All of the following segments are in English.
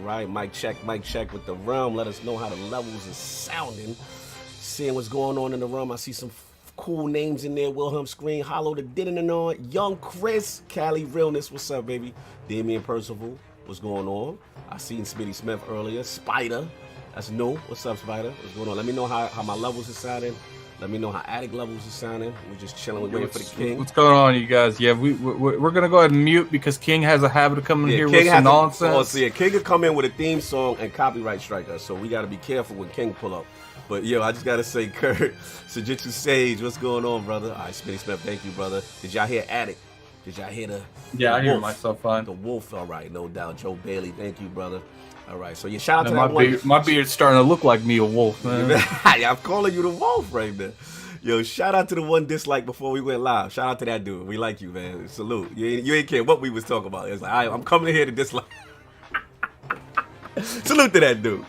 right? Mic check with the realm. Let us know how the levels are sounding. Seeing what's going on in the realm. I see some cool names in there. Wilhelm Screen, Hollow the Diddinanon, Young Chris, Cali Realness. What's up, baby? Damian Percival, what's going on? I seen Smitty Smith earlier. Spider, that's new. What's up, Spider? What's going on? Let me know how my levels are sounding. Let me know how Attic levels are sounding. We're just chilling. We're waiting for the King. What's going on, you guys? Yeah, we're going to go ahead and mute because King has a habit of coming here King with some nonsense. So, King could come in with a theme song and copyright strike us. So we got to be careful when King pull up. But, yo, I just got to say, Kurt, Sujitsu Sage, what's going on, brother? All right, Smitty Smith, thank you, brother. Did y'all hear Attic? Did y'all hear the I hear myself fine. The wolf, all right, no doubt. Joe Bailey, thank you, brother. All right, so shout out to that one. My beard's starting to look like me, a wolf, man. I'm calling you the wolf right there. Yo, shout out to the one dislike before we went live. Shout out to that dude. We like you, man. Salute. You ain't care what we was talking about. It's like, I'm coming here to dislike. Salute to that dude.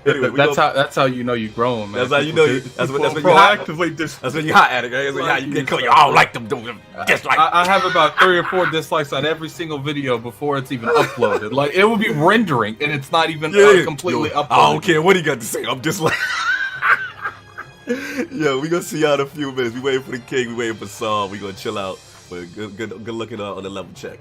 Anyway, that's how you know you're growing, man. That's how you know you. That's when you proactively dislike. That's when you hot at it. That's when you get caught. I don't like them dudes. Dislike. I have about 3 or 4 dislikes on every single video before it's even uploaded. Like it will be rendering and it's not even completely uploaded. I don't care what he got to say. I'm just like. Yo, we gonna see y'all in a few minutes. We waiting for the King. We waiting for Saul. We gonna chill out. But good looking on the level check.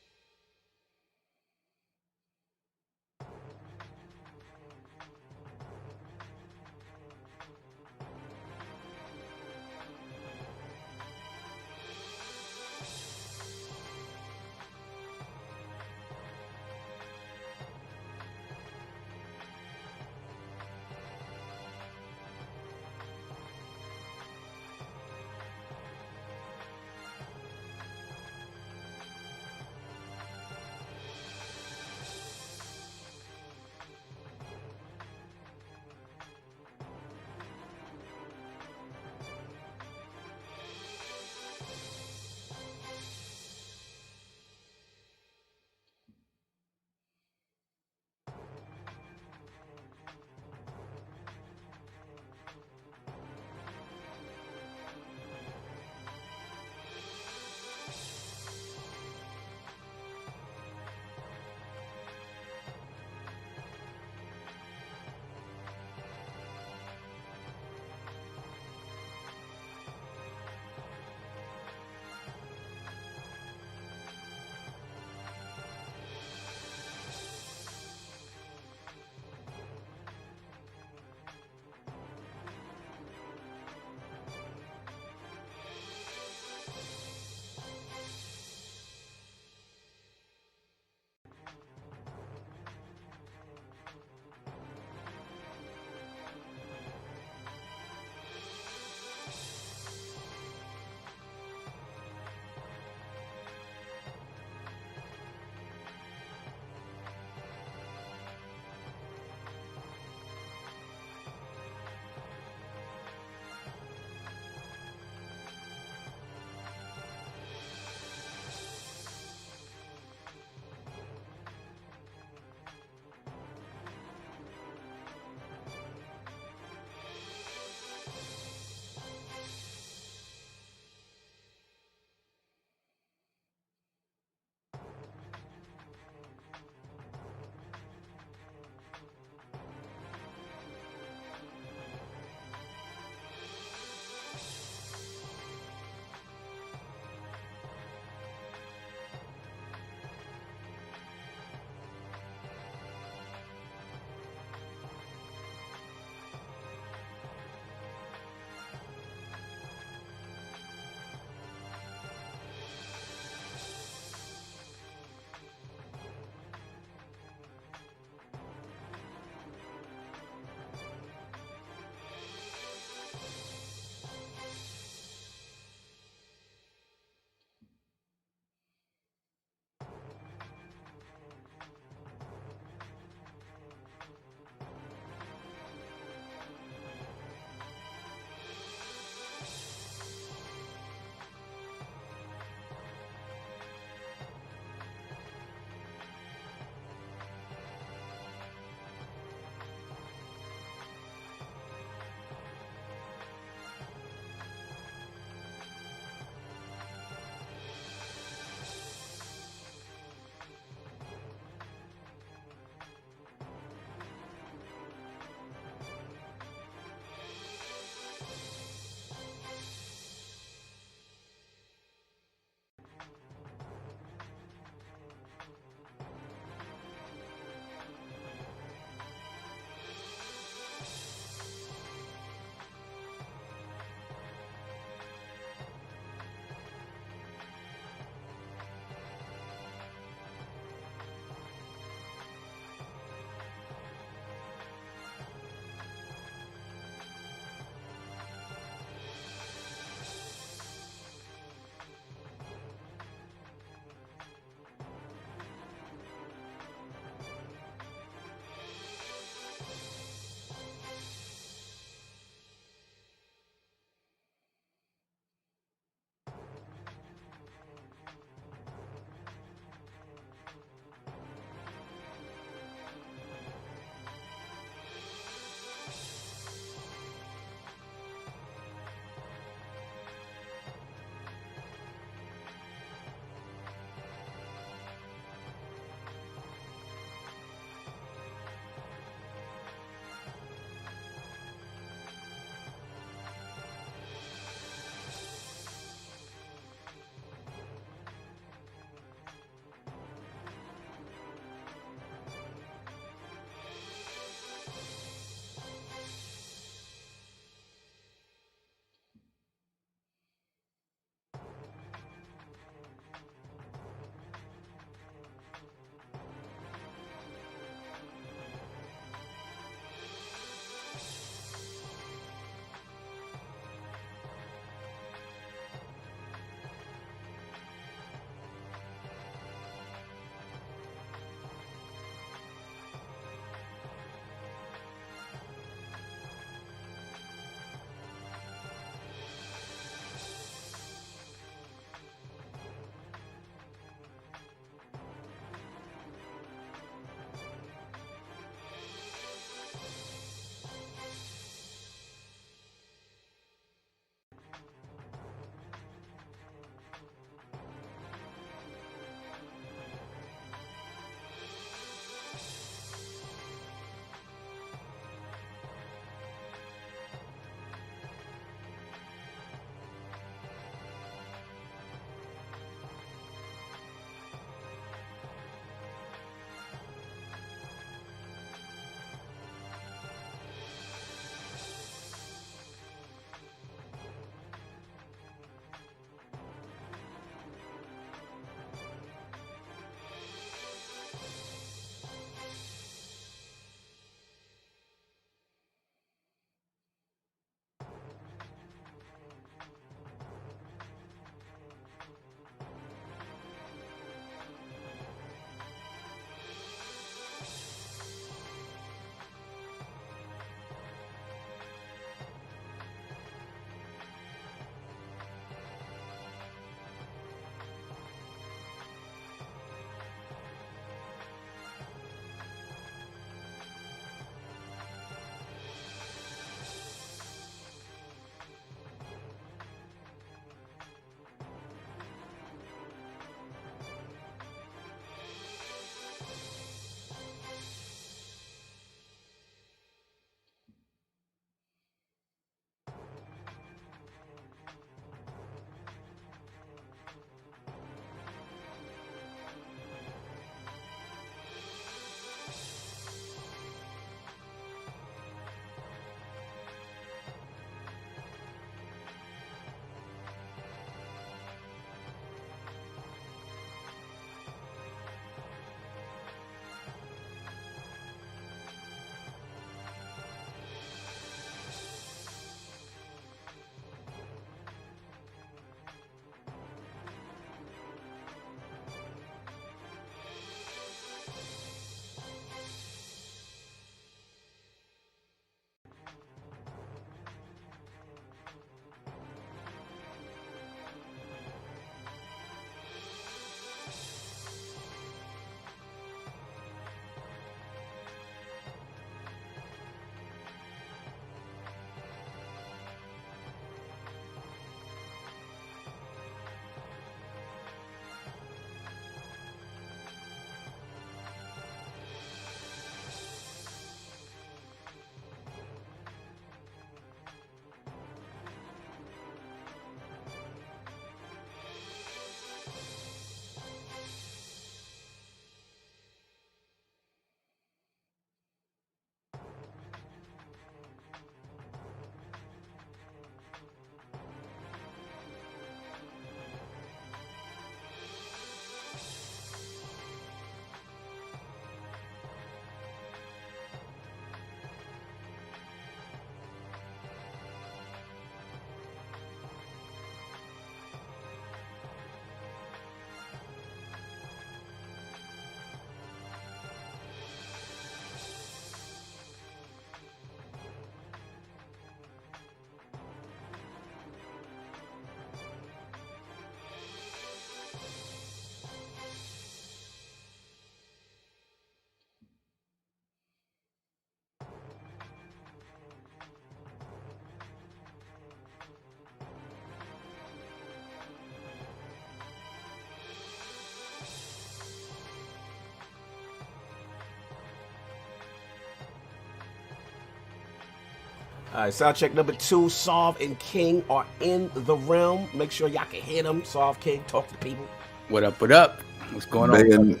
All right, sound check number 2. Solve and King are in the realm. Make sure y'all can hear them. Solve, King, talk to people. What up? What up? What's going on?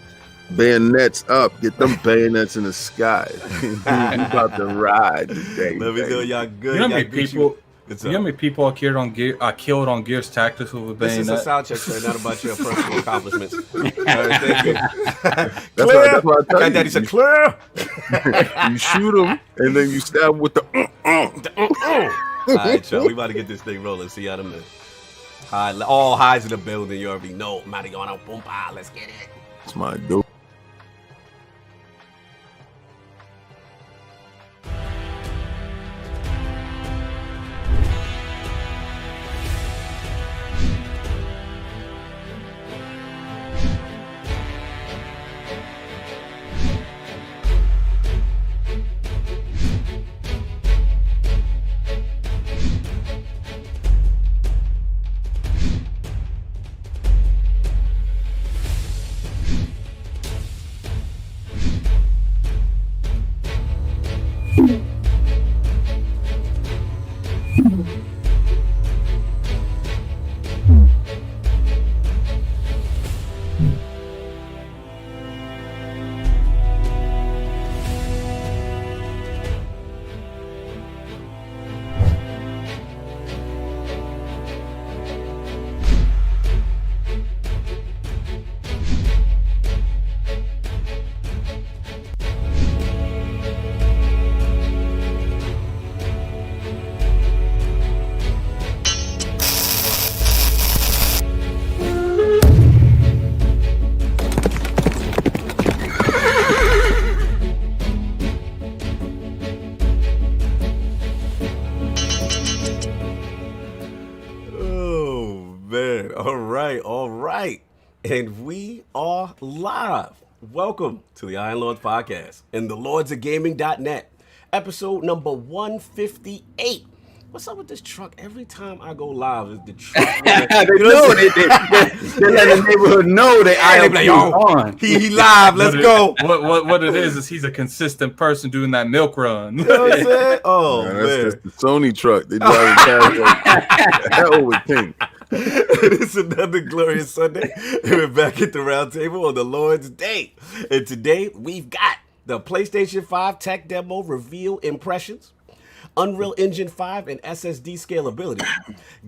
Bayonets up. Get them bayonets in the sky. You about to ride today. Let me know y'all good. You know how many people? You know how many people I killed on Gears Tactics with a bayonet? This is a sound check, sir, not about your personal accomplishments. All right, thank you. That's what I tell you. Daddy said, clear. You shoot them, and then you stab them with the All right, y'all. We about to get this thing rolling. See y'all in a minute. All highs in the building. You already know. Mariano, boom, let's get it. It's my dope. All right. And we are live. Welcome to the Iron Lords Podcast and the lordsofgaming.net, episode number 158. What's up with this truck? Every time I go live, is the truck. They let the neighborhood know they ILP on. He live. Let's go. What it is he's a consistent person doing that milk run. You know what I'm saying? Oh, man. That's just the Sony truck. They driving past hell with King. It's another glorious Sunday. We're back at the round table on the Lord's Day. And today we've got the PlayStation 5 tech demo reveal impressions, Unreal Engine 5 and SSD scalability,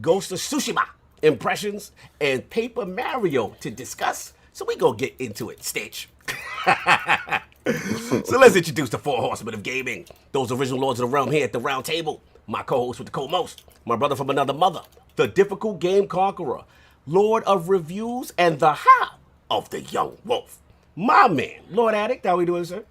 Ghost of Tsushima impressions, and Paper Mario to discuss. So we gonna get into it, Stitch. So let's introduce the 4 horsemen of gaming. Those original lords of the realm here at the round table. My co-host with the co-most, my brother from another mother, the difficult game conqueror, Lord of Reviews, and the how of the young wolf. My man, Lord Addict, how we doing, sir?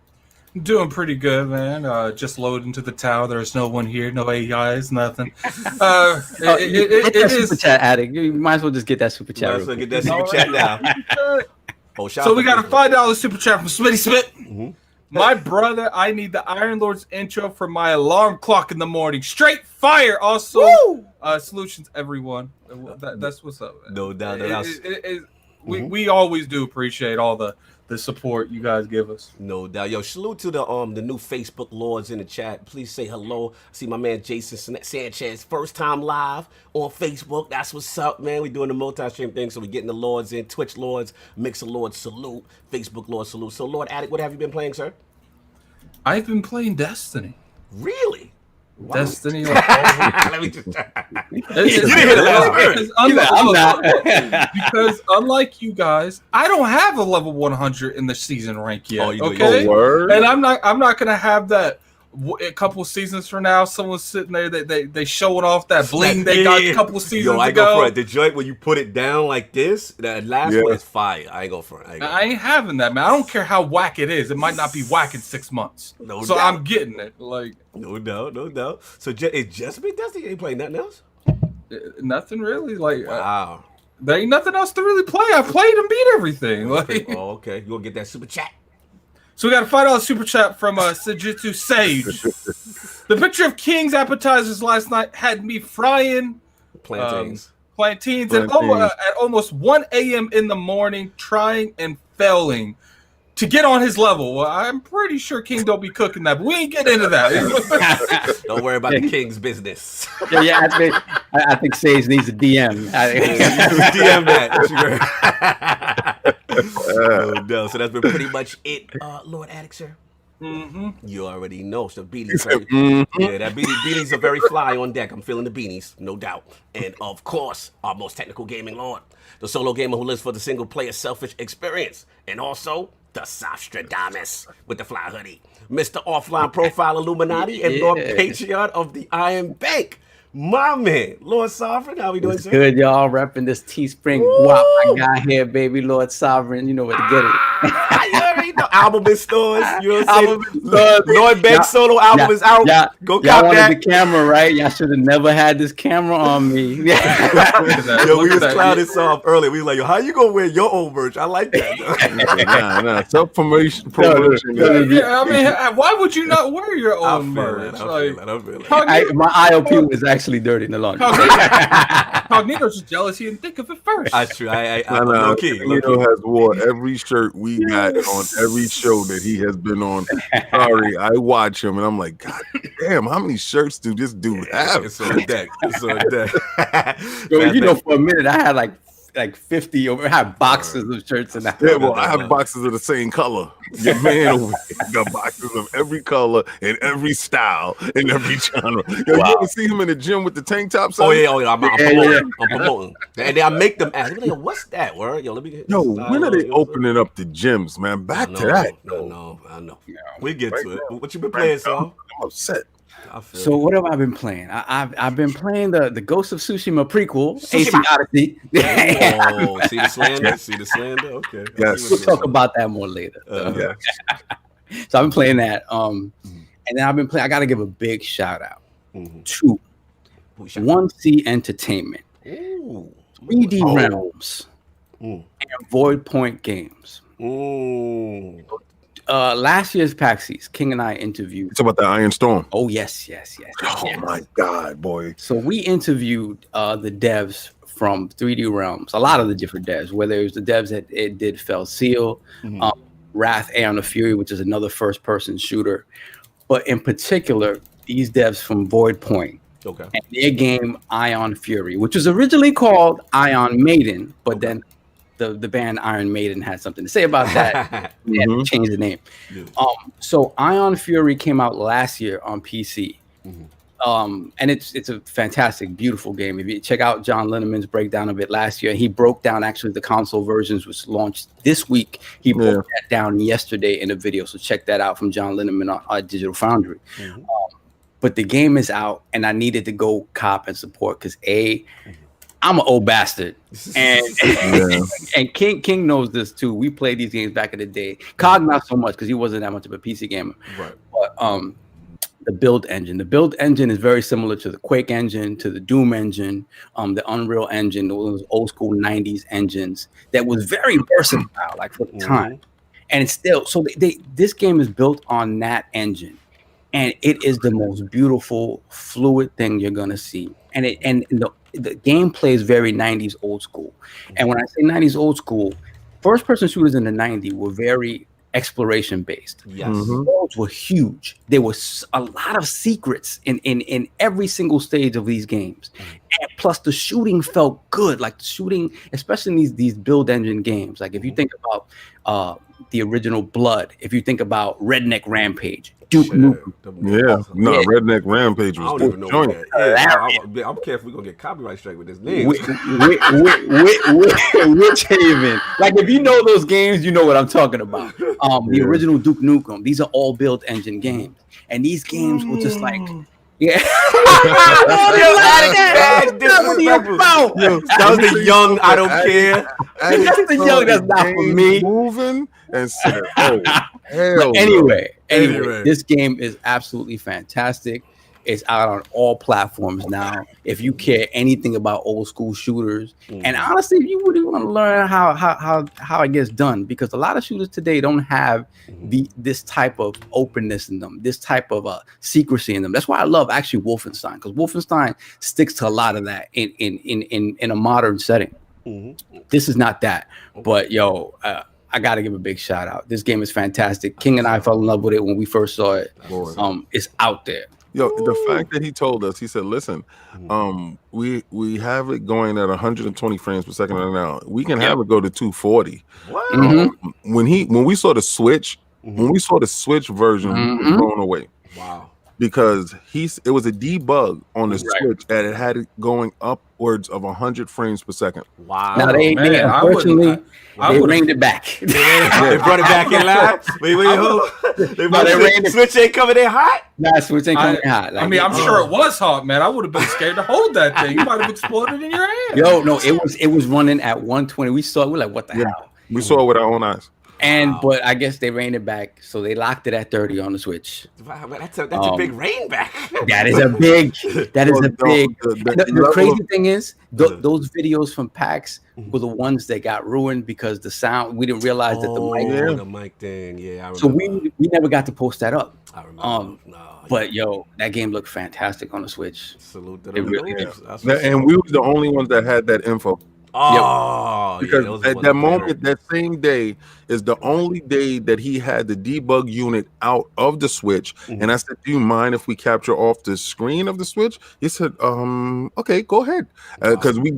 Doing pretty good, man. Just loaded into the tower. There's no one here, no AIs, nothing. It is super chat Addict. You might as well just get that super chat. Might as well get that super chat now. So we got a $5 super chat from Smitty Smith. Mm-hmm. My brother, I need the Iron Lords intro for my alarm clock in the morning. Straight fire. Also, solutions, everyone. That's what's up, man. No doubt. We always do appreciate all the support you guys give us. No doubt. Yo, salute to the new Facebook lords in the chat. Please say hello. I see my man Jason Sanchez, first time live on Facebook. That's what's up, man. We doing the multi-stream thing, so we getting the lords in. Twitch lords, Mixer lords, salute. Facebook lords, salute. So, Lord Addict, what have you been playing, sir? I've been playing Destiny. Really? Wow. Destiny. Let me just. You didn't hear the last word. Because unlike you guys, I don't have a level 100 in the season rank yet. Okay, and I'm not gonna have that. A couple seasons from now, someone's sitting there, they showing off that bling they got a couple seasons ago. I go for it. The joint when you put it down like this, that last one is fire. I ain't go for it. I ain't having that, man. I don't care how whack it is. It might not be whack in 6 months. No so doubt. I'm getting it. Like no doubt. So it's just been Destiny. You ain't playing nothing else? Nothing really. Like wow. There ain't nothing else to really play. I played and beat everything. Like, okay. You gonna get that super chat? So we got a $5 super chat from Sajitsu Sage. The picture of King's appetizers last night had me frying plantains at almost 1 a.m. in the morning, trying and failing to get on his level. Well, I'm pretty sure King don't be cooking that, but we ain't get into that. Don't worry about the King's business. Yeah, I think Sage needs a DM. DM that. No, so that's been pretty much it, Lord Addixer. You already know. So beanies, yeah, that beanies are very fly on deck. I'm feeling the beanies, no doubt. And of course, our most technical gaming lord, the solo gamer who lives for the single player selfish experience, and also the Softstradamus with the fly hoodie, Mr. Offline Profile Illuminati and Lord Patriot of the Iron Bank. My man, Lord Sovereign, how we doing, sir? Good, y'all. Repping this Teespring guap I got here, baby. Lord Sovereign, you know where to get it. You already know. Album in stores. You know what I'm saying? Lord Bank solo album is out. Go cop wanted that. the camera, right? Y'all should have never had this camera on me. Yo, we was clowning off earlier. We was like, yo, how you gonna wear your own merch? I like that. Nah. Self-promotion. Yeah, I mean, why would you not wear your own merch? I feel it. My ILP was actually dirty in the laundry. Cognito's just jealous. He didn't think of it first. That's true. Low key. Cognito has wore every shirt we got on every show that he has been on. Sorry, I watch him and I'm like, God damn, how many shirts do this dude have? It's on deck. Yo, you know, for a minute, I had like 50 over. I had boxes of shirts in the house. Yeah, well, I have boxes of the same color. Your man over here got boxes of every color and every style and every genre. Yo, you ever see him in the gym with the tank tops on? Oh yeah. I'm promoting. And then I make them ask, like, what's that word? Yo, let me get. Yo, when are they opening up the gyms, man? Back to that. I know. We get to it. What you been playing, Saul? I'm upset. So what have I been playing? I've been playing the Ghost of Tsushima prequel, AC Odyssey. Oh, see the slander? Okay. Yes. We'll talk about that more later. Yeah. So I've been playing that. And then I've been playing. I got to give a big shout out to 1C Entertainment, 3D Realms, and Void Point Games. Last year's PAX East, King and I interviewed. It's about the Iron Storm. Oh, yes. Oh, my God, boy. So we interviewed the devs from 3D Realms, a lot of the different devs, whether it was the devs that it did Fell Seal, Wrath, Aeon of Fury, which is another first-person shooter. But in particular, these devs from Void Point. Okay. And their game, Ion Fury, which was originally called Ion Maiden, but then the band Iron Maiden had something to say about that. They had to change the name. Yeah. So Ion Fury came out last year on PC. And it's a fantastic, beautiful game. If you check out John Linneman's breakdown of it last year, he broke down actually the console versions, which launched this week. He broke that down yesterday in a video. So check that out from John Linneman on Digital Foundry. But the game is out, and I needed to go cop and support because I'm an old bastard, and King knows this too. We played these games back in the day. Cog not so much because he wasn't that much of a PC gamer. Right. But the build engine is very similar to the Quake engine, to the Doom engine, the Unreal engine, those old school 90s engines that was very versatile, like for the time. And it's still so this game is built on that engine, and it is the most beautiful, fluid thing you're gonna see. And the gameplay is very 90s old school. And when I say 90s old school, first person shooters in the 90s were very exploration based. Yes. The worlds were huge. There was a lot of secrets in every single stage of these games. And plus the shooting felt good. Like the shooting, especially in these build engine games. Like if you think about the original Blood, if you think about Redneck Rampage, Duke Nukem. Redneck Rampage was. I don't even know that. I'm careful we're gonna get copyright strike with this name. Witch Haven. Like if you know those games, you know what I'm talking about. The original Duke Nukem. These are all build engine games, and these games were just like. That was the young. I don't care. That's the young. That's not for me. Moving and said, "Oh, hell." Anyway, this game is absolutely fantastic. It's out on all platforms now. If you care anything about old school shooters, and honestly, if you really want to learn how it gets done, because a lot of shooters today don't have this type of openness in them, this type of secrecy in them. That's why I love actually Wolfenstein, because Wolfenstein sticks to a lot of that in a modern setting. This is not that, but I got to give a big shout out. This game is fantastic. King and I fell in love with it when we first saw it. It's out there. Yo, the fact that he told us, he said, "Listen, we have it going at 120 frames per second right now. We can have it go to 240." When we saw the Switch, when we saw the Switch version, we were blown away. Wow. Because it was a debug on the Switch and it had it going upwards of 100 frames per second. Wow. Now they unfortunately they reined it back. They brought it back in live. Wait, hold on. Switch ain't coming in hot? Nah, Switch ain't coming in hot. Like, I mean, I'm sure it was hot, man. I would have been scared to hold that thing. You might have exploded in your hand. Yo, no, it was running at 120. We saw it. We're like, what the hell? We saw it with our own eyes. But I guess they reined it back, so they locked it at 30 on the Switch. Wow, that's a big rain back. That is a big. The crazy thing is, those videos from PAX were the ones that got ruined because the sound. We didn't realize that the mic thing. Yeah, I remember. So we never got to post that up. I remember. But yo, that game looked fantastic on the Switch. Salute to it really is. And we were the only ones that had that info. Because at that moment, that same day is the only day that he had the debug unit out of the Switch. And I said, "Do you mind if we capture off the screen of the Switch?" He said, "Okay, go ahead." Because we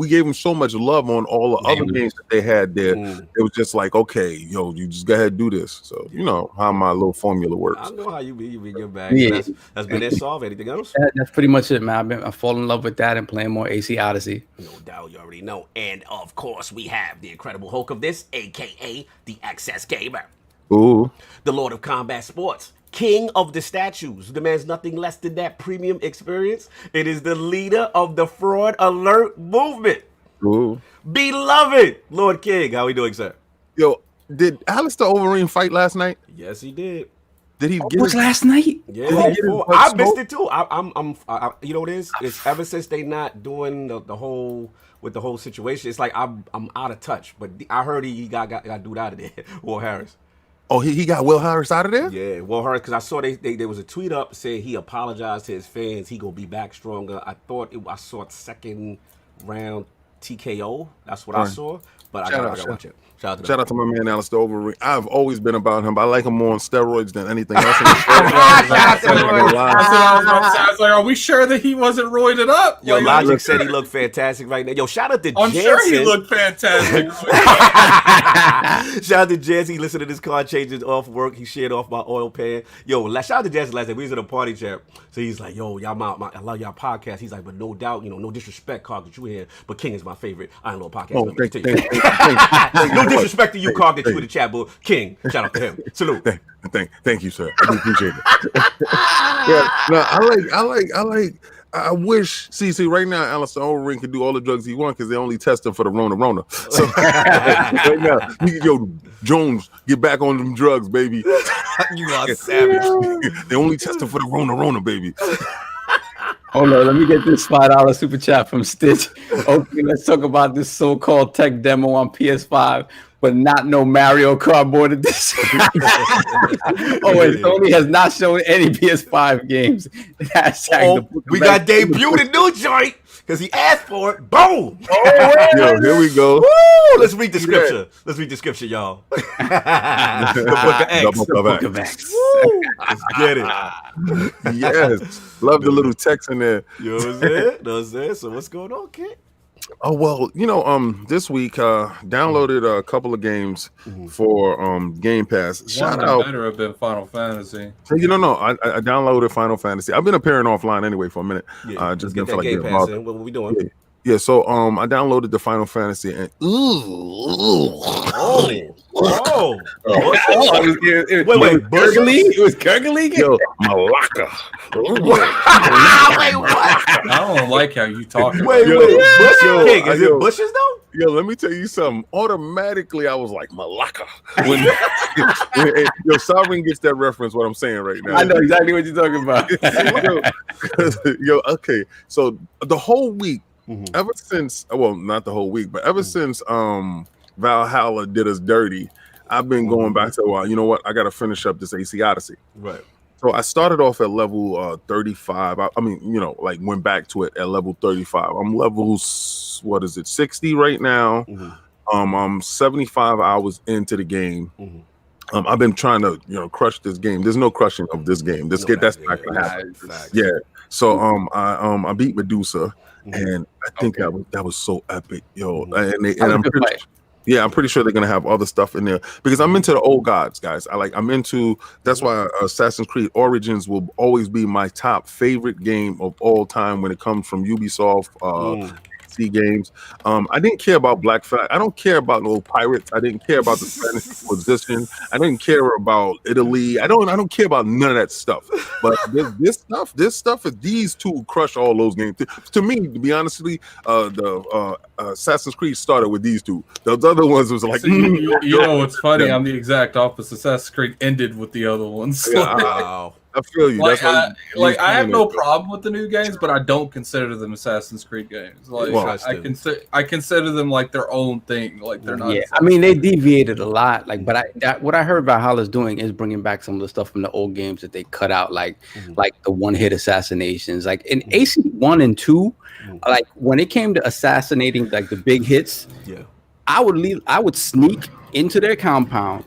gave him so much love on all the other games that they had there. It was just like, okay, yo, you just go ahead and do this. So you know how my little formula works. I know how you be in your bag. Yeah. That's been it. Solved. Anything else? That's pretty much it, man. I fall in love with that and playing more AC Odyssey. No doubt, you already know. And of course, we have the Incredible Hulk of this, aka the Excess Gamer. Ooh. The Lord of Combat Sports. King of the statues. Demands nothing less than that premium experience. It is the leader of the fraud alert movement. Ooh. Beloved Lord King. How we doing, sir? Yo, did Alistair Overeem fight last night? Yes, he did. Did he get it last night? Yeah, I missed it too. I'm you know what it is? It's ever since they not doing the whole with the whole situation. It's like I'm out of touch. But I heard he got dude out of there. Will Harris. Oh, he got Will Harris out of there? Yeah, Will Harris, because I saw there was a tweet up saying he apologized to his fans. He gonna be back stronger. I saw it second round TKO. That's what I saw. But I gotta watch it. Shout out to my man Alistair Overeem. I've always been about him. I like him more on steroids than anything else. I was like, are we sure that he wasn't roided up? Yo, Logic said he looked fantastic right now. Yo, shout out to I'm Jansen. sure he looked fantastic. Shout out to Jansen. He listened to this car changes off work. He shared off my oil pan. Yo, shout out to Jansen last night. We was at a party chat. So he's like, yo, y'all, I love y'all podcast. He's like, but no doubt, no disrespect, Cog, that you here, but King is my favorite Iron Lord podcast. No disrespect to you, Cog, that you in the chat, but King, shout out to him. Salute. Thank you, sir. I do appreciate it. Yeah, no, I wish. See, right now, Alistair Overeem can do all the drugs he wants because they only test him for the Rona. So right now, yo, Jones, get back on them drugs, baby. You are savage. They only test him for the Rona, baby. Hold on, let me get this $5 super chat from Stitch. Okay, let's talk about this so-called tech demo on PS5, but not no Mario Kart board edition. Sony has not shown any PS5 games. We got debuted a new joint because he asked for it. Boom! Yo, here we go. Woo! Let's read the scripture. Yeah. Let's read the scripture, y'all. The book of X. Woo! Let's get it. Yes. Love the little text in there. You know what I'm saying? So what's going on, kid? Oh, well, this week downloaded a couple of games for Game Pass. Shout out. Better have been Final Fantasy. I downloaded Final Fantasy. I've been appearing offline anyway for a minute. Yeah, just get that Game Pass in. What we doing? Yeah, so I downloaded the Final Fantasy and wait, Gurgly? It was Gurgly? Yo, Malacca. Wait, what? I don't like how you talk. Wait, Bushes? King, is it Bushes though? Yo, let me tell you something. Automatically, I was like Malacca. When Sovereign gets that reference, what I'm saying right now. I know exactly what you're talking about. Okay. So the whole week, ever since, not the whole week, but ever since Valhalla did us dirty, I've been going back to, you know what? I got to finish up this AC Odyssey. Right. So I started off at level 35. Went back to it at level 35. I'm level, 60 right now. I'm 75 hours into the game. I've been trying to, crush this game. There's no crushing of this game. That's not gonna happen. Yeah. So I beat Medusa, and I think that was so epic, yo. And I'm pretty sure they're gonna have other stuff in there because I'm into the old gods, guys. That's why Assassin's Creed Origins will always be my top favorite game of all time when it comes from Ubisoft. Games. I didn't care about Black Flag. I don't care about no pirates. I didn't care about the Spanish Inquisition. I didn't care about Italy. I don't care about none of that stuff. But this stuff is these two crush all those games. To me, to be honest with you, the Assassin's Creed started with these two. Those other ones was like, you know what's funny? I'm the exact opposite. Assassin's Creed ended with the other ones. Wow. I feel you. Like, I have no problem with the new games, but I don't consider them Assassin's Creed games. Like, I consider them like their own thing. Like they're not. Yeah, I mean they deviated a lot. Like, but what I heard Valhalla's doing is bringing back some of the stuff from the old games that they cut out, like the one-hit assassinations. Like in AC 1 and 2, like when it came to assassinating like the big hits, I would sneak into their compound.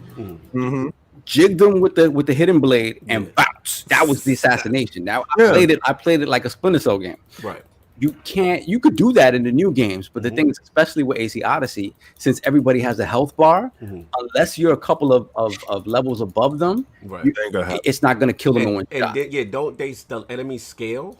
Jig them with the hidden blade and bounce. That was the assassination. Now I played it like a Splinter Cell game. Right. You could do that in the new games, but the thing is, especially with AC Odyssey, since everybody has a health bar, unless you're a couple of levels above them, it's not gonna kill them in one shot. Don't they the enemy scale?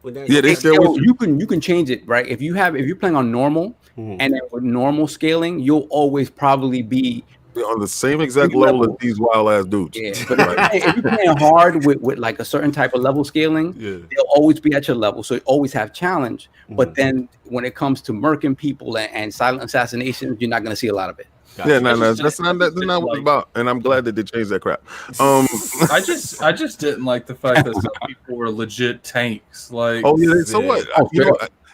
They scale. You can change it, right? If you're playing on normal, and then with normal scaling, you'll always probably be on the same exact level as these wild ass dudes. Yeah, but if you're playing hard with like a certain type of level scaling, they'll always be at your level. So you always have challenge. But then when it comes to murking people and silent assassinations, you're not going to see a lot of it. Gotcha. That's not what it's about. And I'm glad that they changed that crap. I just didn't like the fact that some people were legit tanks. Like, so what?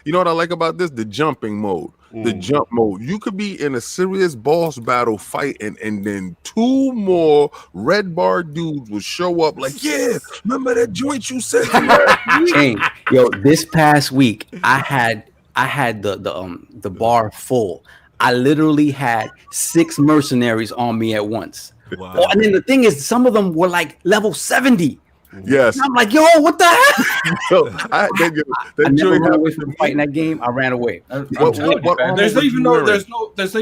You know what I like about this? The jumping mode. The jump mode. You could be in a serious boss battle fight, and then two more red bar dudes will show up like, remember that joint you said? Yo, this past week I had the bar full. I literally had 6 mercenaries on me at once. Wow. Oh, and then the thing is, some of them were like level 70. Yes. And I'm like, yo, what the hell? I never ran away from fighting that game. I ran away. There's not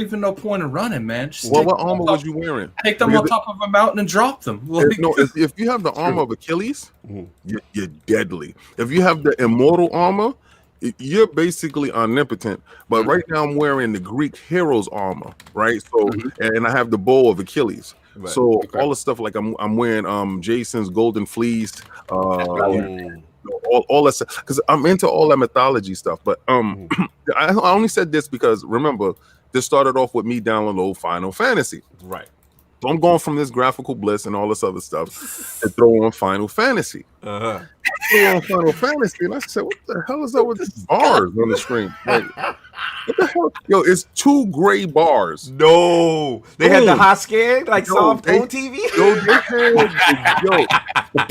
even no point in running, man. What armor was you wearing? Take them on top of a mountain and drop them. If you have the armor of Achilles, you're deadly. If you have the immortal armor, you're basically omnipotent. But right now I'm wearing the Greek hero's armor, right? So and I have the bow of Achilles. Right. So all the stuff like I'm wearing Jason's golden fleece, all that stuff, because I'm into all that mythology stuff. But I only said this because remember, this started off with me downloading Final Fantasy. Right. So I'm going from this graphical bliss and all this other stuff to throw on Final Fantasy. Uh-huh. Throw on Final Fantasy, and I said, "What the hell is up with these bars on the screen? Like, what the hell? Yo, it's 2 gray bars. No, they had the hot scan like soft on TV.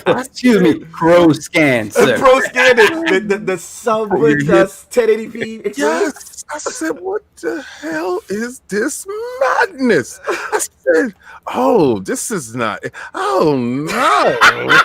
Excuse me, pro scan, sir. Pro scan, the sub with 1080p. Yes, I said, what the hell is this madness? I said, oh, this is not. Oh no.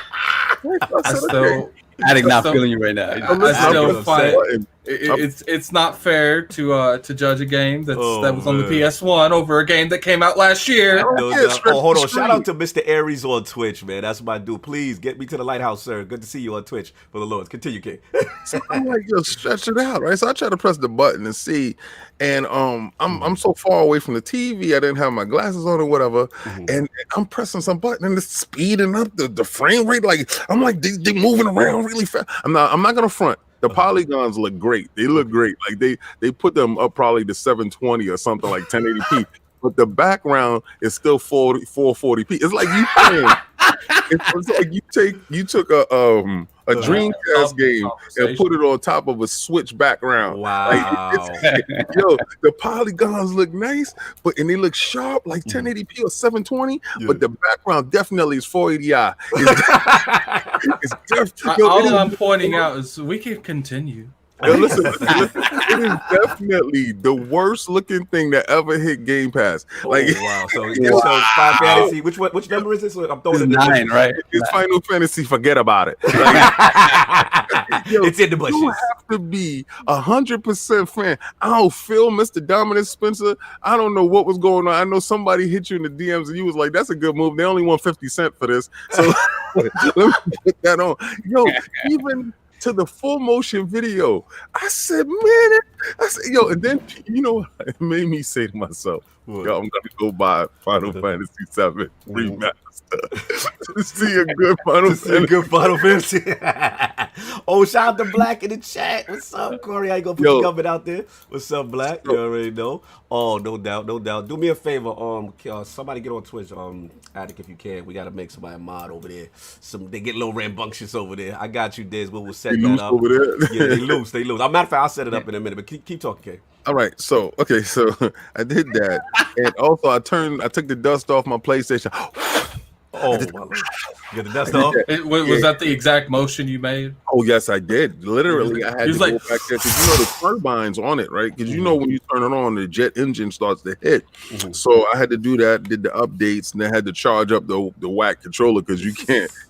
I'm not feeling you right now. I still find it's not fair to judge a game that was on the PS1 over a game that came out last year. Hold on. Shout out to Mr. Aries on Twitch, man. That's my dude. Please get me to the lighthouse, sir. Good to see you on Twitch for the Lords. Continue, King. So I'm like, yo, stretch it out, right? So I try to press the button and see, and I'm so far away from the TV, I didn't have my glasses on or whatever, and I'm pressing some button and it's speeding up the frame rate. Like I'm like they moving around really fast. I'm not gonna front. The polygons look great. They look great. Like they put them up probably to 720 or something like 1080p. But the background is still 440p. It's like you playing. It's like you took a Dreamcast game and put it on top of a Switch background. Wow. Yo, the polygons look nice, and they look sharp, like 1080p or 720. But the background definitely is 480i. All I'm pointing out is we can continue. Yo, listen, it is definitely the worst looking thing that ever hit Game Pass. Like, wow. So Final Fantasy. Which number is this? I'm throwing it in 9, right? It's Final Fantasy. Forget about it. Like, yo, it's in the bushes. You have to be 100% fan. I don't feel Mr. Dominant Spencer. I don't know what was going on. I know somebody hit you in the DMs and you was like, "That's a good move." They only want 50 cents for this, so let me put that on. Yo, even to the full motion video, I said, "Man," I said, "Yo," and then you know, it made me say to myself, "Yo, I'm gonna go buy Final Fantasy VII Remaster." To see a good Final Fantasy. Oh, shout out to Black in the chat. What's up, Corey? How you gonna put your government out there? What's up, Black? You already know. Oh, no doubt. Do me a favor. Somebody get on Twitch. Attic, if you can. We gotta make somebody a mod over there. They get a little rambunctious over there. I got you, Diz. We'll set that up. Over there? Yeah, they loose. As a matter of fact, I'll set it up in a minute. But keep talking, Kay. All right, so I did that, and also I took the dust off my PlayStation. Oh, my Lord. You got the dust off? Was that the exact motion you made? Oh, yes, I did. Literally, I had to go back there because the turbines on it, right? Because when you turn it on, the jet engine starts to hit. So I had to do that, did the updates, and then had to charge up the whack controller because you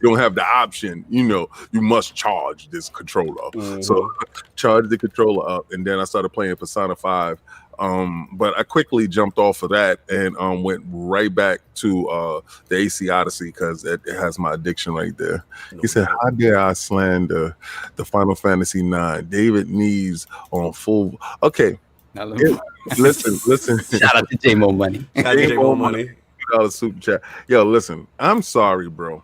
don't have the option. You must charge this controller. So charge the controller up, and then I started playing Persona 5. But I quickly jumped off of that and went right back to the AC Odyssey because it has my addiction right there. He said, "How dare I slander the Final Fantasy 9? David Neves on full." Okay, listen. Shout out to J-Mo Money. J-Mo Money. Super chat. Yo, listen. I'm sorry, bro.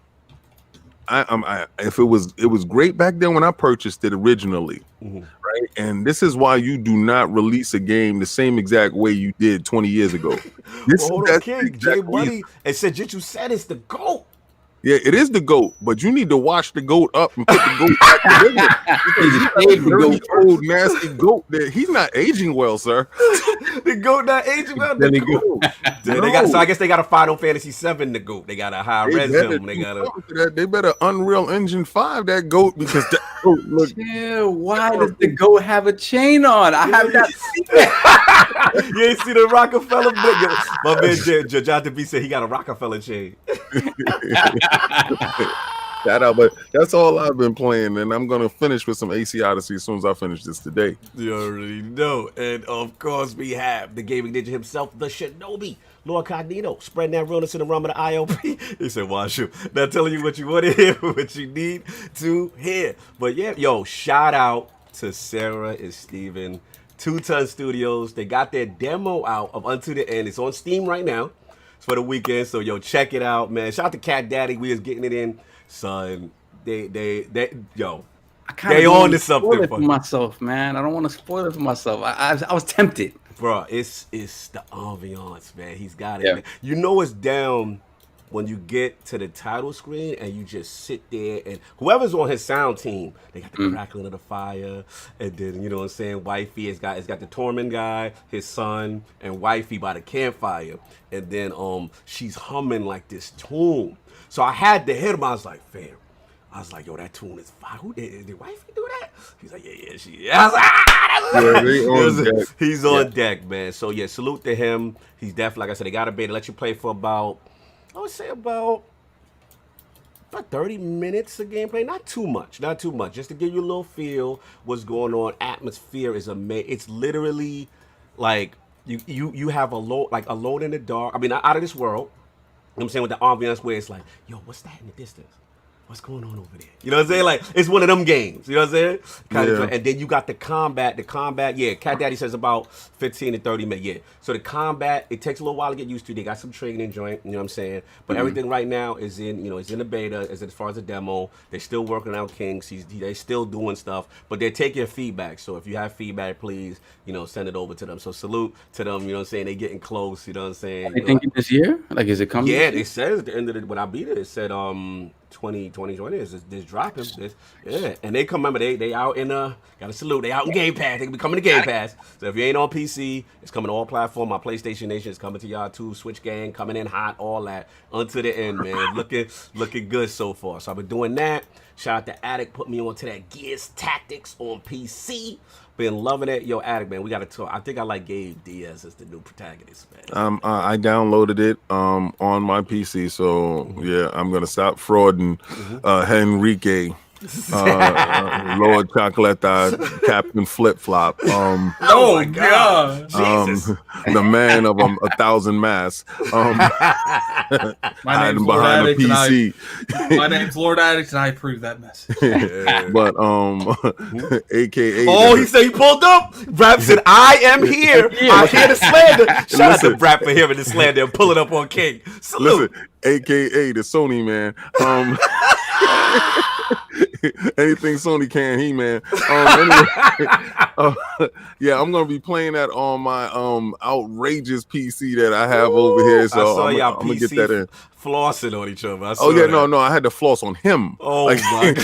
If it was great back then when I purchased it originally, right? And this is why you do not release a game the same exact way you did 20 years ago. Hold on, King. J Money and said you said it's the GOAT. Yeah, it is the GOAT, but you need to wash the GOAT up and put the GOAT back together. He's a dirty, old, nasty GOAT. He's not aging well, sir. The GOAT not aging well. The GOAT. So I guess they got a Final Fantasy 7. The GOAT. They got a high res him. They better UnrealEngine5 that GOAT because that GOAT look. Yeah, why does the GOAT have a chain on? I have not seen that. You ain't see the Rockefeller big. My man Jonathan B said he got a Rockefeller chain. Shout out, but that's all I've been playing, and I'm gonna finish with some AC Odyssey as soon as I finish this today. You already know, and of course we have the gaming ninja himself, the Shinobi, LordCognito, spreading that realness in the realm of the ILP. He said, "Watch you." Not telling you what you want to hear, what you need to hear. But yeah, shout out to Sarah and Steven, 2 Ton Studios. They got their demo out of Unto the End. It's on Steam right now. For the weekend, so check it out, man. Shout out to Cat Daddy, we was getting it in, son. They on to something for myself, man. I don't want to spoil it for myself. I was tempted, bro. It's the ambiance, man. He's got it. Man. It's down when you get to the title screen and you just sit there and whoever's on his sound team, they got the crackling of the fire, and then wifey has got the Tormund guy, his son, and wifey by the campfire, and then she's humming like this tune. So I had to hit him. I was like, fam. I was like, yo, that tune is fire. Who did wifey do that? He's like, yeah, she is. I was like, he's on deck, man. So salute to him. He's definitely, like I said, they got a beta. Let you play for about 30 minutes of gameplay. Not too much. Just to give you a little feel what's going on. Atmosphere is amazing. It's literally like you have alone in the dark. I mean, out of this world. You know what I'm saying, with the ambiance where it's like, yo, what's that in the distance? What's going on over there? You know what I'm saying? Like, it's one of them games. You know what I'm saying? And then you got the combat. Cat Daddy says about 15 to 30 minutes. Yeah. So the combat, it takes a little while to get used to. They got some training joint. You know what I'm saying? But everything right now is in, is in the beta, as far as the demo. They're still working out Kings. They're still doing stuff, but they're taking feedback. So if you have feedback, please, send it over to them. So salute to them. You know what I'm saying? They getting close. You know what I'm saying? Are they thinking this year? Like, is it coming? Yeah, they said at the end of when I beat it, it said 2020 is dropping. Yeah, and they come. Remember, they out in gotta salute. They out in Game Pass. They be coming to Game Pass. So if you ain't on PC, it's coming to all platform. My PlayStation Nation is coming to y'all too. Switch gang coming in hot, all that unto the end, man. looking good so far. So I've been doing that. Shout out to Addict, put me onto that Gears Tactics on PC. Been loving it. Yo, Addict, man, we got to talk. I think I like Gabe Diaz as the new protagonist, man. I downloaded it on my PC, so yeah, I'm gonna stop frauding Henrique. Lord Chocolata, Captain Flip Flop. Oh my God, Jesus. The man of 1,000 masks. My name's Lord Addict, my name's Lord Addict, and I approve that message. But AKA. Oh, he said he pulled up. Rap said, "I am here. I hear the slander." Shout out to Rap for hearing the slander and pulling up on King. Salute. Listen, AKA the Sony man. Anything Sony can, man. Anyway, yeah, I'm gonna be playing that on my outrageous PC that I have over here. So I saw I'm gonna get that in. Flossing on each other. No, I had to floss on him. Oh my God.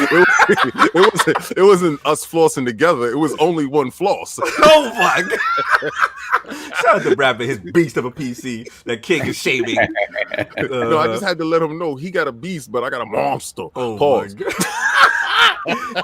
it wasn't us flossing together. It was only one floss. Oh my God. Shout out to Brad, his beast of a PC that King is shaming. No, I just had to let him know he got a beast, but I got a monster. Oh Pause. my God.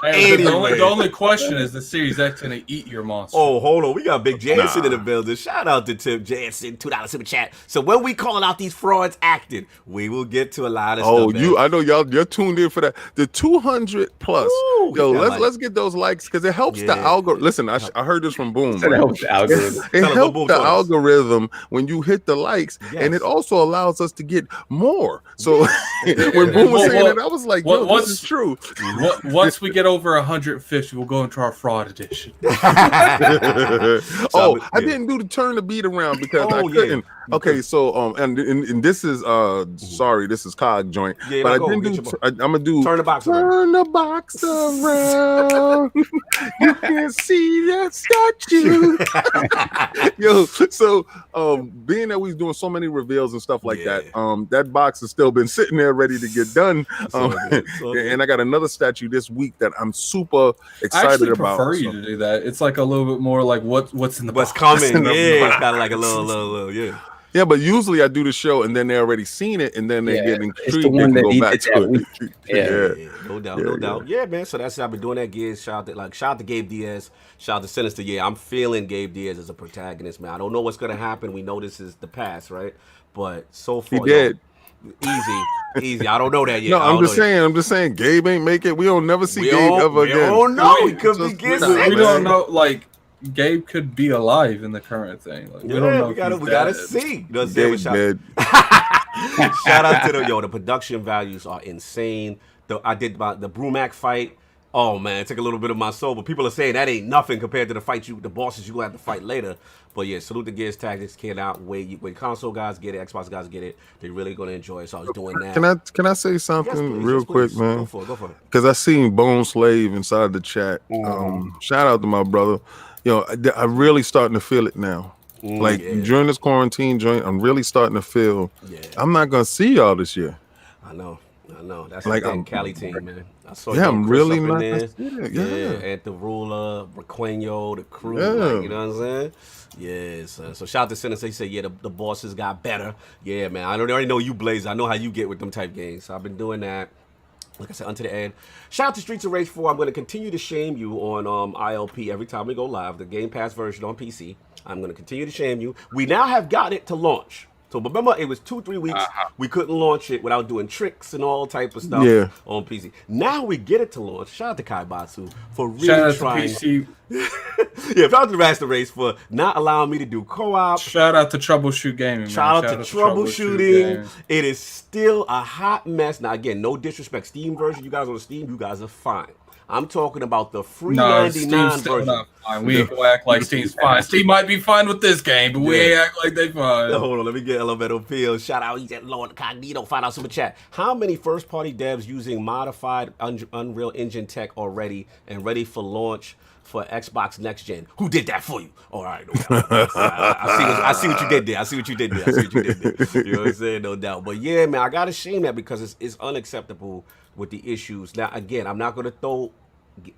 Hey, the only question is, the Series X gonna eat your monster? Oh, hold on. We got Big Jansen in the building. Shout out to Tim Jansen, $2 super chat. So when we calling out these frauds acting, we will get to a lot of stuff. Oh, I know you're tuned in for that. The 200 plus. Ooh, yo, let's get those likes because it helps the algorithm. Listen, I heard this from Boom. It helps the algorithm. It helps the algorithm when you hit the likes, and it also allows us to get more. So when Boom was saying it, I was like, yo, this is true. Once we get over 150, we'll go into our fraud edition. I didn't do the turn the beat around because I couldn't. Yeah. Okay, so and this is sorry, this is Cog joint. Yeah, but I didn't do. I'm gonna do turn the box around. You can see that statue. Yo, so being that we're doing so many reveals and stuff like that, that box has still been sitting there ready to get done. And I got another statue this week that I'm super excited about. I prefer you to do that. It's like a little bit more like what's in the box. Coming. Yeah, it's kind of like a little, yeah. Yeah, but usually I do the show and then they already seen it and then they get intrigued. It's the one that go back to it. Yeah, no doubt. Yeah, man. So that's how I've been doing that. Gears. Shout out to Gabe Diaz. Shout out to Sinister. Yeah, I'm feeling Gabe Diaz as a protagonist, man. I don't know what's gonna happen. We know this is the past, right? But so far, he did. Easy. I don't know that yet. No, I'm just saying. Gabe ain't make it. We don't never see Gabe ever again. We don't know. He could be getting. We don't know. Like Gabe could be alive in the current thing. Like, we don't know. We gotta see. Dead. Shout out to the production values are insane. I did the Brumac fight. Oh man, it took a little bit of my soul, but people are saying that ain't nothing compared to the bosses you gonna have to fight later. But yeah, salute the Gears Tactics. Cannot wait. When console guys get it, Xbox guys get it, they're really gonna enjoy it. So I was doing that. Can I say something real quick, man? Go for it. Because I seen Bone Slave inside the chat. Shout out to my brother. I really starting to feel it now. During this quarantine joint, I'm really starting to feel I'm not gonna see y'all this year. I know. That's like the Cali team, man. I saw I'm really not. At the Ruler, Requeno, the crew. Like, you know what I'm saying? Yes. So shout out to Sinister. He said, the bosses got better. Yeah, man. I already know you, Blaze. I know how you get with them type games. So I've been doing that. Like I said, unto the end. Shout out to Streets of Rage 4. I'm going to continue to shame you on ILP every time we go live. The Game Pass version on PC. I'm going to continue to shame you. We now have got it to launch. So remember, it was 2-3 weeks. We couldn't launch it without doing tricks and all type of stuff on PC. Now we get it to launch. Shout out to Kaibatsu for really trying. PC. Shout out to Master Race for not allowing me to do co-op. Shout out to Troubleshoot Gaming. Shout out to Troubleshooting. It is still a hot mess. Now again, no disrespect. Steam version, you guys on Steam, you guys are fine. I'm talking about the free 99 version. Not fine. We ain't gonna act like Steam's fine. Steam might be fine with this game, but we ain't act like they fine. Hold on, let me get Elemental Peel. Shout out, he's at LordCognito. $5 super chat. How many first-party devs using modified Unreal Engine tech already and ready for launch for Xbox Next Gen? Who did that for you? All right, I see what you did there. You know what I'm saying? No doubt. But yeah, man, I gotta shame that because it's unacceptable with the issues. Now, again, I'm not going to throw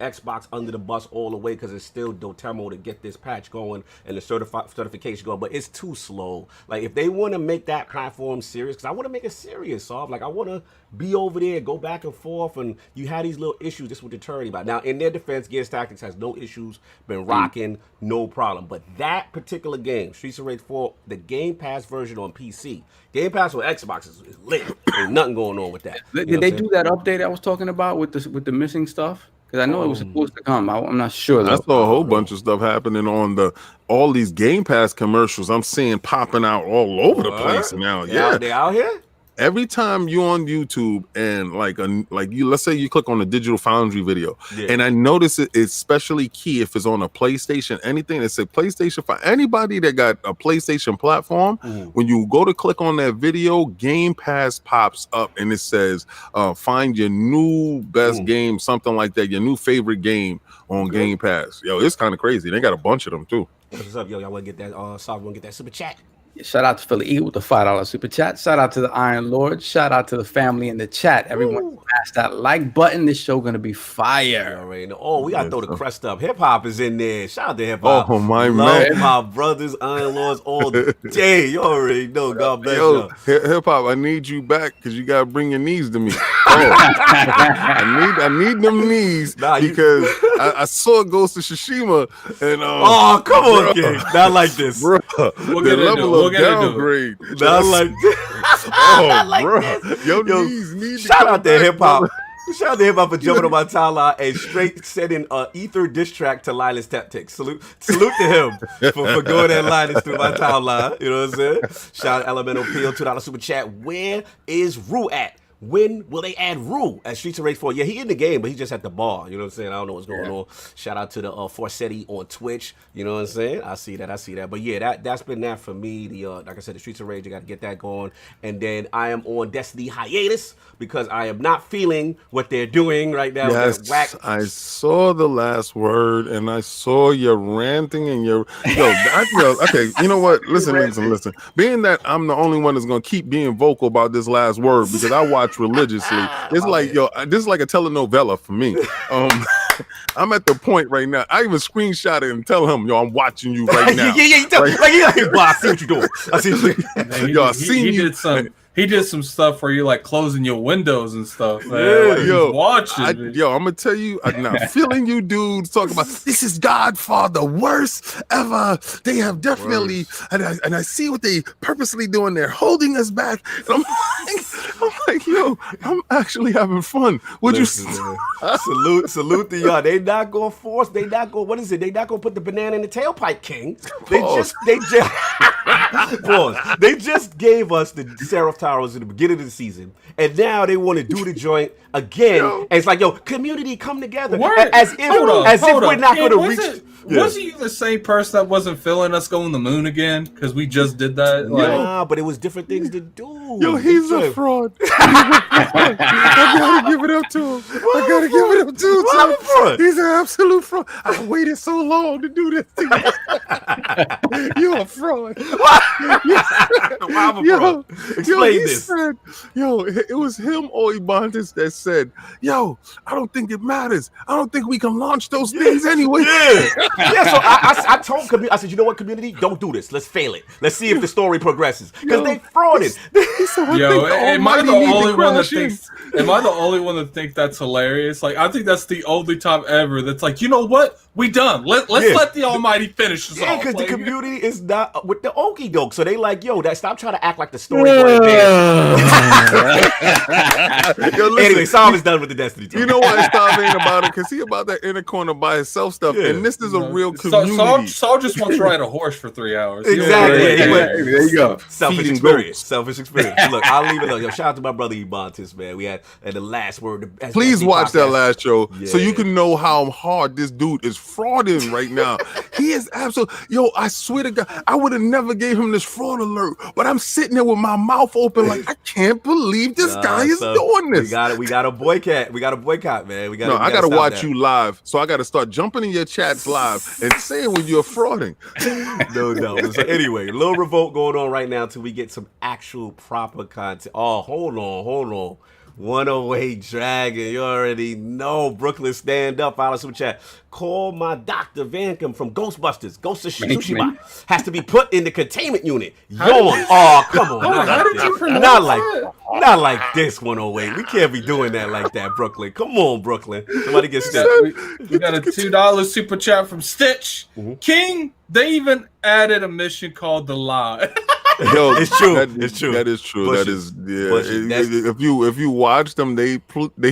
Xbox under the bus all the way because it's still Dotemu to get this patch going and the certification going, but it's too slow. Like, if they want to make that platform serious, because I want to make it serious, Soft. Like, I want to be over there, go back and forth, and you had these little issues. This would deter anybody. Now, in their defense, Gears Tactics has no issues, been rocking, no problem. But that particular game, Streets of Rage 4, the Game Pass version on PC, Game Pass on Xbox is lit. Ain't nothing going on with that. Did they do that update I was talking about with the missing stuff? Because I know it was supposed to come. I'm not sure. I saw a whole bunch of stuff happening on all these Game Pass commercials. I'm seeing popping out all over the place now. Yeah, they out here. Every time you on YouTube and let's say you click on a Digital Foundry video, and I notice it's especially key if it's on a PlayStation, anything that say PlayStation for anybody that got a PlayStation platform. When you go to click on that video, Game Pass pops up and it says, "Find your new best game," something like that, your new favorite game on Game Pass. Yo, it's kind of crazy. They got a bunch of them too. What's up, yo? Y'all want to get that? Sorry, want to get that super chat? Shout out to Philly E with the $5 super chat. Shout out to the Iron Lord. Shout out to the family in the chat. Everyone smash that like button. This show gonna be fire. We gotta throw the crest up. Hip hop is in there. Shout out to hip hop. Oh my man, man, my brothers, Iron Lords all day. You already know. God bless you. Hip hop, I need you back because you gotta bring your knees to me. I need them knees because I saw Ghost of Tsushima and come on, King. Not like this, bro. The level of downgrade. Not like this. Not like this. Your knees need shout out to hip hop. Shout out to hip hop for jumping on my timeline and straight sending ether diss track to Linus Tactics. Salute to him for going that Linus through my timeline. You know what I'm saying? Shout out Elemental PL $2 super chat. Where is Rue at? When will they add Rue at Streets of Rage 4? Yeah, he in the game, but he just at the bar. You know what I'm saying? I don't know what's going on. Shout out to the Forsetti on Twitch. You know what I'm saying? I see that. But yeah, that's been that for me. The like I said, the Streets of Rage, I got to get that going. And then I am on Destiny hiatus because I am not feeling what they're doing right now. Yes, I saw the last word and I saw your ranting and your okay. You know what? Listen. Being that I'm the only one that's gonna keep being vocal about this last word because I watch religiously. It's like this is like a telenovela for me. I'm at the point right now. I even screenshot it and tell him, I'm watching you right now. You tell me, I see what you're doing. I see what you're doing. He did some stuff where you're like closing your windows and stuff. Man. Like, he's watching. I'm gonna tell you, I'm not feeling you dudes talking about this is Godfather worst ever. They have definitely, and I see what they purposely doing. They're holding us back. And I'm like, I'm actually having fun. Would you salute to y'all? They not gonna force. They not gonna. What is it? They not gonna put the banana in the tailpipe, King. They just. Pause. They just gave us the Seraph Towers in the beginning of the season, and now they want to do the joint again. And it's like, community, come together. As if we're not going to reach. Wasn't you the same person that wasn't feeling us going to the moon again? Because we just did that. Nah, but it was different things to do. He's a fraud. I gotta give it up to him. He's an absolute fraud. I waited so long to do this to you. You're a fraud. I'm a fraud. Explain this. Said, it was him or Ibantis that said, I don't think it matters. I don't think we can launch those things anyway. So I told community, I said, you know what, community, don't do this. Let's fail it. Let's see if the story progresses. Because they frauded. Am I the only one that thinks that's hilarious? Like, I think that's the only time ever that's like, you know what? We done. Let's let the Almighty finish this off. Because the community is not with the okie doke. So they like, stop trying to act like the story. Anyway, Sam is done with the Destiny talk. You know why Stav ain't about it? Because he about that inner corner by himself stuff. And this is a real community. Saul just wants to ride a horse for 3 hours. Exactly. There you go. Selfish experience. Look, I'll leave it alone. Shout out to my brother Ibantis, man. We had the last word. Please watch that last show so you can know how hard this dude is frauding right now. He is absolutely. I swear to God, I would have never gave him this fraud alert, but I'm sitting there with my mouth open like, I can't believe this guy is doing this. We got to boycott. We got to boycott, man. I got to watch you live, so I got to start jumping in your chats live and saying when you're frauding. No. So anyway, a little revolt going on right now until we get some actual proper content. Oh, hold on. 108 Dragon, you already know. Brooklyn, stand up. Follow super chat. Call my Dr. Vancombe from Ghostbusters. Ghost of Tsushima has to be put in the containment unit. Yawn. Oh, come on. Not like this, 108. We can't be doing that like that, Brooklyn. Come on, Brooklyn. Somebody get Stitch. We got a $2 super chat from Stitch. King, they even added a mission called The Lie. Yo, it's true. It's true. That is true. That is if you watch them, they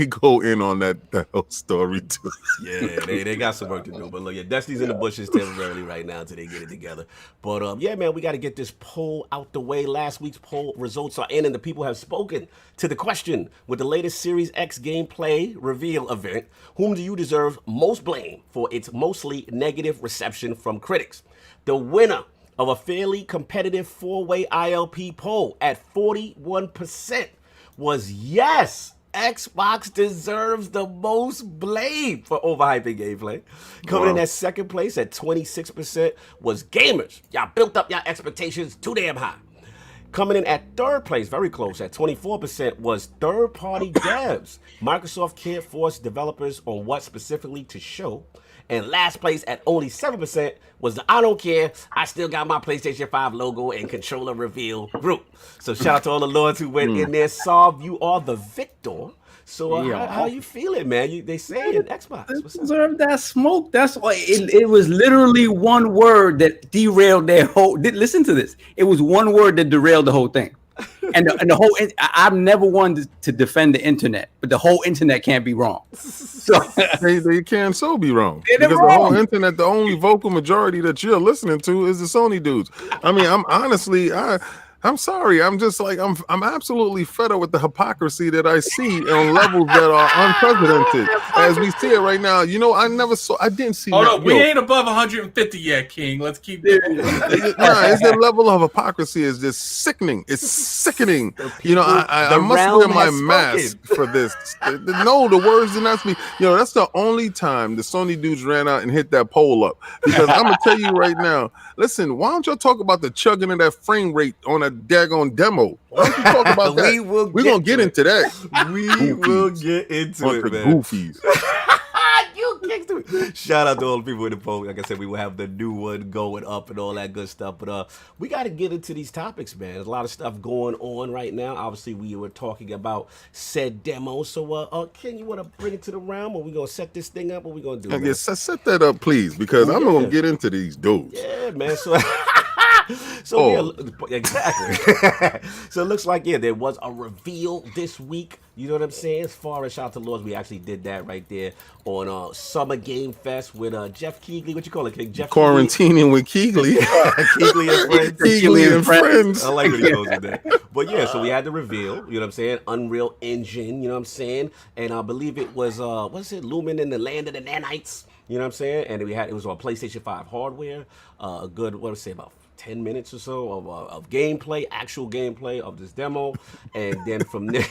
go in on that whole story too. Yeah, they got some work to do. But look, yeah, Destiny's in the bushes temporarily right now until they get it together. But yeah, man, we got to get this poll out the way. Last week's poll results are in, and the people have spoken to the question with the latest Series X gameplay reveal event. Whom do you deserve most blame for its mostly negative reception from critics? The winner of a fairly competitive 4-way ILP poll at 41% was yes, Xbox deserves the most blame for overhyping gameplay. Coming in at second place at 26% was gamers. Y'all built up y'all expectations too damn high. Coming in at third place, very close, at 24% was third-party devs. Microsoft can't force developers on what specifically to show. And last place at only 7% was the I don't care, I still got my PlayStation 5 logo and controller reveal group. So shout out to all the lords who went in there. Solve, you are the victor. So how you feeling, man? They say in Xbox. Deserve that smoke. That's why it was literally one word that derailed their whole. Listen to this. It was one word that derailed the whole thing. And the whole, I've never wanted to defend the internet, but the whole internet can't be wrong. So they can so be wrong because the whole internet, the only vocal majority that you're listening to is the Sony dudes. I mean, I'm sorry. I'm just like I'm absolutely fed up with the hypocrisy that I see on levels that are unprecedented as we see it right now. You know, I didn't see. Oh no, we ain't above 150 yet, King. Let's keep it. It's the level of hypocrisy is just sickening. It's sickening. You know, I must wear my mask for this. No, the words did not speak. You know, that's the only time the Sony dudes ran out and hit that poll up. Because I'm gonna tell you right now. Listen, why don't y'all talk about the chugging of that frame rate on a daggone demo? Why don't you talk about that? We're gonna get into that. We will get into it, man. Goofies. You kicked me. Shout out to all the people in the poll. Like I said, we will have the new one going up and all that good stuff. But we got to get into these topics, man. There's a lot of stuff going on right now. Obviously, we were talking about said demo. So, Ken, you want to bring it to the realm, or we gonna set this thing up? What we gonna do? I guess set that up, please, because I'm gonna get into these dudes. Yeah, man. So exactly. So it looks like there was a reveal this week. You know what I'm saying? As far as shout out to Lords, we actually did that right there on Summer Game Fest with Jeff Keighley. What you call it, King? Jeff Quarantining with Keighley. Keighley and friends. Keighley and friends. I like when he goes with that. But yeah, so we had the reveal. You know what I'm saying? Unreal Engine. You know what I'm saying? And I believe it was Lumen in the Land of the Nanites. You know what I'm saying? And it was on PlayStation 5 hardware. A good, about 10 minutes or so of gameplay, actual gameplay of this demo, and then from there,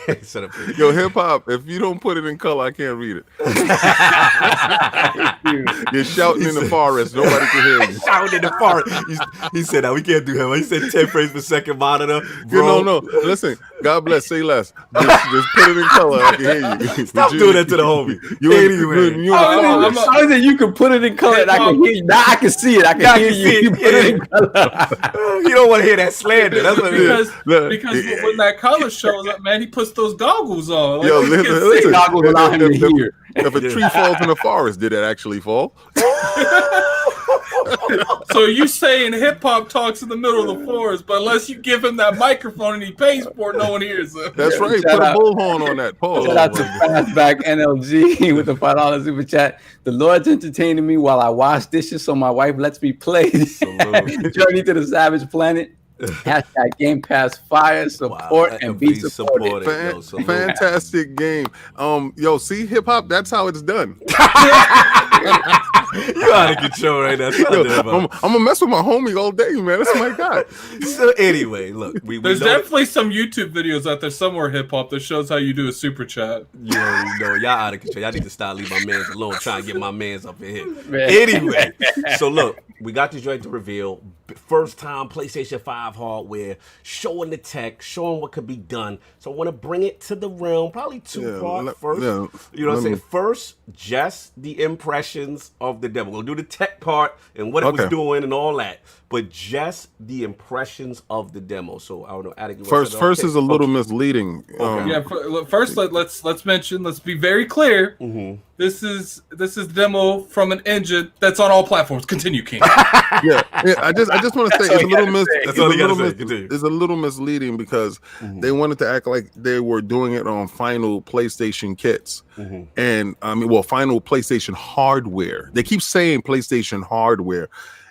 yo, hip hop. If you don't put it in color, I can't read it. You're shouting in the forest. Nobody can hear you. Shouting in the forest. He said, we can't do him. He said 10 frames per second monitor. Bro. No. Listen, God bless. Say less. Just put it in color. I can hear you. Stop doing that to the homie. You can put it in color. And I can hear you. Now I can see it. I can hear you. You put it in color. You don't want to hear that slander. That's what because when that color shows up, man, he puts those goggles on. Like, yo, listen. Goggles allow him to hear. If a tree falls in the forest, did it actually fall? So you saying hip hop talks in the middle of the forest, but unless you give him that microphone and he pays for it, no one hears him. That's right. Put a bullhorn on that. Pause. Shout out to Fastback NLG with the $5 super chat. The Lord's entertaining me while I wash dishes, so my wife lets me play Journey to the Savage Planet. Hashtag Game Pass Fire, support and be supported. Fantastic game. Yo, see hip hop, that's how it's done. You out of control right now. I'm gonna mess with my homie all day, man. That's my guy. So anyway, look, there's definitely some YouTube videos out there somewhere, hip hop, that shows how you do a super chat. Y'all out of control. Y'all need to stop leaving my mans alone. Trying to get my mans up in here. Anyway, so look, we got this joint to reveal. First time PlayStation 5 hardware, showing the tech, showing what could be done. So I want to bring it to the realm, probably two-part first. You know what I'm saying? First, just the impressions of the demo. We'll do the tech part and what it was doing and all that, but just the impressions of the demo. So I don't know. Attic, first is a little misleading. First let's mention. Let's be very clear. This is the demo from an engine that's on all platforms. Continue, King. I just want to say it's a little misleading because they wanted to act like they were doing it on final PlayStation kits, and final PlayStation hardware. They keep saying PlayStation hardware,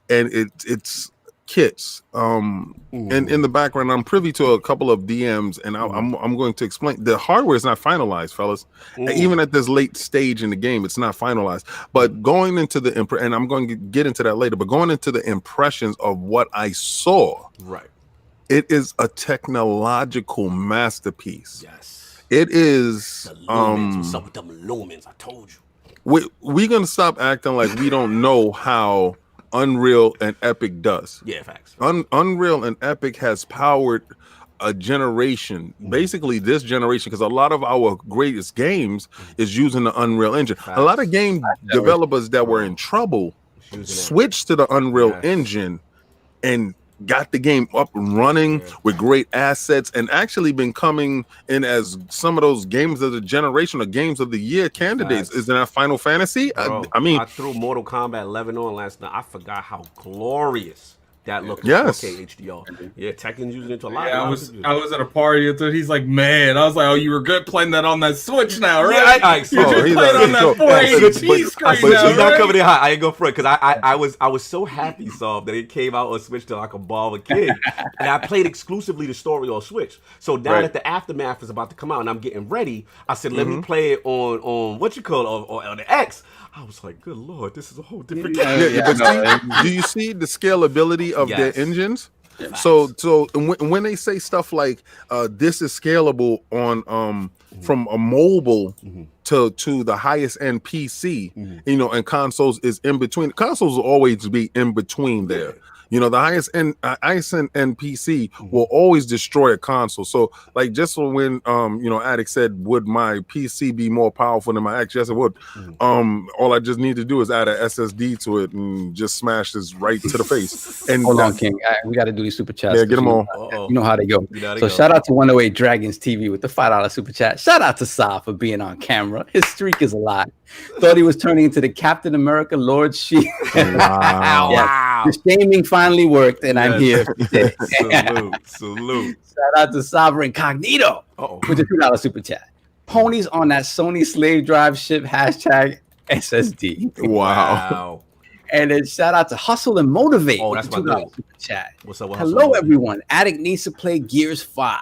and it's kits. And in the background, I'm privy to a couple of DMs, and I'm going to explain. The hardware is not finalized, fellas. Even at this late stage in the game, it's not finalized. But going into and I'm going to get into that later, but going into the impressions of what I saw, right? It is a technological masterpiece. Yes. It is. The lumens. What's up with them lumens? I told you. We're gonna stop acting like we don't know how Unreal and Epic does. Yeah, facts. Unreal and Epic has powered a generation, basically this generation, because a lot of our greatest games is using the Unreal Engine. Facts. A lot of game developers that were in trouble switched to the Unreal Engine and got the game up and running with great assets, and actually been coming in as some of those games of the generation or games of the year candidates. Isn't that Final Fantasy? Bro, I threw Mortal Kombat 11 on last night. I forgot how glorious that looked. Yes. 4K HDR. Yeah, Tekken's using it to a lot. I was at a party and he's like, man, I was like, oh, you were good playing that on that Switch now, right? Yeah, you're just playing on that 480p screen but now, he's not coming in hot. I ain't go for it because I was so happy, Saul, that it came out on Switch to like a ball of king, and I played exclusively the story on Switch. So now that the aftermath is about to come out and I'm getting ready, I said, let me play it on what you call it, on the X. I was like, good Lord, this is a whole different game. Do you see the scalability of their engines? So when they say stuff like this is scalable on from a mobile to the highest end PC, and consoles is in between. Consoles will always be in between there. The highest end PC will always destroy a console. So, like, just when Attic said, "Would my PC be more powerful than my X?" Yes, it would. All I just need to do is add an SSD to it and just smash this right to the face. And hold on, King. We got to do these super chats. Yeah, get them on. You know how they go. So shout out to 108 Dragons TV with the $5 super chat. Shout out to Sa for being on camera. His streak is alive. Thought he was turning into the Captain America Lord Shield. Wow. The shaming finally worked, and I'm here. Salute. Shout out to Sovereign Cognito with the $2 super chat. Ponies on that Sony slave drive ship #SSD. Wow. And then shout out to Hustle and Motivate. Oh, that's my good super chat. What's up? Hello, everyone. Attic needs to play Gears 5.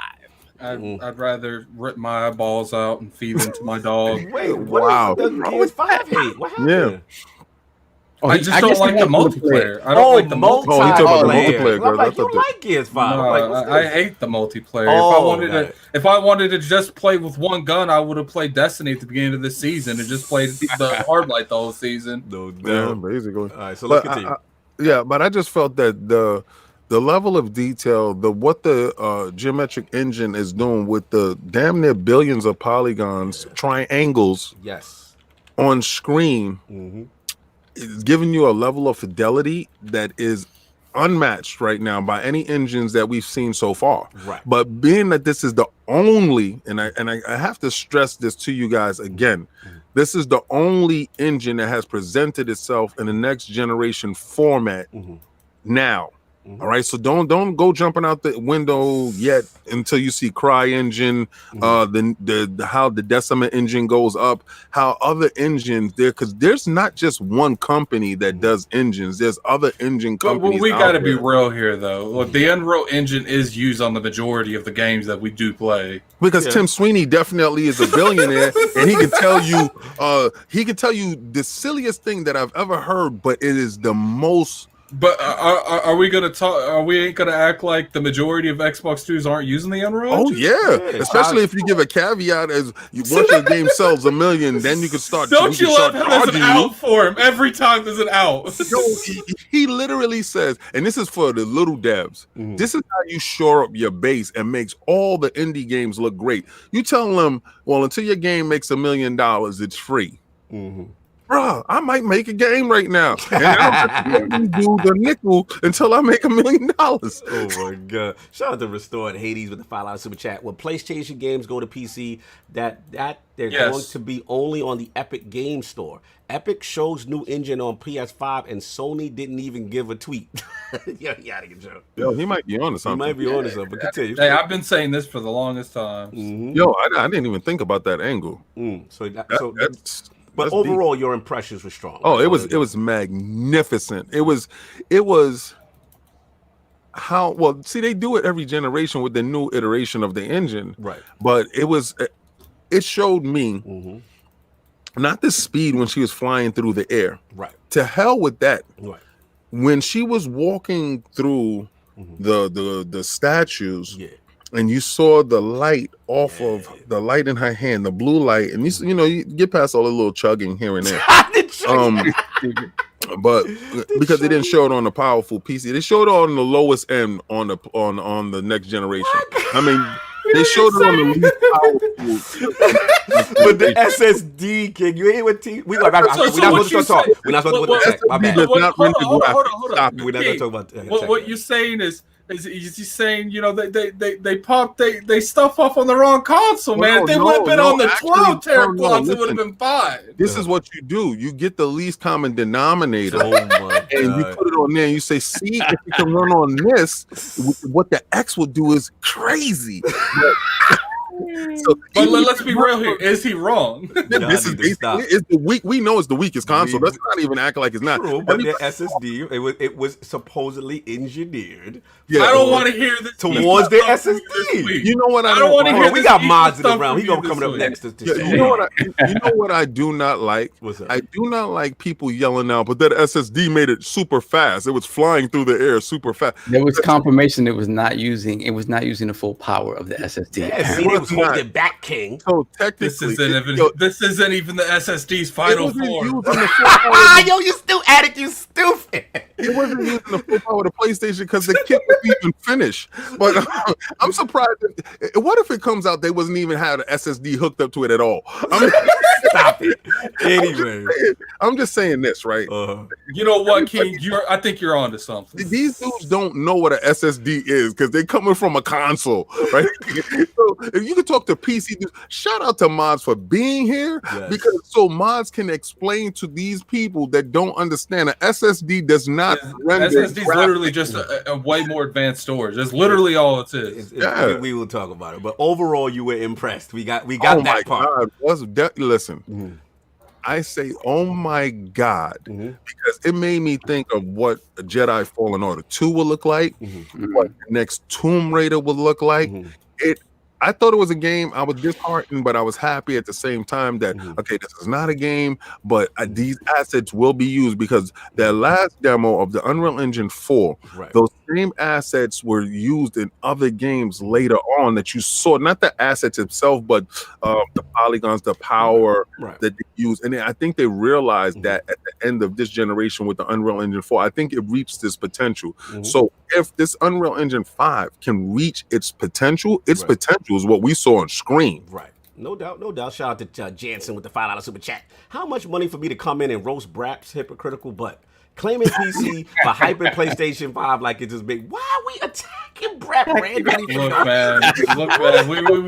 I'd rather rip my eyeballs out and feed them to my dog. Wait, what does Gears 5 hate? What happened? Yeah. I just don't like the multiplayer. I don't like the multiplayer. Oh, he talking about the multiplayer. I'm like, you like Gears 5. No, I hate the multiplayer. If I wanted to just play with one gun, I would have played Destiny at the beginning of the season and just played the hard light the whole season. Yeah, basically. All right, so let's continue. But I just felt that the level of detail, what the geometric engine is doing with the damn near billions of polygons, triangles, on screen, is giving you a level of fidelity that is unmatched right now by any engines that we've seen so far. Right. But being that this is the only, and I have to stress this to you guys again, this is the only engine that has presented itself in the next generation format now. All right, so don't go jumping out the window yet until you see CryEngine, the how the Decima engine goes up, how other engines there, because there's not just one company that does engines. There's other engine companies. But we got to be real here, though. Look, the Unreal Engine is used on the majority of the games that we do play. Because Tim Sweeney definitely is a billionaire, and he can tell you the silliest thing that I've ever heard, but it is the most. But are we gonna talk? Are we gonna act like the majority of Xbox 2s aren't using the Unreal Engine? Oh yeah, especially if you give a caveat as once your game sells 1 million, then you can start. Don't you love how there's an out for him every time there's an out? He literally says, and this is for the little devs. This is how you shore up your base and makes all the indie games look great. You tell them, well, until your game makes $1 million, it's free. Bruh, I might make a game right now, and I don't do the nickel until I make $1 million. Oh my god! Shout out to Restored Hades with the $5 super chat. When PlayStation games go to PC, that they're going to be only on the Epic Game Store. Epic shows new engine on PS5, and Sony didn't even give a tweet. Yeah, he out of control. Yo, he might be on to something. He might be on to something. But continue. Hey, I've been saying this for the longest time. Yo, I didn't even think about that angle. But overall, your impressions were strong. Oh, it was magnificent. It was how well. See, they do it every generation with the new iteration of the engine, right? But it showed me not the speed when she was flying through the air, right? To hell with that, right? When she was walking through the statues, and you saw the light off of the light in her hand, the blue light, and you get past all the little chugging here and there. But because they didn't show it on the powerful PC, they showed it on the lowest end on the next generation. I mean, they showed it on the least powerful. But the SSD, King, you ain't with T. We're not supposed to talk. We're not supposed to tech. My bad. Hold on. We're not going to talk about tech. What you're saying is he's saying, they pop they stuff off on the wrong console, man. If they would have been on the 12 teraflops, it would have been fine. This is what you do. You get the least common denominator, and you put it on there, and you say, see, if you can run on this, what the X will do is crazy. But let's be real here. Is he wrong? This is basically it's the weak. We know it's the weakest console. Let's not even act like it's not. True, but the SSD, it was supposedly engineered. Yeah, I don't want to hear this towards the SSD. You know what? I don't want to hear. We got mods in the round. He gonna coming up next. You know what I do not like? What's that? I do not like people yelling out, but that SSD made it super fast. It was flying through the air super fast. There was confirmation it was not using the full power of the SSD. Yeah, see, it was holding it back, King. So technically, this isn't even the SSD's final form. Yo, you still addict, you stupid. It wasn't using the full power of the PlayStation because the kit wasn't even finished. But I'm surprised. What if it comes out they wasn't even had an SSD hooked up to it at all? Stop it. Anyway, I'm just saying this, right? You know what, King? I think you're onto something. These dudes don't know what an SSD is because they're coming from a console, right? So if you could talk to PC dudes, shout out to Madz for being here, because so Madz can explain to these people that don't understand an SSD does not render. SSD is literally just a way more advanced storage. That's literally all it is. We will talk about it, but overall, you were impressed. We got that part. Listen, I say, oh my God, because it made me think of what a Jedi Fallen Order 2 will look like, what the next Tomb Raider will look like. I thought it was a game. I was disheartened, but I was happy at the same time that, okay, this is not a game, but these assets will be used, because that last demo of the Unreal Engine 4, those same assets were used in other games later on that you saw, not the assets itself, but the polygons, the power that they use. And I think they realized that at the end of this generation with the Unreal Engine 4, I think it reached this potential. So if this Unreal Engine 5 can reach its potential is what we saw on screen. Right. No doubt. Shout out to Jansen with the $5 super chat. How much money for me to come in and roast Brap's hypocritical butt? Claiming PC for hyping PlayStation 5 like it's just big. Why are we attacking Brap randomly? Look, man.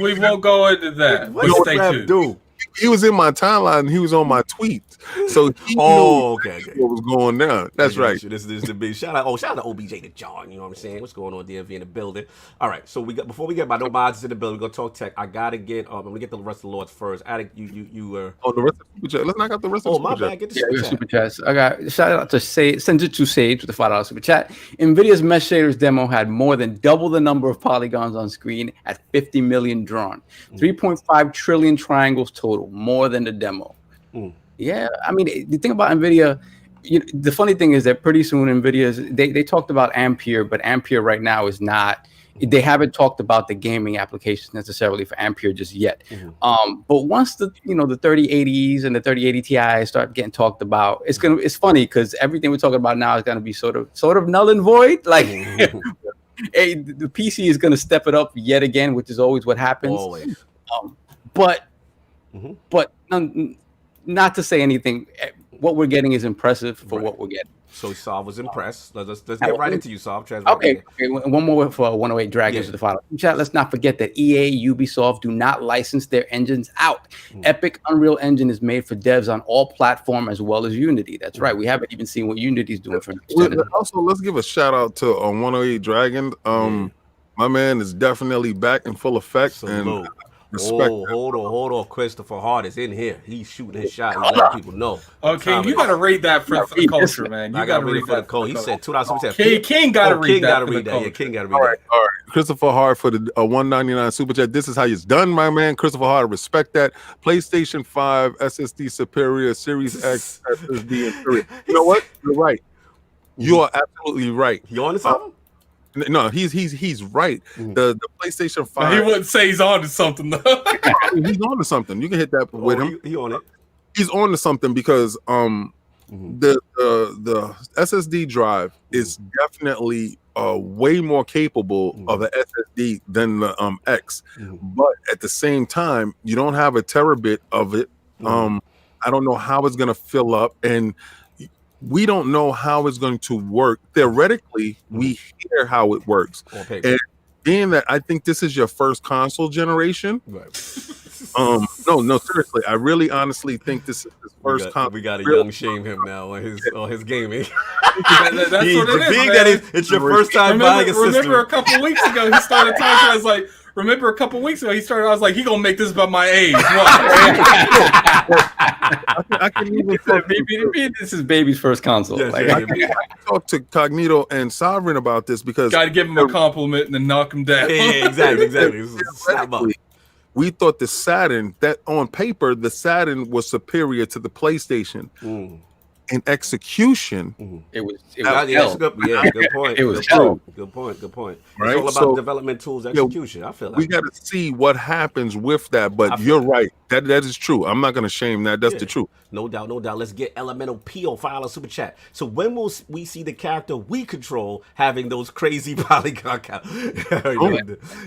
We won't go into that. What does Brap do? he was in my timeline. And he was on my tweets, so he knew okay. what was going down. That's right. This is the big shout out. Oh, shout out to OBJ to John. You know what I'm saying? What's going on, DMV in the building? All right, so before we get my no mods in the building, we're gonna talk tech. I gotta get I'm gonna get the rest of the lords first. Attic, you Oh, the rest of the super chat. Let's knock out the rest of the super my bad. chat. Get the super chats. I got shout out to Senjutsu Sage with the $5 super chat. Nvidia's mesh shaders demo had more than double the number of polygons on screen at 50 million drawn. 3.5 trillion triangles total, more than the demo. Yeah, I mean, the thing about Nvidia, the funny thing is that pretty soon they talked about Ampere, but Ampere right now is not. They haven't talked about the gaming applications necessarily for Ampere just yet. But once the 3080s and the 3080 Ti start getting talked about, it's funny because everything we're talking about now is gonna be sort of null and void. Like the PC is gonna step it up yet again, which is always what happens. Always. But not to say anything. What we're getting is impressive for what we're getting. So Sav was impressed. Let's get right into you, Sav. Okay, one more for 108 Dragons to the final chat. Let's not forget that EA, Ubisoft do not license their engines out. Epic Unreal Engine is made for devs on all platforms as well as Unity. That's right. We haven't even seen what Unity's doing for. Also, let's give a shout out to 108 Dragons. My man is definitely back in full effect. And respect. Hold on. Christopher Hart is in here. He's shooting his shot. He's letting people know. Okay, you gotta rate that for the culture, man. You gotta read for the code. He said $2. King gotta read that. Yeah, King gotta read that. All right. Christopher Hart for the 199 super chat. This is how it's done, my man. Christopher Hart, respect that. PlayStation 5 SSD superior, Series X SSD inferior. You know what? You're right. You are absolutely right. You on something? No, he's right. The PlayStation 5. He wouldn't say he's on to something though. He's on to something. You can hit that with him. He on it. He's on to something because the SSD drive is definitely way more capable of an SSD than the X. But at the same time, you don't have a terabit of it. I don't know how it's gonna fill up, and we don't know how it's going to work. Theoretically, we hear how it works. And being that I think this is your first console generation. No, seriously. I really honestly think this is his first console. We got to young shame him now on his gaming. That's what it is. It's your first time buying a system. Remember a couple weeks ago, he started talking. I was like, I was like, he gonna make this about my age. I can even talk this is baby's first console. Yes, I can talk to Cognito and Sovereign about this because gotta give him a compliment and then knock him down. Yeah, exactly. We thought the Saturn, that on paper, the Saturn was superior to the PlayStation. In execution, it was good point. It was good point. Right? It's all about development tools, execution. I feel like we got to see what happens with that. But you're right. That is true. I'm not going to shame that. That's the truth. No doubt. Let's get Elemental P.O. file super chat. So when will we see the character we control having those crazy polygon count?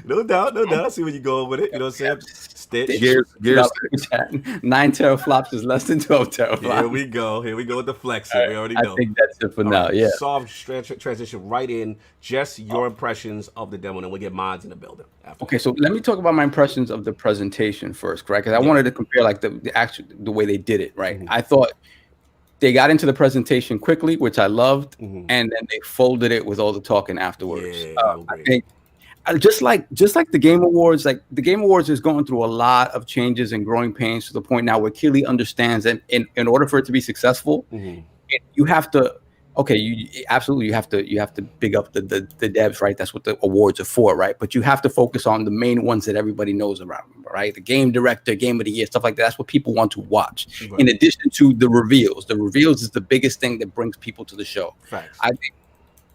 No doubt. I see where you're going with it. You know what I'm saying? Stitch. Gears 9 teraflops is less than 12 teraflops. Here we go with the flexing. We already know. I think that's it for now. Yeah. Soft transition right in. Just your impressions of the demo, and we'll get mods in the building. Okay, so let me talk about my impressions of the presentation first, right? Because I wanted to compare like the way they did it, right? I thought they got into the presentation quickly, which I loved, and then they folded it with all the talking afterwards. I think just like the Game Awards, like the Game Awards is going through a lot of changes and growing pains to the point now where Keighley understands that in order for it to be successful, you have to. Okay, you have to big up the devs, right? That's what the awards are for, right? But you have to focus on the main ones that everybody knows about, right? The game director, game of the year, stuff like that. That's what people want to watch. Right. In addition to the reveals. The reveals is the biggest thing that brings people to the show. Facts. I think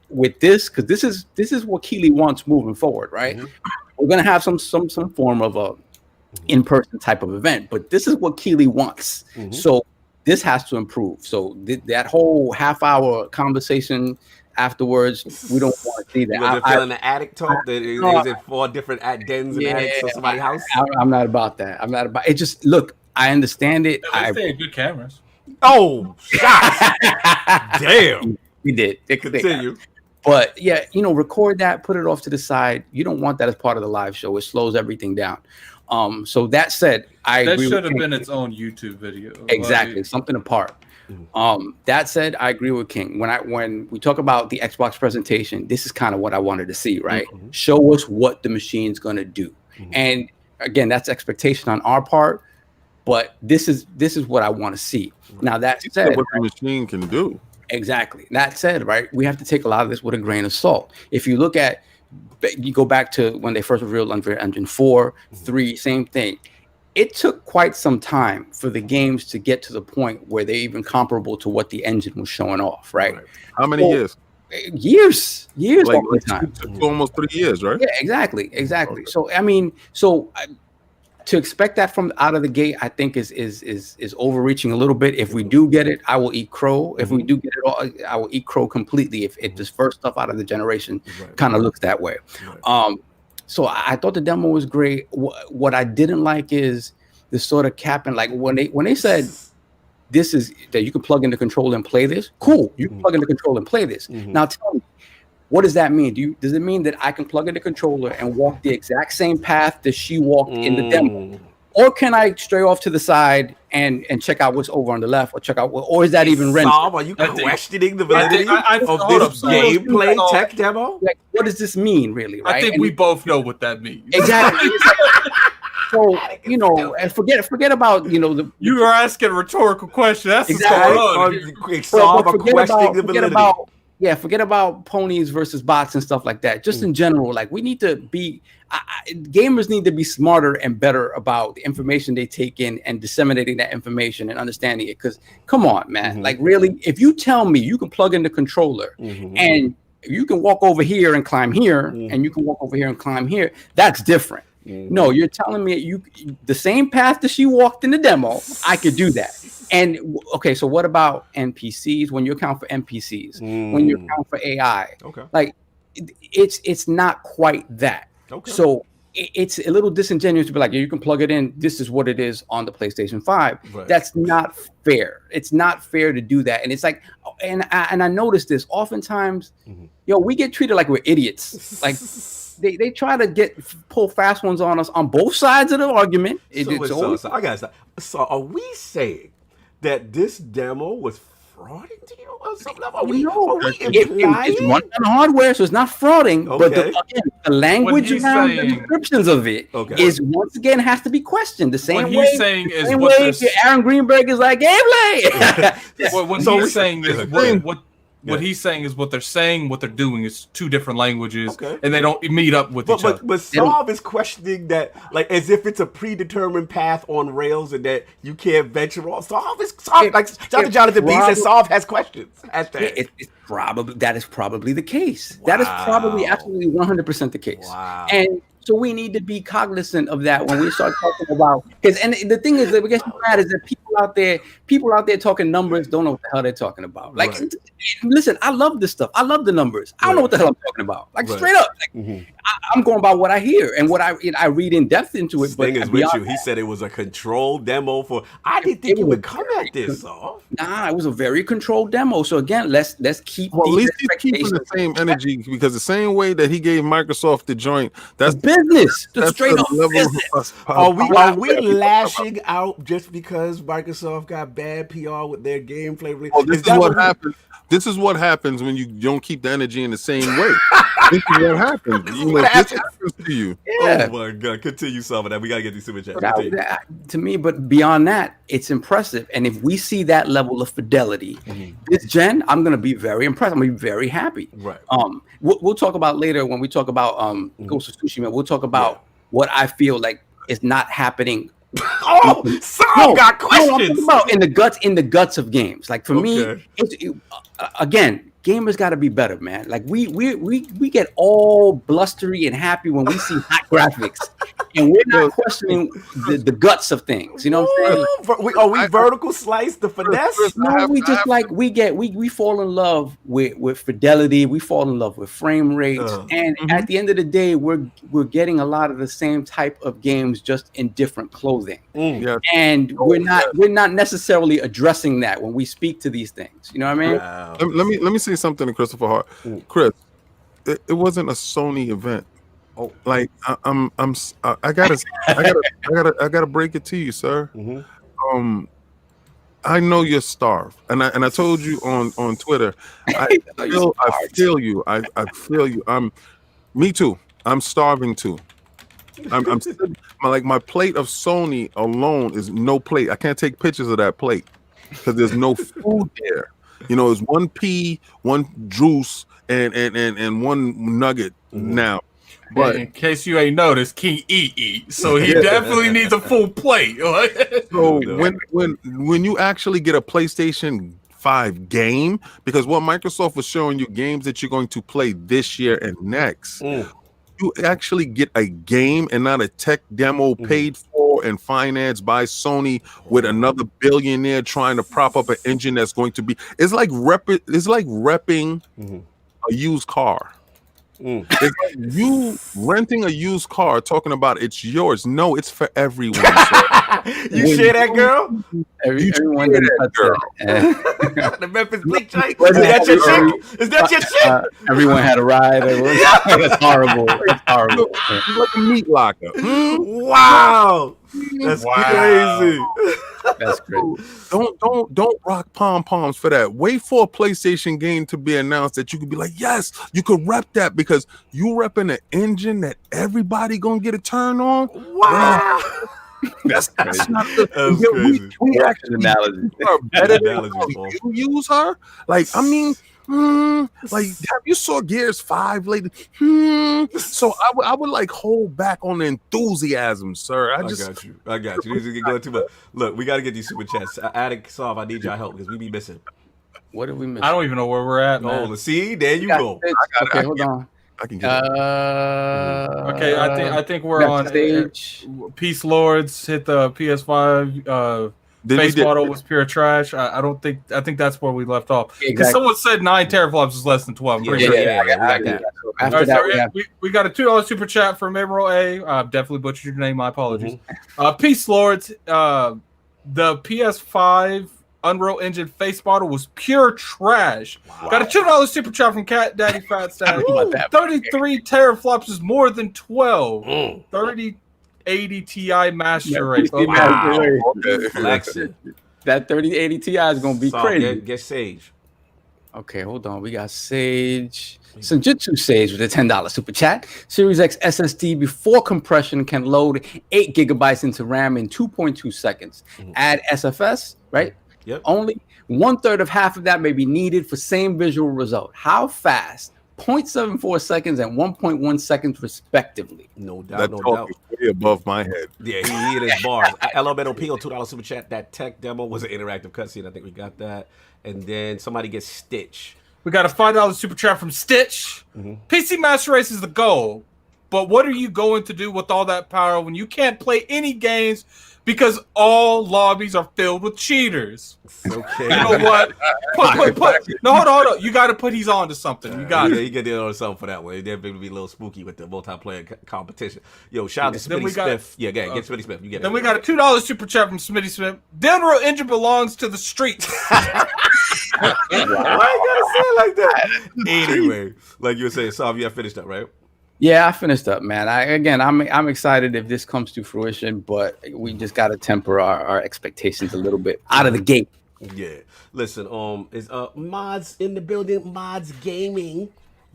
with this, because this is what Keighley wants moving forward, right? We're gonna have some form of a in-person type of event, but this is what Keighley wants. So this has to improve. So that whole half-hour conversation afterwards, we don't want to see that. Was it feeling the attic talk? Is it 4 different dens and attics of somebody's house? I'm not about that. I'm not about it. Just look, I understand it. They had good cameras. Oh, shots! Damn. We did. Continue. But yeah, record that, put it off to the side. You don't want that as part of the live show. It slows everything down. So that said, I agree. That should have been its own YouTube video. Exactly, Like, something apart. That said, I agree with King. When we talk about the Xbox presentation, this is kind of what I wanted to see, right? Show us what the machine's going to do. And again, that's expectation on our part, but this is what I want to see. Now that said, what the machine can do. Exactly. That said, right, we have to take a lot of this with a grain of salt. If you look at, you go back to when they first revealed UnrealEngine 4, 3, same thing. It took quite some time for the games to get to the point where they're even comparable to what the engine was showing off, right? How many years? Years, like time. Almost 3 years, right? Yeah, exactly. Okay. So I mean, to expect that from out of the gate, I think is overreaching a little bit. If we do get it, I will eat crow. If we do get it all, I will eat crow completely. If this first stuff out of the generation kind of looks that way. So I thought the demo was great. What I didn't like is the sort of capping, like when they said this is that you can plug in the controller and play this. Cool, you can plug in the controller and play this. Now tell me, what does that mean? Does it mean that I can plug in the controller and walk the exact same path that she walked in the demo? Or can I stray off to the side and check out what's over on the left, or check out or is that even rendered? Are you questioning the validity of this gameplay tech demo? Like, what does this mean, really? Right? I think we both know what that means. Exactly. So, you know, and forget about, you know, you are asking a rhetorical question. That's exactly. Forget about ponies versus bots and stuff like that. Just in general, like we need to be, gamers need to be smarter and better about the information they take in and disseminating that information and understanding it. Because come on, man, like really, if you tell me you can plug in the controller and you can walk over here and climb here, and you can walk over here and climb here, that's different. No, you're telling me the same path that she walked in the demo, I could do that. And okay, so what about NPCs? When you account for NPCs, when you account for AI, like it's not quite that. So it's a little disingenuous to be like, yeah, you can plug it in. This is what it is on the PlayStation 5. That's not fair. It's not fair to do that. And it's like, and I noticed this oftentimes. We get treated like we're idiots. Like. They try to pull fast ones on us on both sides of the argument. So are we saying that this demo was frauding to you or something? It's running on hardware, so it's not frauding. But the language around the descriptions of it is once again has to be questioned. The same way he's saying is Aaron Greenberg is like gameplay. What he's saying is what he's saying is what they're saying, what they're doing is two different languages, and they don't meet up with each other. But Sav is questioning that, like, as if it's a predetermined path on rails and that you can't venture off. Sav, like Dr. Jonathan B said, Sav has questions. That is probably the case. That is probably absolutely 100% the case. Wow. And so we need to be cognizant of that when we start talking about, and the thing is that we get mad is that people out there talking numbers don't know what the hell they're talking about. Like, listen, I love this stuff. I love the numbers. I don't know what the hell I'm talking about. Like straight up, like, I'm going by what I hear and what I read in depth into it. Thing is with you. He said it was a controlled demo for. I didn't think you would come at this. Nah, it was a very controlled demo. So again, let's keep. Well, at least he's keeping the same energy, because the same way that he gave Microsoft the joint, that's business. That's straight up business. Are we lashing out just because Microsoft got bad PR with their gameplay? Oh, this is what happens. This is what happens when you don't keep the energy in the same way. This is what happens. This happens to you. Yeah. Oh my God! Continue some of that. We gotta get these superchats. To me, but beyond that, it's impressive. And if we see that level of fidelity, this gen, I'm gonna be very impressed. I'm gonna be very happy. Right. We'll talk about later when we talk about Ghost of Tsushima. We'll talk about what I feel like is not happening. Some got questions. About in the guts of games. Like for me, again, gamers got to be better, man. Like we get all blustery and happy when we see hot graphics, and we're not questioning the guts of things. You know what I'm saying? We vertical slice the finesse? No, we just like we fall in love with fidelity. We fall in love with frame rates, and at the end of the day, we're getting a lot of the same type of games, just in different clothing. And we're not necessarily addressing that when we speak to these things. You know what I mean? Wow. Let me say something to Christopher Hart. Chris, it wasn't a Sony event. Like I gotta break it to you, sir. I know you're starved, and I told you on Twitter. I feel you. I feel you. Me too. I'm starving too. I'm sitting, my plate of Sony alone is no plate. I can't take pictures of that plate because there's no food there. You know, it's one pea, one juice, and one nugget now. But in case you ain't noticed, King eat, so he definitely needs a full plate. So when you actually get a PlayStation 5 game, because what Microsoft was showing you games that you're going to play this year and next, you actually get a game and not a tech demo paid for and financed by Sony with another billionaire trying to prop up an engine that's going to be. It's like repping a used car. It's like you renting a used car, talking about it's yours. No, it's for everyone. You share that, girl? Everyone that girl. The Memphis Bleak joint. Is that your chick? Is that your chick? Everyone had a ride. It's horrible. It's horrible. It's like a meat locker. Wow. That's crazy. That's great. Don't rock pom-poms for that. Wait for a PlayStation game to be announced that you could be like, yes, you could rep that because you repping an engine that everybody gonna get a turn on. Wow. That's not the we actually are better than you use her. Like, I mean, like, have you saw Gears 5 lately? So I would like hold back on the enthusiasm, sir. I got you. This is going too much. Look, we got to get these super chats. Attic Solve, I need your help because we be missing. What did we miss? I don't even know where we're at, man. Oh, see, there you go. Okay, hold on. I can get okay, I think we're on stage. Peace Lords hit the PS5. Face model was pure trash. I think that's where we left off. Because someone said 9 teraflops is less than 12. We got that. After that, we got a $2 super chat from Emerald A. Definitely butchered your name. My apologies. Peace Lords. The PS5 Unreal Engine face model was pure trash. Wow. Got a $2 super chat from Cat Daddy Fat Static. 33 teraflops is more than 12. 3080 Ti master race. Wow. That 3080 Ti is gonna be crazy. Get Sage. Okay, hold on. We got Sage. Senjutsu Sage with a $10 super chat. Series X SSD before compression can load 8 gigabytes into RAM in 2.2 seconds. Add SFS, right? Yep. Only 1/3 of half of that may be needed for same visual result. How fast? 0.74 seconds and 1.1 seconds respectively. No doubt, no doubt. Way above my head. Yeah, he hit his bars. LMNOP on $2 super chat. That tech demo was an interactive cutscene. I think we got that. And then somebody gets Stitch. We got a $5 super chat from Stitch. PC Master Race is the goal, but what are you going to do with all that power when you can't play any games because all lobbies are filled with cheaters? Okay. You know what? No, hold on. You got to put he's on to something. You got it. You get on something for that one. They're going to be a little spooky with the multiplayer competition. Yo, shout out to Smitty Smith. Yeah, get Smitty Smith. You get it. Then we got a $2 super chat from Smitty Smith. The Unreal Engine belongs to the streets. Why you gotta say it like that? Anyway, like you were saying, Sav, you have finished up, right? Yeah, I finished up, man. I'm excited if this comes to fruition, but we just gotta temper our expectations a little bit out of the gate. Yeah. Listen, is Madz in the building? Madz Gaming.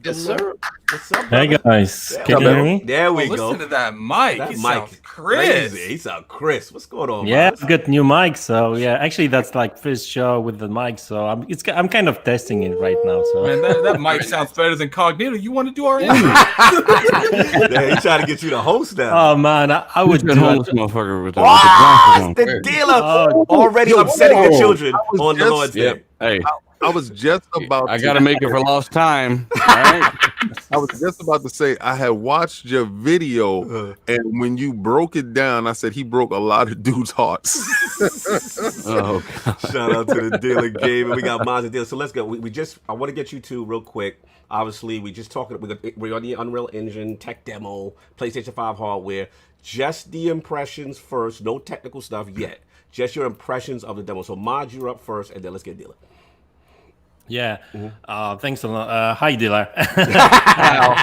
Yes, sir. What's up, hey guys, can you hear me? There we go. Listen to that mic. That he mic sounds crisp. He sounds crisp. What's going on? Yeah, Madz? I've got new mic, so yeah. Actually, that's like first show with the mic, so I'm kind of testing it right now. So man, that mic sounds better than Cognito. You want to do our intro? Yeah, he trying to get you to host now. Oh man, I would do homeless motherfucker with the dealer already upsetting the children on the Lord's Day. Hey, I was just about. I gotta make it for lost time. All right. I was just about to say I had watched your video, and when you broke it down, I said he broke a lot of dudes' hearts. Oh, God. Shout out to the dealer game, and we got Madz and dealer. So let's go. I want to get you two real quick. Obviously, we just talking. We're on the Unreal Engine tech demo, PlayStation 5 hardware. Just the impressions first. No technical stuff yet. Just your impressions of the demo. So Madz, you're up first, and then let's get dealer. Yeah. Thanks a lot. Hi, Dilla.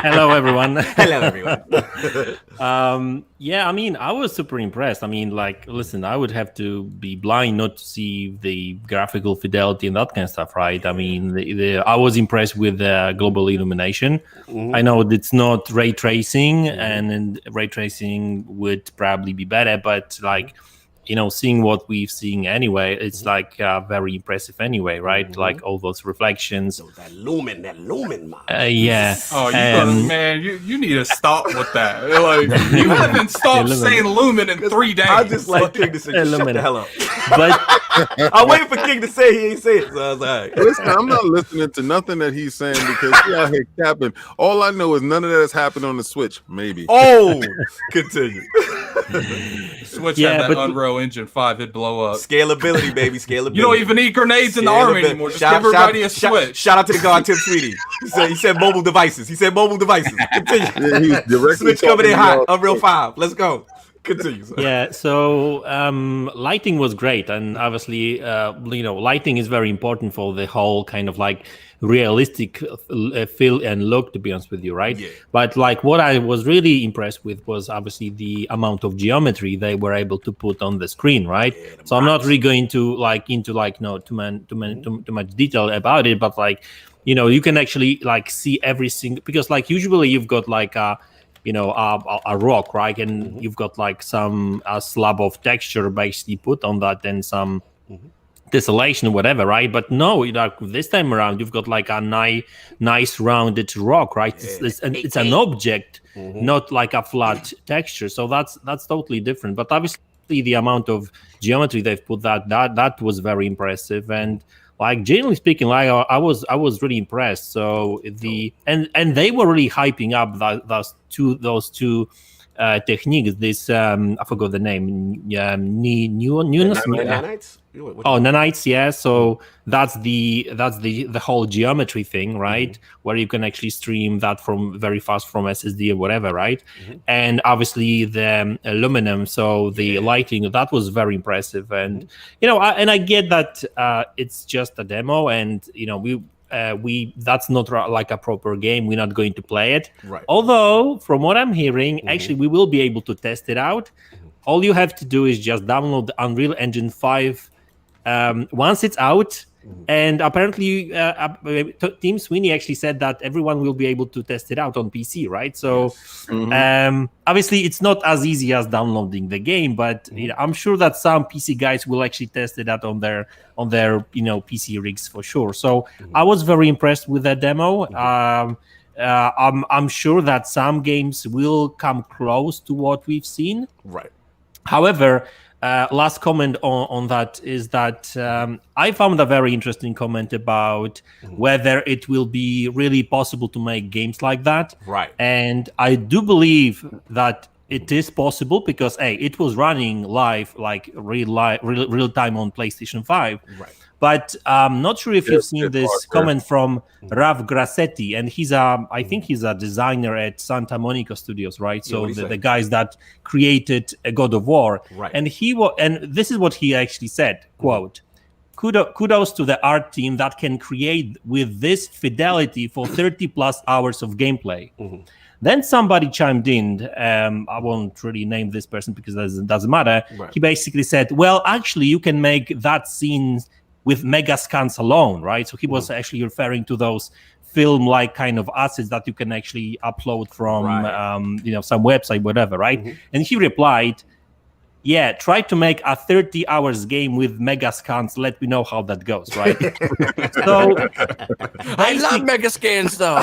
Hello, everyone. Hello, everyone. Yeah, I mean, I was super impressed. I mean, like, listen, I would have to be blind not to see the graphical fidelity and that kind of stuff, right? I mean, I was impressed with the global illumination. I know it's not ray tracing, and ray tracing would probably be better, but like, seeing what we've seen anyway, it's like very impressive anyway, right? Like all those reflections. So that lumen, man. Yeah. Oh, man, you need to stop with that. Like, you haven't stopped saying lumen in 3 days. I just like King to say, shut the hell up. But I'm waiting for King to say he ain't say it, so I was like, all right. Listen, I'm not listening to nothing that he's saying because he out here capping. All I know is none of that has happened on the Switch. Maybe. Oh, continue. Switch had that Unreal Engine 5, it'd blow up. Scalability, baby, scalability. You don't even need grenades in the army anymore. Just give everybody a Switch. Shout out to the God Tim Sweetie. He said mobile devices. Continue. Yeah, he's directly Switch coming in hot. Unreal 5. Let's go. Continue. Yeah, so lighting was great, and obviously, lighting is very important for the whole kind of like realistic feel and look, to be honest with you, right? Yeah. But like what I was really impressed with was obviously the amount of geometry they were able to put on the screen, right? Yeah, so I'm not really going to too much detail about it, but like, you can actually like see every single, because like usually you've got like a rock, right? And you've got like a slab of texture basically put on that, and some desolation or whatever, right? But no, this time around you've got like a nice rounded rock, right? It's an object, not like a flat texture. So that's totally different. But obviously the amount of geometry they've put that was very impressive. And like generally speaking, like I was really impressed. So and they were really hyping up those two techniques. This I forgot the name. Newness. Nanites? Nanites, yeah. So that's the whole geometry thing, right? Where you can actually stream that from very fast from SSD or whatever, right? And obviously the aluminum, so the lighting, that was very impressive. And I get that it's just a demo, and we that's not like a proper game. We're not going to play it. Right. Although from what I'm hearing, actually we will be able to test it out. All you have to do is just download the Unreal Engine 5 once it's out. And apparently Tim Sweeney actually said that everyone will be able to test it out on PC, right? So obviously it's not as easy as downloading the game, but I'm sure that some PC guys will actually test it out on their PC rigs for sure. So I was very impressed with that demo. I'm sure that some games will come close to what we've seen. Right. However, last comment on that is that I found a very interesting comment about whether it will be really possible to make games like that. Right. And I do believe that it is possible because it was running live, like real time on PlayStation 5. Right. But I'm not sure if you've seen this comment from Rav Grassetti, and I think he's a designer at Santa Monica Studios, right? So the guys that created God of War, right? And and this is what he actually said: "Quote, kudos to the art team that can create with this fidelity for 30 plus hours of gameplay." Then somebody chimed in. I won't really name this person because it doesn't matter. Right. He basically said, "Well, actually, you can make that scene with mega scans alone," right? So he was actually referring to those film-like kind of assets that you can actually upload from, some website, whatever, right? And he replied, "Yeah, try to make a 30 hours game with mega scans. Let me know how that goes," right? So I love mega scans, though.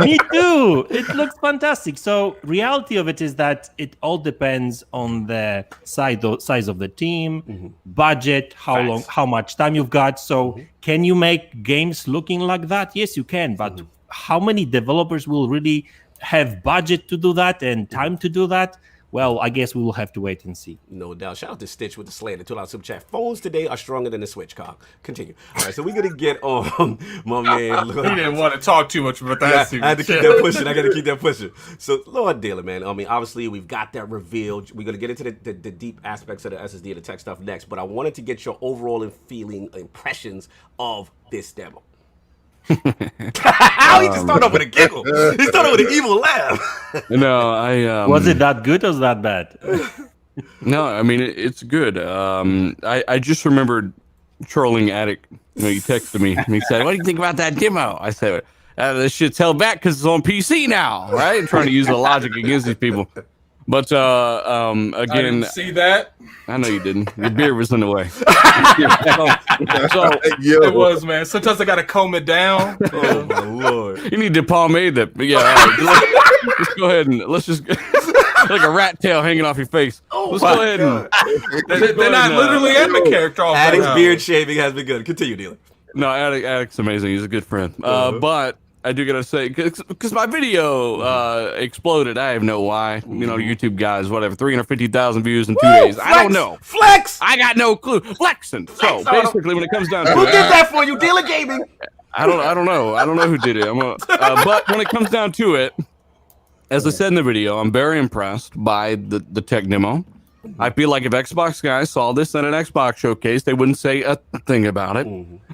Me too. It looks fantastic. So reality of it is that it all depends on the size of the team, budget, how much time you've got. So can you make games looking like that? Yes, you can. But how many developers will really have budget to do that and time to do that? well, I guess we will have to wait and see. No doubt. Shout out to Stitch with the slander. $2 super chat. Phones today are stronger than the Switch, Carl. Continue. All right, so we're gonna get on my man. He didn't want to talk too much about that. I had to keep that pushing. I got to keep that pushing. So, Lord Dealer, man. I mean, obviously, we've got that revealed. We're gonna get into the deep aspects of the SSD and the tech stuff next. But I wanted to get your overall impressions of this demo. How he just started off with a giggle. He started with an evil laugh. No, I Was it that good or was that bad? No, I mean it's good. I just remembered trolling Attic. You know, he texted me and he said, "What do you think about that demo?" I said, "This shit's held back because it's on PC now, right?" I'm trying to use the logic against these people. But again, I didn't see that. I know you didn't. Your beard was in the way. It was, man. Sometimes I gotta comb it down. Oh my Lord! You need to pomade that. Yeah, all right. Let's go ahead and let's just like a rat tail hanging off your face. Let's go ahead and They're not literally in the character. Attic's beard shaving has been good. Continue, Dealer. No, Attic's amazing. He's a good friend. But I do gotta say, because my video exploded. I have no why. You know, YouTube guys, whatever, 350,000 views in 2 days. Flex, I don't know. Flex. I got no clue. Flexing. So basically, when it comes down to Who it, did that for you, Dealer Gaming? I don't know. I don't know who did it. But when it comes down to it, as I said in the video, I'm very impressed by the tech demo. I feel like if Xbox guys saw this at an Xbox showcase, they wouldn't say a thing about it.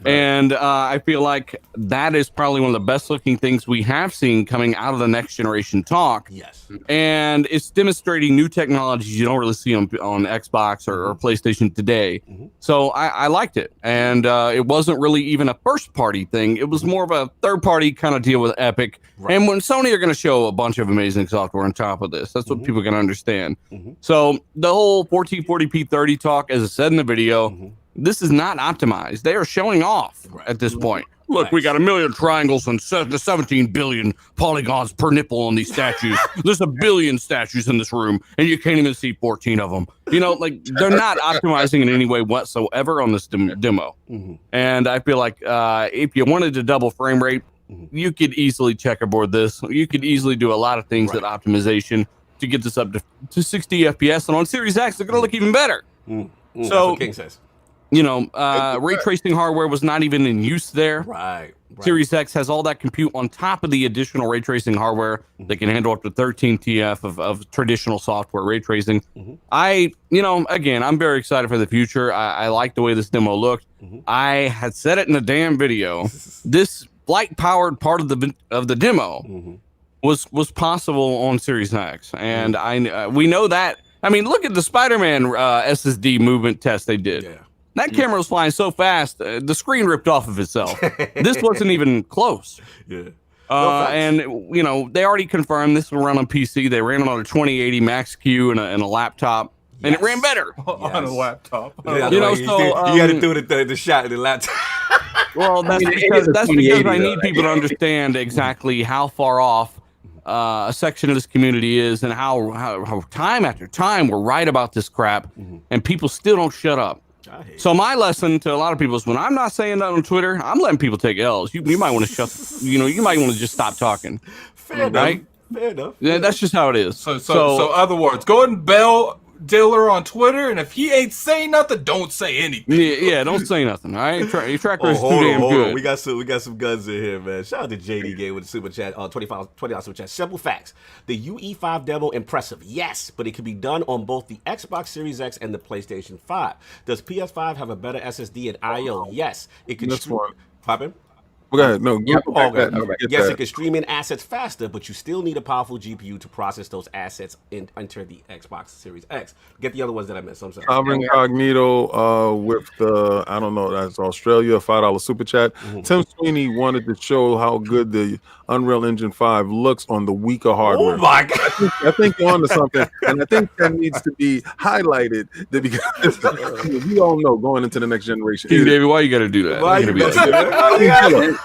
And I feel like that is probably one of the best looking things we have seen coming out of the next generation talk. Yes. And it's demonstrating new technologies you don't really see on Xbox or PlayStation today. So I liked it. And it wasn't really even a first party thing. It was more of a third party kind of deal with Epic. Right. And when Sony are going to show a bunch of amazing software on top of this, that's what people can understand. So the whole 1440p 30 talk, as I said in the video, this is not optimized. They are showing off at this point. Look, we got 1 million triangles and 17 billion polygons per nipple on these statues. There's 1 billion statues in this room, and you can't even see 14 of them. You know, like, they're not optimizing in any way whatsoever on this demo. And I feel like if you wanted to double frame rate, you could easily checkerboard this. You could easily do a lot of things at optimization to get this up to 60 FPS. And on Series X, they're going to look even better. So, that's what King says. You know, ray tracing hardware was not even in use there. Right. Series X has all that compute on top of the additional ray tracing hardware that can handle up to 13 TF of traditional software ray tracing. Again, I'm very excited for the future. I like the way this demo looked. I had said it in the damn video. This light powered part of the demo was possible on Series X, and we know that. I mean, look at the Spider-Man SSD movement test they did. Yeah. That camera was flying so fast, the screen ripped off of itself. This wasn't even close. Yeah. And, you know, they already confirmed this will run on PC. They ran it on a 2080 Max Q and a laptop, and it ran better. On a laptop. Yeah, you know, you got to do the shot in the laptop. Well, that's because I need people to understand exactly how far off a section of this community is, and how time after time we're right about this crap, and people still don't shut up. So my lesson to a lot of people is, when I'm not saying that on Twitter, I'm letting people take L's. You might want to you might want to just stop talking. Fair enough. Fair enough. Yeah, that's just how it is. So other words, go ahead and bell Diller on Twitter, and if he ain't saying nothing, don't say anything. Yeah, don't say nothing. All right, your track record's too damn hold good. on. We got some guns in here, man. Shout out to JD Game with the super chat, $20 super chat. Simple facts: the UE5 demo impressive, yes, but it can be done on both the Xbox Series X and the PlayStation 5. Does PS5 have a better SSD and I/O? Yes, it can. Pop in. Go ahead. No, yes, it can stream in assets faster, but you still need a powerful GPU to process those assets and enter the Xbox Series X. Get the other ones that I missed. I'm sorry. CombatTalk with the, I don't know, that's Australia, $5 super chat. Tim Sweeney wanted to show how good the Unreal Engine 5 looks on the weaker hardware. Oh my God. I think you're onto something, and I think that needs to be highlighted, because we all know going into the next generation. King David, why you got to do that? Why you gotta do that?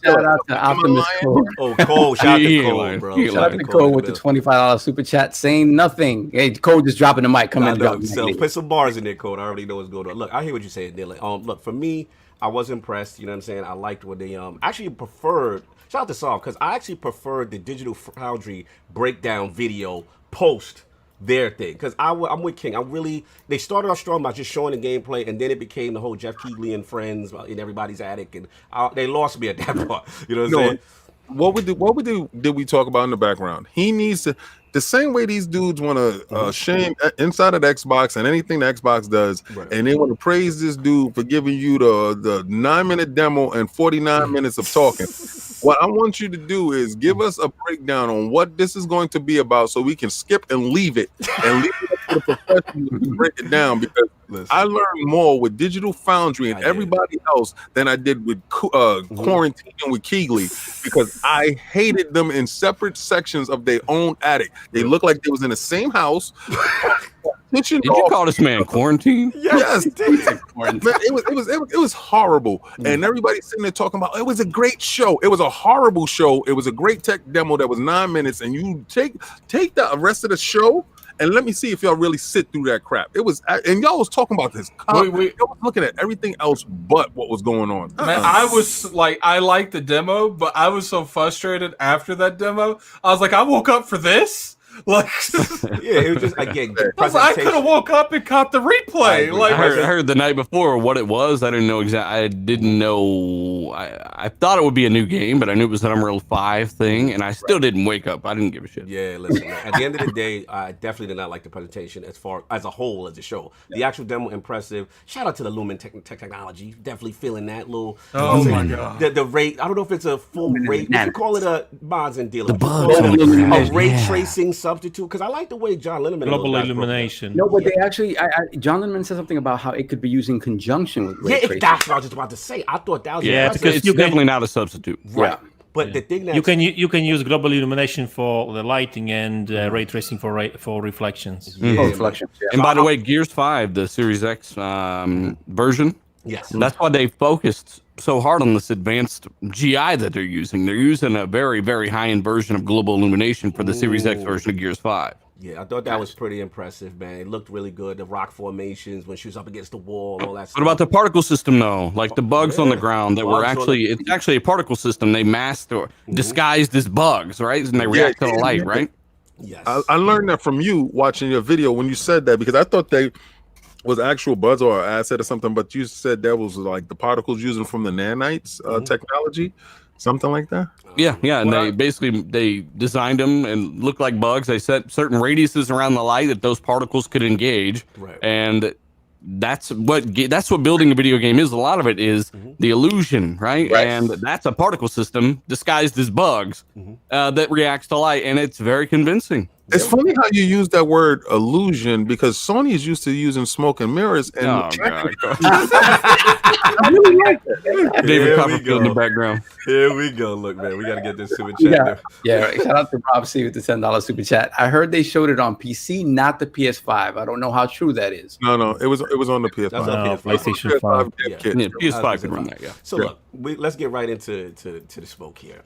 Shout out to Optimus Cole. Oh, Cole. Shout out to Cole, bro. Shout out to Cole with the $25 super chat, saying nothing. Hey, Cole just dropping the mic. Come in, drop the mic. Put some bars in there, Cole. I already know what's going on. Look, I hear what you're saying, Dylan. Look, for me, I was impressed. You know what I'm saying? I liked what they actually preferred. Shout out to Saul, because I actually preferred the Digital Foundry breakdown video post their thing. Because I'm with King. They started off strong by just showing the gameplay, and then it became the whole Jeff Keighley and friends in everybody's attic, and they lost me at that part. You know what I'm saying? What did we talk about in the background? He needs to, the same way these dudes want to shame inside of the Xbox and anything the Xbox does, and they want to praise this dude for giving you the 9-minute demo and 49 minutes of talking. What I want you to do is give us a breakdown on what this is going to be about, so we can skip and leave it and leave it up to the professionals to break it down. Because I learned more with Digital Foundry and everybody else than I did with quarantine with Keighley, because I hated them in separate sections of their own attic. They looked like they was in the same house. Did you call this man quarantine? Yes, it was horrible, and everybody sitting there talking about it was a great show. It was a horrible show. It was a great tech demo that was 9 minutes, and you take the rest of the show and let me see if y'all really sit through that crap. It was, and y'all was talking about this. Y'all was looking at everything else but what was going on. Man, I was like, I liked the demo, but I was so frustrated after that demo. I was like, I woke up for this. Like, it was just again. I could have woke up and caught the replay. I heard the night before what it was. I didn't know exactly. I didn't know. I thought it would be a new game, but I knew it was an Unreal 5 thing, and I still didn't wake up. I didn't give a shit. Yeah, listen. At the end of the day, I definitely did not like the presentation as a whole as a show. The actual demo impressive. Shout out to the Lumen technology. Definitely feeling that little. Oh my god. The rate. I don't know if it's a full rate. You call it a Madz and dealer. The bugs. A ray tracing substitute, because I like the way John Linneman global illumination. No, but they actually, John Linneman said something about how it could be used in conjunction with ray tracing. That's what I was just about to say. I thought that was because it's definitely not a substitute, right? But the thing that you can use global illumination for the lighting and ray tracing for reflections. Reflections. Yeah. And by the way, Gears 5, the Series X version. Yes, that's why they focused so hard on this advanced GI that they're using. They're using a very, very high-end version of global illumination for the Series X version of Gears 5. Yeah, I thought that was pretty impressive, man. It looked really good. The rock formations when she was up against the wall, all that stuff. What about the particle system, though? Like the bugs on the ground that were it's actually a particle system. They masked or disguised as bugs, right? And they react to the light, right? Yes. I learned that from you watching your video when you said that, because I thought they was actual buds or an asset or something, but you said that was like the particles using from the nanites technology, something like that. Yeah, and they designed them and looked like bugs. They set certain radiuses around the light that those particles could engage, and that's what building a video game is. A lot of it is the illusion, right? And that's a particle system disguised as bugs that reacts to light, and it's very convincing. It's funny how you use that word illusion, because Sony is used to using smoke and mirrors. And I really like that. David Copperfield in the background. Here we go. Look, man, we got to get this super chat. Yeah, shout out to Rob C with the $10 super chat. I heard they showed it on PC, not the PS5. I don't know how true that is. No, it was on the PS5. PlayStation 5. PS5 can run that. Yeah. So look, let's get right into the smoke here.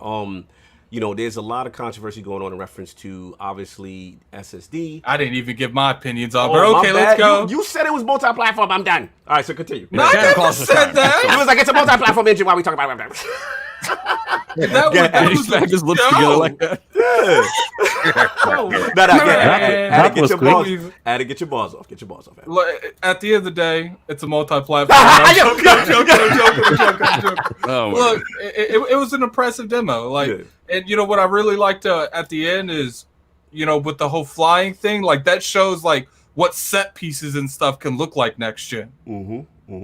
You know, there's a lot of controversy going on in reference to, obviously, SSD. I didn't even give my opinions on, but okay, let's go. You said it was multi-platform. I'm done. All right, so continue. No, I never said that. It was like, it's a multi-platform engine while we talk about it. That was his lips together like that. That was quick. Had to get your balls off. Get your balls off. Look, at the end of the day, it's a multi-platform. I'm joking. Look, it was an impressive demo. Like, and you know what I really liked at the end is, you know, with the whole flying thing, like that shows like what set pieces and stuff can look like next gen.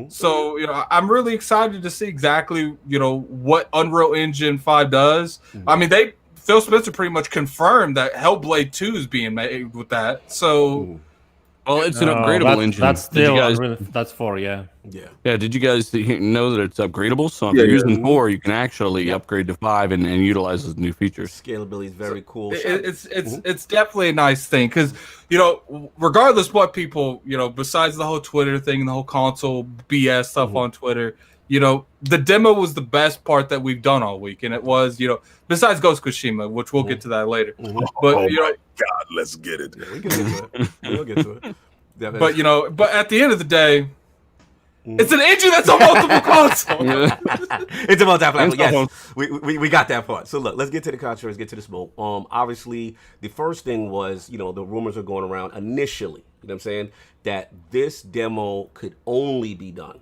So, you know, I'm really excited to see exactly, you know, what Unreal Engine 5 does. I mean, Phil Spencer pretty much confirmed that Hellblade 2 is being made with that. So, well, it's an upgradable engine. That's still that's 4, yeah. Did you guys know that it's upgradable? So if you're using 4, you can actually upgrade to 5 and utilize those new features. Scalability is very cool. It's definitely a nice thing because, you know, regardless what people, you know, besides the whole Twitter thing and the whole console BS stuff on Twitter, you know, the demo was the best part that we've done all week, and it was, you know, besides GhostOfTsushima, which we'll get to that later. But you know, God, let's get it. We can get to it. We'll get to it. But you know, at the end of the day, It's an engine that's on multiple consoles. It's a multi-platform. Yes, we got that part. So look, let's get to the controversy. Let's get to the smoke. Obviously, the first thing was, the rumors are going around initially. You know what I'm saying? That this demo could only be done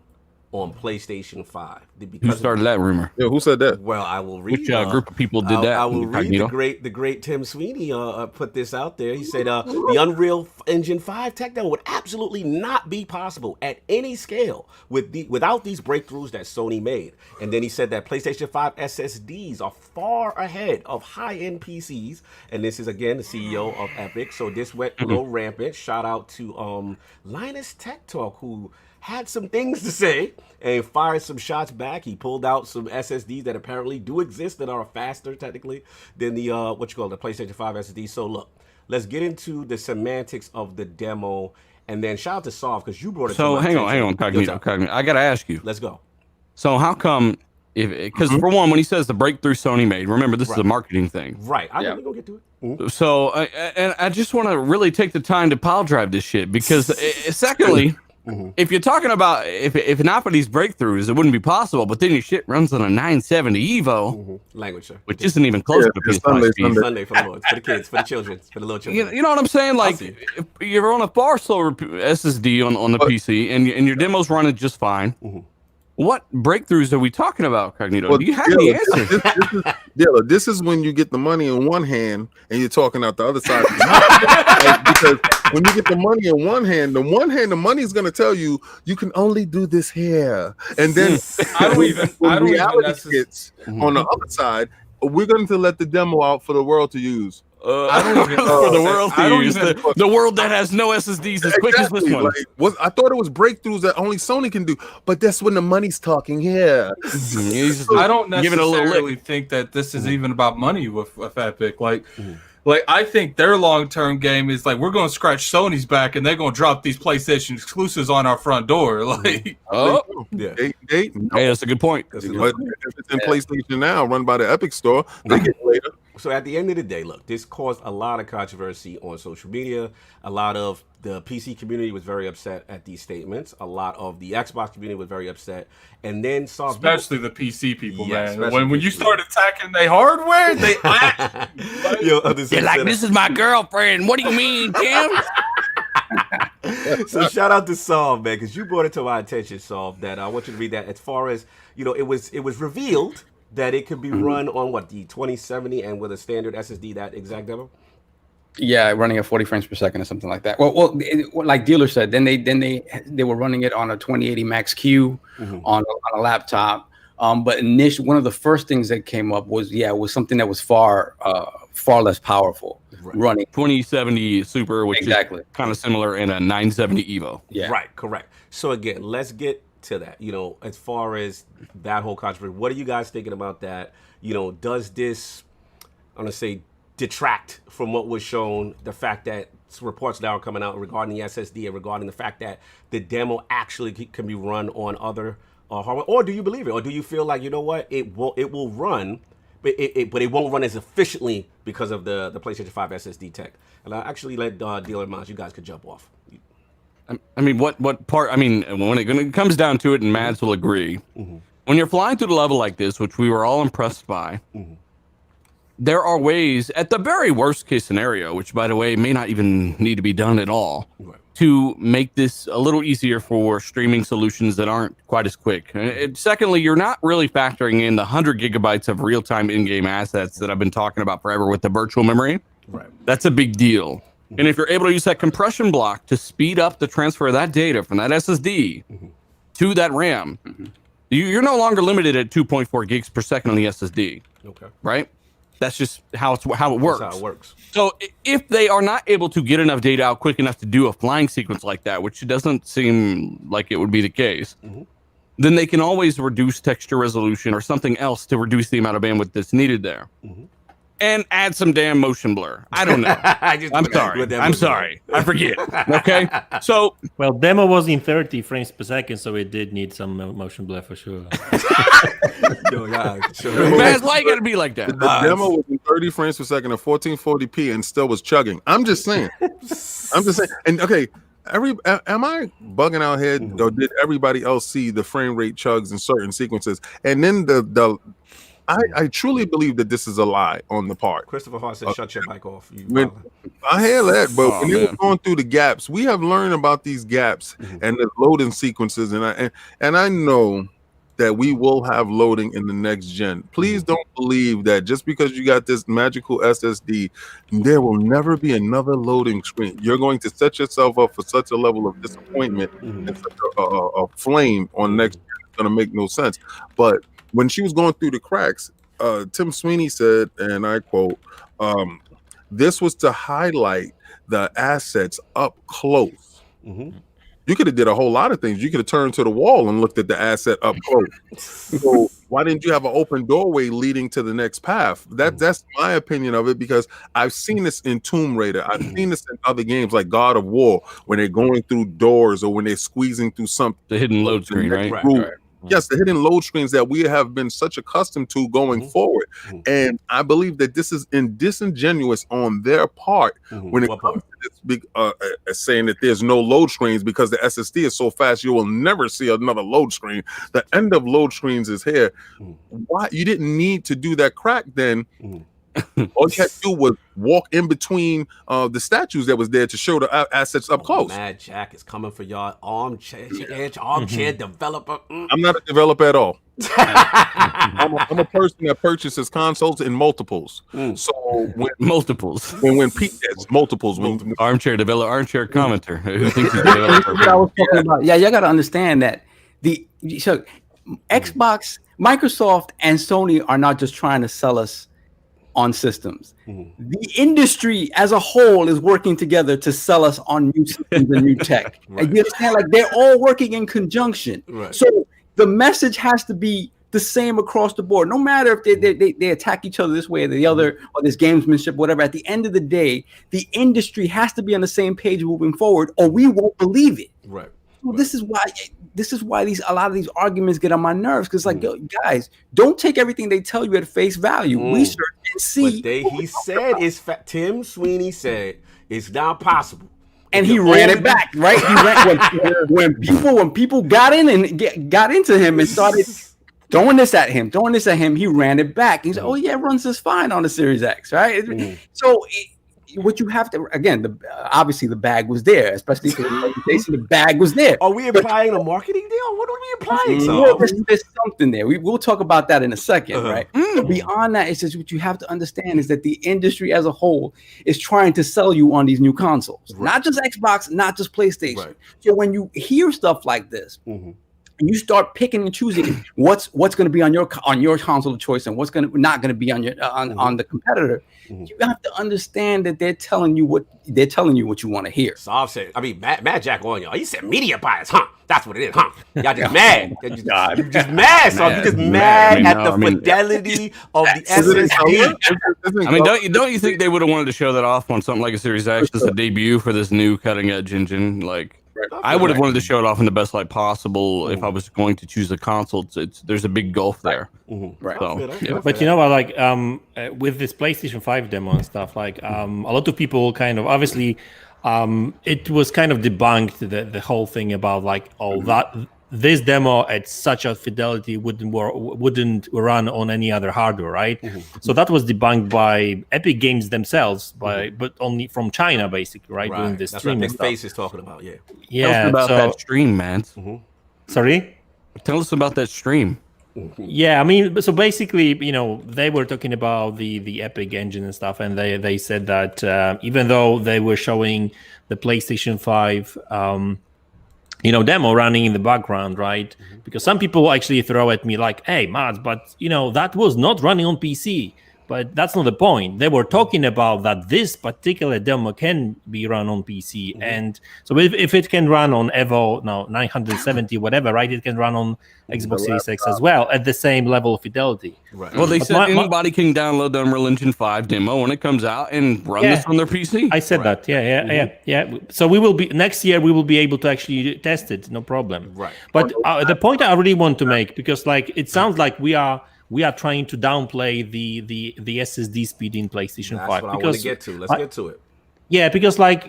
on PlayStation 5. Who started that rumor? Yeah, who said that? Well, I will read. Which group of people did that? I will read the great Tim Sweeney put this out there. He said the Unreal Engine 5 tech demo would absolutely not be possible at any scale without these breakthroughs that Sony made. And then he said that PlayStation 5 SSDs are far ahead of high-end PCs. And this is again the CEO of Epic. So this went a little rampant. Shout out to Linus Tech Talk, who had some things to say and fired some shots back. He pulled out some SSDs that apparently do exist that are faster technically than the the PlayStation 5 SSD. So look, let's get into the semantics of the demo, and then shout out to Solve because you brought it. So hang on, Cognito. I gotta ask you. Let's go. So how come? Because for one, when he says the breakthrough Sony made, remember this is a marketing thing, right? I'm gonna go get to it. So I just want to really take the time to pile drive this shit because secondly. If you're talking about if not for these breakthroughs, it wouldn't be possible. But then your shit runs on a 970 Evo, language, sir. which isn't even close to the PS5 speed. Sunday for the Lords, for the kids, for the children, for the little children. You know what I'm saying? Like if you're on a far slower SSD on the PC, and your demo's running just fine. What breakthroughs are we talking about, Cognito? Well, do you have the answer? This is when you get the money in one hand and you're talking out the other side. Because when you get the money in one hand, the money is going to tell you you can only do this here, and then reality hits on the other side. We're going to let the demo out for the world to use. I don't even for the world to use the world that has no SSDs as quick as this one. I thought it was breakthroughs that only Sony can do, but that's when the money's talking here. I don't necessarily think that this is even about money with Epic. Like I think their long-term game is like we're going to scratch Sony's back and they're going to drop these PlayStation exclusives on our front door. Like, hey, that's a good point. But if it's in PlayStation now, run by the Epic Store, they get later. So at the end of the day, look, this caused a lot of controversy on social media. A lot of the PC community was very upset at these statements. A lot of the Xbox community was very upset. And then especially the PC people, man. When you start attacking their hardware, they You're like, this is my girlfriend. What do you mean, Tim? So shout out to Solve, man, because you brought it to my attention, Solve, that I want you to read that. As far as, it was revealed that it could be run on the 2070 and with a standard SSD, that exact demo? Yeah, running at 40 frames per second or something like that. Well, like dealer said, then they were running it on a 2080 Max Q on a laptop. But initially, one of the first things that came up was something that was far less powerful. Right. Running 2070 Super, which is kind of similar in a 970 Evo. Yeah, right, correct. So again, let's get to that. As far as that whole controversy, what are you guys thinking about that? Does this, I'm gonna say, detract from what was shown? The fact that reports now are coming out regarding the SSD and regarding the fact that the demo actually can be run on other hardware, or do you believe it, or do you feel like it will run, but it won't run as efficiently because of the PlayStation 5 SSD tech? And I actually let Dealer and Madz, you guys could jump off. I mean, what part? I mean, when it comes down to it, and Madz will agree, when you're flying to the level like this, which we were all impressed by, there are ways, at the very worst case scenario, which by the way may not even need to be done at all, to make this a little easier for streaming solutions that aren't quite as quick. And secondly, you're not really factoring in the 100 gigabytes of real-time in-game assets that I've been talking about forever with the virtual memory. Right. That's a big deal. And if you're able to use that compression block to speed up the transfer of that data from that SSD to that RAM, you're no longer limited at 2.4 gigs per second on the SSD. Okay. Right? That's just how it works. That's how it works. So if they are not able to get enough data out quick enough to do a flying sequence like that, which doesn't seem like it would be the case, then they can always reduce texture resolution or something else to reduce the amount of bandwidth that's needed there. And add some damn motion blur. I don't know. I'm sorry. I forget. Okay. So, well, demo was in 30 frames per second, so it did need some motion blur for sure. Man, why you gotta be like that? The demo was in 30 frames per second at 1440p and still was chugging. I'm just saying. And okay, am I bugging out here, or did everybody else see the frame rate chugs in certain sequences? And then I truly believe that this is a lie on the part. Christopher Hart said, "Shut your mic off." I hear that, but when they were going through the gaps, we have learned about these gaps and the loading sequences, and I know that we will have loading in the next gen. Please don't believe that just because you got this magical SSD, there will never be another loading screen. You're going to set yourself up for such a level of disappointment and such a flame on next gen. It's going to make no sense. But when she was going through the cracks, Tim Sweeney said, and I quote, this was to highlight the assets up close. You could have did a whole lot of things. You could have turned to the wall and looked at the asset up close. So why didn't you have an open doorway leading to the next path? That's my opinion of it, because I've seen this in Tomb Raider. I've seen this in other games like God of War, when they're going through doors or when they're squeezing through something. The hidden load screen, right? Yes, the hidden load screens that we have been such accustomed to going forward. And I believe that this is disingenuous on their part when it comes to this big saying that there's no load screens because the SSD is so fast you will never see another load screen. The end of load screens is here. Why you didn't need to do that crack then? All you had to do was walk in between the statues that was there to show the assets up close. Mad Jack is coming for y'all armchair developer. I'm not a developer at all. I'm a person that purchases consoles in multiples. So when multiples, when Pete gets multiples, when armchair commenter who thinks he's a developer. I was talking about. Yeah, you got to understand that Xbox, Microsoft, and Sony are not just trying to sell us on systems. The industry as a whole is working together to sell us on new systems and new tech. And you understand, like they're all working in conjunction. So the message has to be the same across the board, no matter if they attack each other this way or the other, or this gamesmanship, whatever. At the end of the day, the industry has to be on the same page moving forward, or we won't believe it. So this is why a lot of these arguments get on my nerves, because like, yo, guys, don't take everything they tell you at face value. Research and see. Tim Sweeney said it's not possible, and he ran it back, right? He ran when people got in and got into him and started throwing this at him. He ran it back. He said, "Oh yeah, it runs just fine on the Series X, right?" So. What you have to, again, obviously the bag was there, especially for the presentation. The bag was there. Are we implying a marketing deal? What are we implying? Well, there's something there. We'll talk about that in a second, right? But beyond that, it's just what you have to understand is that the industry as a whole is trying to sell you on these new consoles, not just Xbox, not just PlayStation. So when you hear stuff like this, and you start picking and choosing what's going to be on your console of choice and what's not going to be on your on the competitor, you have to understand that they're telling you what you want to hear. So I'll say, Mad Jack on y'all. He said media bias, huh? That's what it is, huh? Y'all just mad. You're just mad. So you're just mad at the fidelity of the SSD. Don't you think they would have wanted to show that off on something like a Series X, just a debut for this new cutting edge engine? Like, I would have wanted to show it off in the best light possible if I was going to choose a console. There's a big gulf there. Right. So, But you know what, like with this PlayStation 5 demo and stuff, like a lot of people kind of obviously it was kind of debunked the whole thing about like that this demo at such a fidelity wouldn't run on any other hardware, right? So that was debunked by Epic Games themselves, but only from China, basically, right? Doing this stream That's and what stuff. Face is talking about, Tell us about that stream, man. Sorry? Tell us about that stream. Yeah, I mean, so basically, they were talking about the Epic engine and stuff, and they said that even though they were showing the PlayStation 5 demo running in the background, right? Because some people actually throw at me like, hey, Madz, but, that was not running on PC. But that's not the point. They were talking about that this particular demo can be run on PC. And so if it can run on Evo, 970, whatever, right? It can run on Xbox Series X as well at the same level of fidelity. Right. Well, they said anybody can download the UnrealEngine5 demo when it comes out and run this on their PC. I said that. Yeah. So next year we will be able to actually test it. No problem. Right. But the point I really want to make, because like it sounds like we are trying to downplay the SSD speed in PlayStation 5. That's what I want to get to. Let's get to it. Yeah, because like,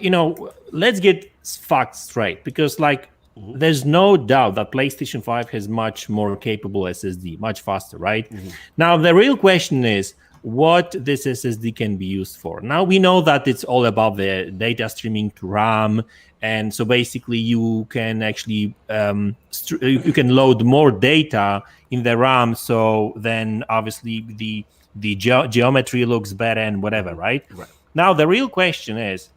let's get facts straight. Because like, there's no doubt that PlayStation 5 has much more capable SSD, much faster, right? Now, the real question is what this SSD can be used for. Now, we know that it's all about the data streaming to RAM. And so basically you can actually, you can load more data in the RAM. So then obviously the geometry looks better and whatever, right? Now, the real question is,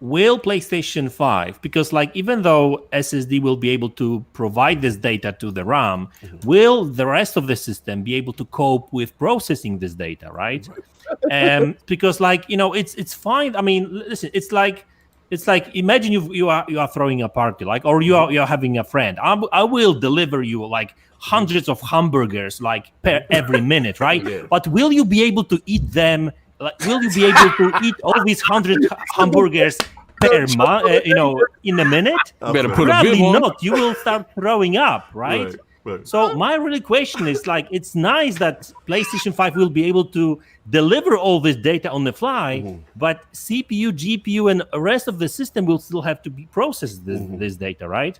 will PlayStation 5, because like even though SSD will be able to provide this data to the RAM, will the rest of the system be able to cope with processing this data, right? Because like, it's fine. I mean, listen, it's like imagine you are throwing a party, like, or you're having a friend. I will deliver you like hundreds of hamburgers like per every minute, right? But will you be able to eat them? Like, will you be able to eat all these 100 hamburgers per month, in a minute? Better put Probably a bib on. not. You will start throwing up, right? So my really question is like, it's nice that PlayStation 5 will be able to deliver all this data on the fly, but CPU, GPU, and the rest of the system will still have to be processed this data, right?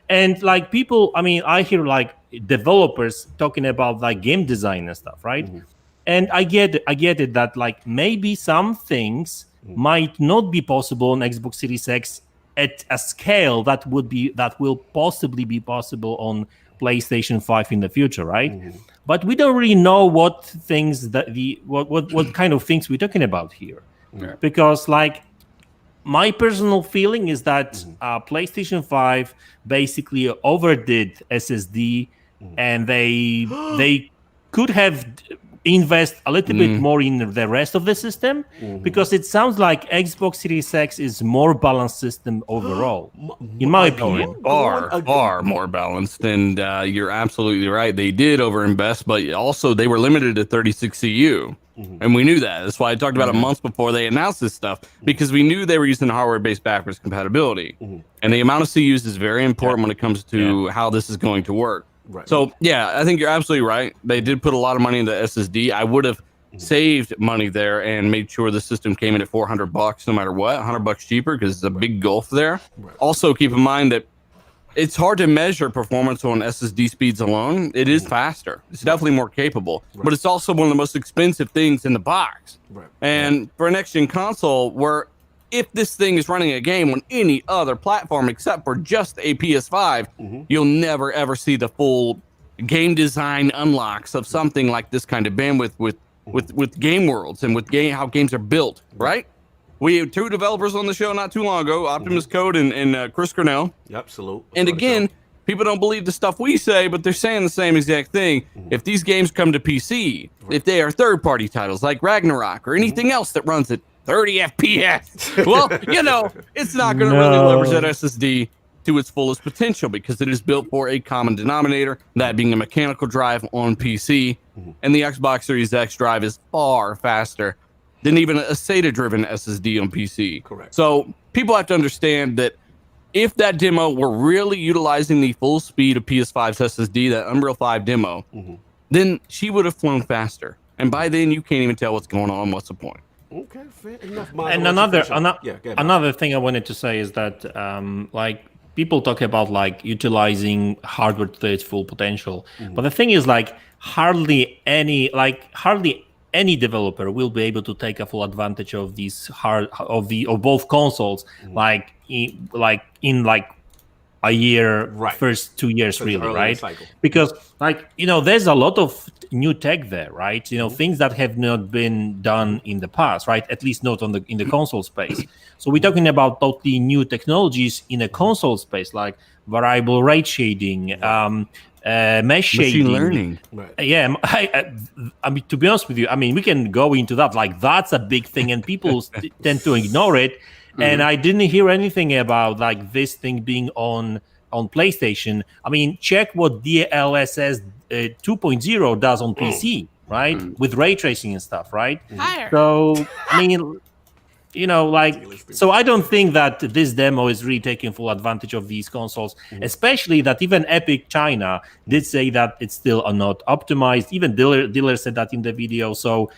And like people, I mean, I hear like developers talking about like game design and stuff, right? And I get it that like maybe some things might not be possible on Xbox Series X at a scale that will possibly be possible on PlayStation 5 in the future, right? But we don't really know what things that what kind of things we're talking about here, because like my personal feeling is that PlayStation 5 basically overdid SSD, and they could have invest a little bit more in the rest of the system, because it sounds like Xbox Series X is more balanced system overall, in my opinion. Far more balanced, and you're absolutely right. They did overinvest, but also they were limited to 36 CU. And we knew that. That's why I talked about it months before they announced this stuff, because we knew they were using hardware-based backwards compatibility. And the amount of CUs is very important when it comes to how this is going to work. So, yeah, I think you're absolutely right. They did put a lot of money into SSD. I would have saved money there and made sure the system came in at $400 no matter what, $100 cheaper, because it's a big gulf there. Also, keep in mind that it's hard to measure performance on SSD speeds alone. It is faster. It's definitely more capable, but it's also one of the most expensive things in the box. And for a next-gen console, where if this thing is running a game on any other platform except for just a PS5, you'll never ever see the full game design unlocks of something like this kind of bandwidth with game worlds and with how games are built, right? We have two developers on the show not too long ago, Optimus Code and Chris Cornell. Yep, salute. And again, people don't believe the stuff we say, but they're saying the same exact thing. If these games come to PC, if they are third-party titles like Ragnarok or anything else that runs at 30 FPS, well, it's not going to really leverage that SSD to its fullest potential, because it is built for a common denominator, that being a mechanical drive on PC, and the Xbox Series X drive is far faster than even a SATA-driven SSD on PC. Correct. So people have to understand that if that demo were really utilizing the full speed of PS5's SSD, that Unreal 5 demo, then she would have flown faster. And by then, you can't even tell what's going on. What's the point? Okay, fair enough. And another thing I wanted to say is that, like, people talk about like utilizing hardware to its full potential, but the thing is, like, hardly any developer will be able to take a full advantage of these of both consoles, like in a year, first 2 years, really, right? Because like, there's a lot of new tech there, right? Things that have not been done in the past, right? At least not in the console space. So we're talking about totally new technologies in a console space, like variable rate shading, mesh shading, machine learning. Yeah, I mean, to be honest with you, I mean, we can go into that. Like, that's a big thing, and people tend to ignore it. And I didn't hear anything about like this thing being on PlayStation. I mean, check what DLSS 2.0 does on PC, right? With ray tracing and stuff, right? So, I mean, so I don't think that this demo is really taking full advantage of these consoles, especially that even Epic China did say that it's still not optimized. Even dealer said that in the video. So,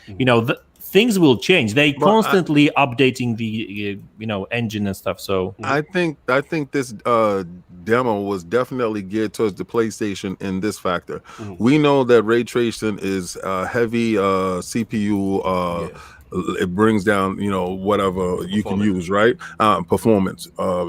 things will change. They constantly updating the engine and stuff. So I think this demo was definitely geared towards the PlayStation in this factor. We know that ray tracing is heavy CPU. It brings down, whatever you can use, right? Performance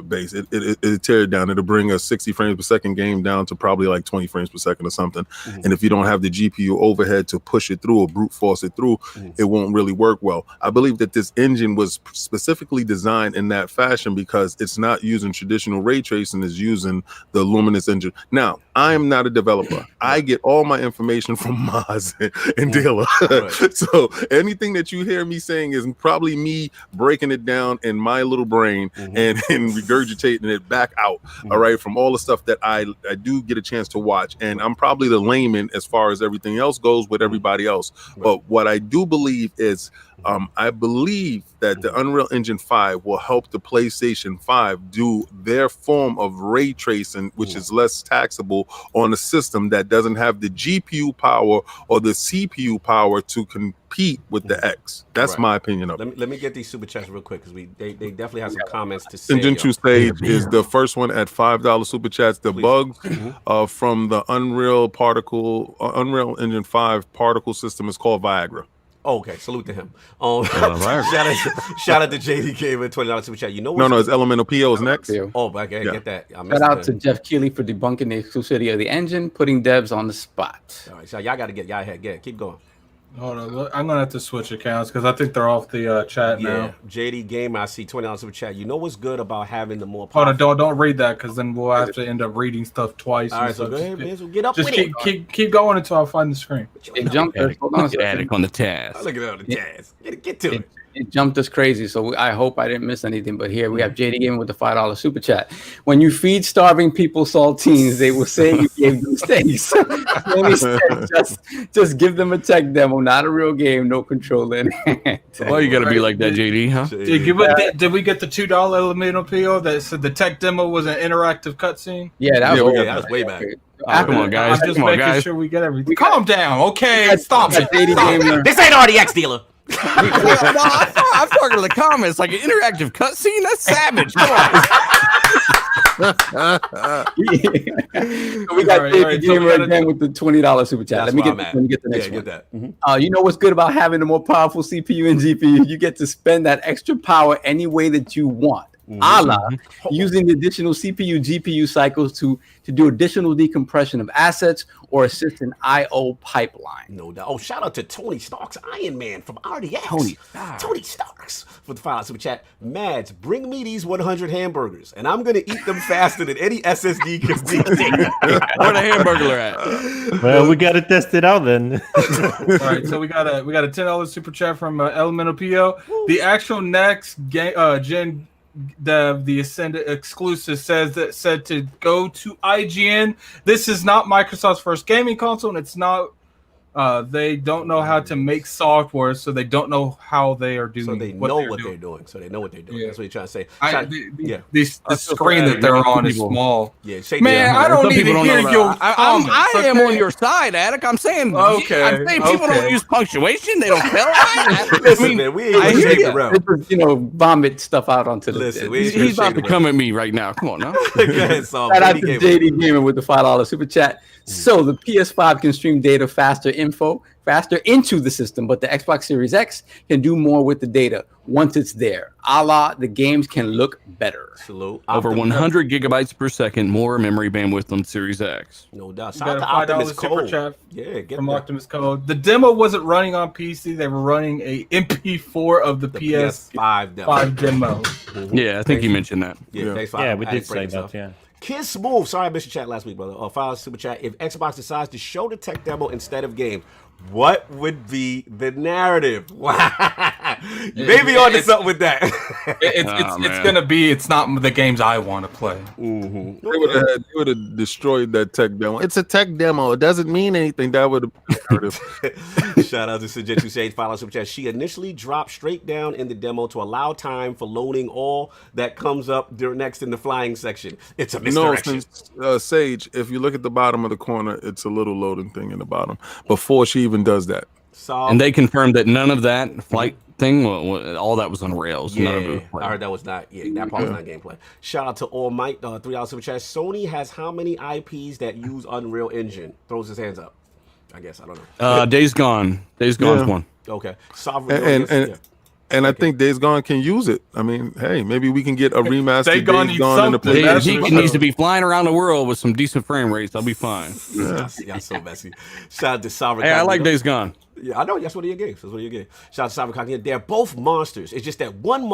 base. It tear it down. It'll bring a 60 frames per second game down to probably like 20 frames per second or something. And if you don't have the GPU overhead to push it through or brute force it through, it won't really work well. I believe that this engine was specifically designed in that fashion because it's not using traditional ray tracing, it's using the Luminous engine. Now, I am not a developer. I get all my information from Madz and Dilla. So anything that you hear me saying is probably me breaking it down in my little brain and regurgitating it back out, all right, from all the stuff that I do get a chance to watch. And I'm probably the layman as far as everything else goes with everybody else. But what I do believe is I believe that the Unreal Engine 5 will help the PlayStation 5 do their form of ray tracing, which is less taxable on a system that doesn't have the GPU power or the CPU power to compete with the X. That's my opinion of it. Let me get these super chats real quick because they definitely have some comments to say. Ninja Stage is the first one at $5 super chats. The bugs from the Unreal Engine 5 particle system is called Viagra. Oh, okay, salute to him. Shout out to JD Gamin, $20 super chat. No, it's Elemental PO is next. Oh, I get that. Shout out to Jeff Keighley for debunking the exclusivity of the engine, putting devs on the spot. All right, so y'all got to get y'all ahead. Yeah, keep going. Hold on, I'm gonna have to switch accounts because I think they're off the chat now. JD Game, I see $20 super chat. You know what's good about having the more powerful... Hold on, don't read that because then we'll have to end up reading stuff twice. All right, so go ahead, man. So get up just with it. Keep going until I find the screen. Hold on a second. Attic on the task. Look at the task. Get to it. It jumped us crazy, so I hope I didn't miss anything. But here we have JD Gaming with the $5 super chat. When you feed starving people saltines, they will say you gave them steaks. Then he said, just give them a tech demo, not a real game, no controller in hand. Well, you got to be like that, JD, huh? Did we get the $2 Elemental PO that said the tech demo was an interactive cutscene? Yeah, that was way back. Come on, guys. I'm just making sure we get everything. Calm down, okay? Stop it. This ain't RDX dealer. I'm talking to the comments like an interactive cutscene. That's savage. Come on. We got David Gamer again with the $20 super chat. Let me get the next one. That. You know what's good about having a more powerful CPU and GPU? You get to spend that extra power any way that you want. A la using the additional CPU, GPU cycles to do additional decompression of assets or assist an I/O pipeline. No doubt. Oh, shout out to Tony Stark's Iron Man from RDX. Tony Starks for the $5 super chat. Madz, bring me these 100 hamburgers, and I'm gonna eat them faster than any SSD can be. Where the hamburger at? Well, we got to test it out then. All right, so we got a $10 super chat from Elemental PO. Woo. The actual next gen. The Ascendant exclusive said to go to IGN. This is not Microsoft's first gaming console, and it's not. They don't know how to make software, so they don't know how they are doing. So they know what they're doing. So they know what they're doing. Yeah. That's what you're trying to say. The screen that they're on is small. Yeah, man, I don't even hear your. I am on your side, Attic. I'm saying. Okay. I'm saying people don't use punctuation. They don't spell right. Listen, man, we ain't shake around. Vomit stuff out onto the. Listen, he's about to come at me right now. Come on now. Shout out to JD Gamer with the $5 super chat. So the PS5 can stream data faster into the system, but the Xbox Series X can do more with the data once it's there. A la the games can look better. Salute. Over 100 gigabytes per second more memory bandwidth than Series X. No doubt. Shout out to $5 super chat. Yeah, get from that. Optimus Code. The demo wasn't running on PC. They were running a MP4 of the PS5 demo. Yeah, I think you mentioned that. Yeah, we did say that. Yeah. Kiss Move. Sorry, I missed your chat last week, brother. $5 super chat. If Xbox decides to show the tech demo instead of game, what would be the narrative? You may be onto something with that. It's gonna be. It's not the games I want to play. They would have destroyed that tech demo. It's a tech demo. It doesn't mean anything. That would have. Shout out to Sujetu Sage. $5 super chat. She initially dropped straight down in the demo to allow time for loading all that comes up next in the flying section. It's a misdirection. No, Sage. If you look at the bottom of the corner, it's a little loading thing in the bottom before she even does that. And they confirmed that none of that flight thing, all that was on rails. Yeah, none of it was I heard that was not. Yeah, that part was not gameplay. Shout out to All Might, $3 super chat. Sony has how many IPs that use Unreal Engine? Throws his hands up. I guess I don't know. Days Gone. Days Gone's one. Okay, Sovereign. And I think Days Gone can use it. I mean, hey, maybe we can get a remastered Days Gone in the PlayStation. He needs to be flying around the world with some decent frame rates. I'll be fine. Yeah, so messy. Shout out to Sovereign. Hey, I like Days Gone. Yeah, I know. That's one of your games. Shout out to Sovereign Cognito. They're both monsters. It's just that one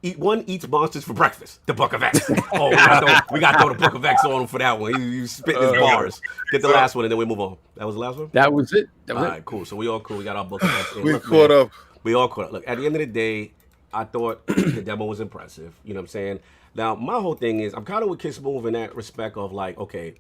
eats monsters for breakfast. The Book of X. Oh, we got to throw the Book of X on him for that one. He spit his bars. Get the last one and then we move on. That was the last one? That was it. All right, cool. So we all cool. We got our Book of X. We caught up. We all caught up. Look, at the end of the day, I thought the demo was impressive. You know what I'm saying? Now, my whole thing is, I'm kind of with Kiss Move in that respect of like, okay,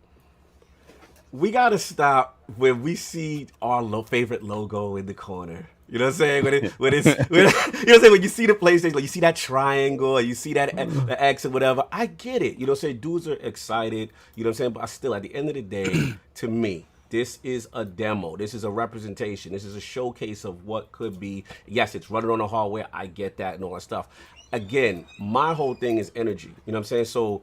we got to stop when we see our favorite logo in the corner. You know what I'm saying? You know what I'm saying? When you see the PlayStation, like you see that triangle, or you see that the X or whatever, I get it. You know what I'm saying? Dudes are excited. You know what I'm saying? But still, at the end of the day, to me, this is a demo. This is a representation. This is a showcase of what could be. Yes, it's running on the hardware. I get that and all that stuff. Again, my whole thing is energy. You know what I'm saying? So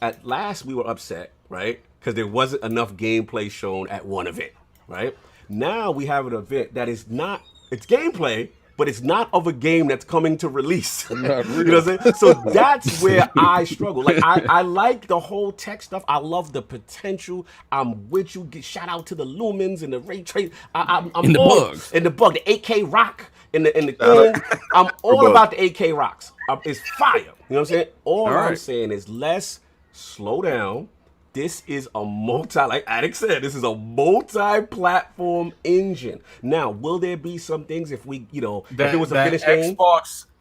at last we were upset, right? Because there wasn't enough gameplay shown at one event, right? Now we have an event that is not, it's gameplay, but it's not of a game that's coming to release. You know what I'm saying? So that's where I struggle. Like I like the whole tech stuff. I love the potential. I'm with you. Shout out to the lumens and the ray trace. I'm in the bugs. In the bug, the 8K rock in the thing. I'm all about the 8K rocks. It's fire. You know what I'm saying? All I'm saying is let's slow down. This is a like Addict said, this is a multi-platform engine. Now, will there be some things if we, if it was a finished game?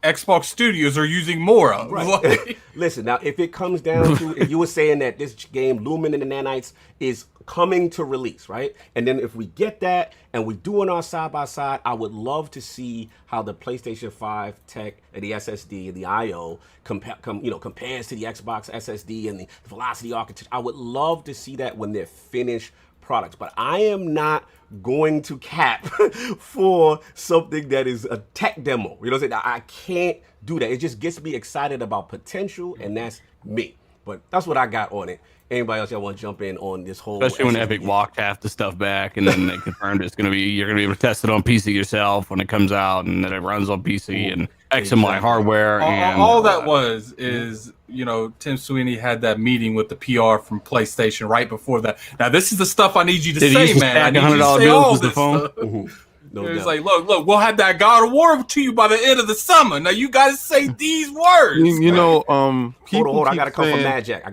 Xbox Studios are using more of. Right. Listen, now, if it comes down to, if you were saying that this game, Lumen and the Nanites, is coming to release, right? And then if we get that and we do it on side-by-side, I would love to see how the PlayStation 5 tech and the SSD and the I/O compares to the Xbox SSD and the Velocity architecture. I would love to see that when they're finished products, but I am not going to cap for something that is a tech demo. You know what I'm saying? I can't do that. It just gets me excited about potential, and that's me. But that's what I got on it. Anybody else y'all want to jump in on this whole? Especially when Epic walked half the stuff back, and then they confirmed you're gonna be able to test it on PC yourself when it comes out, and then it runs on PC and X and Y hardware. All that was is Tim Sweeney had that meeting with the PR from PlayStation right before that. Now this is the stuff I need you to say, man. I need you to say all this stuff. It's like, look, we'll have that God of War to you by the end of the summer. Now you gotta say these words. Hold on. I gotta come from Mad Jack.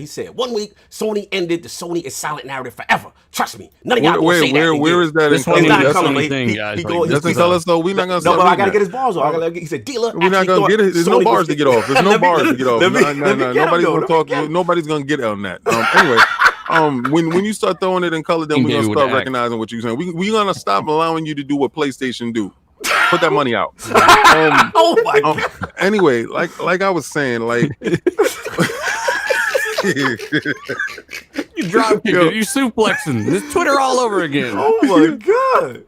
He said 1 week, Sony ended the Sony is silent narrative forever. Trust me. None of y'all gonna say that. Where is that? It's not coming. Doesn't tell us though. We're not gonna. No, but I gotta get his bars off. He said, dealer. We're not gonna get it. There's no bars to get off. There's no bars to get off. No. Nobody's gonna talk. Nobody's gonna get on that. Anyway. When you start throwing it in color, then we're gonna start recognizing what you're saying. We're gonna stop allowing you to do what PlayStation do. Put that money out. Oh my god. Anyway, like I was saying, like you drop kicking, you suplexing. This Twitter all over again. Oh my god.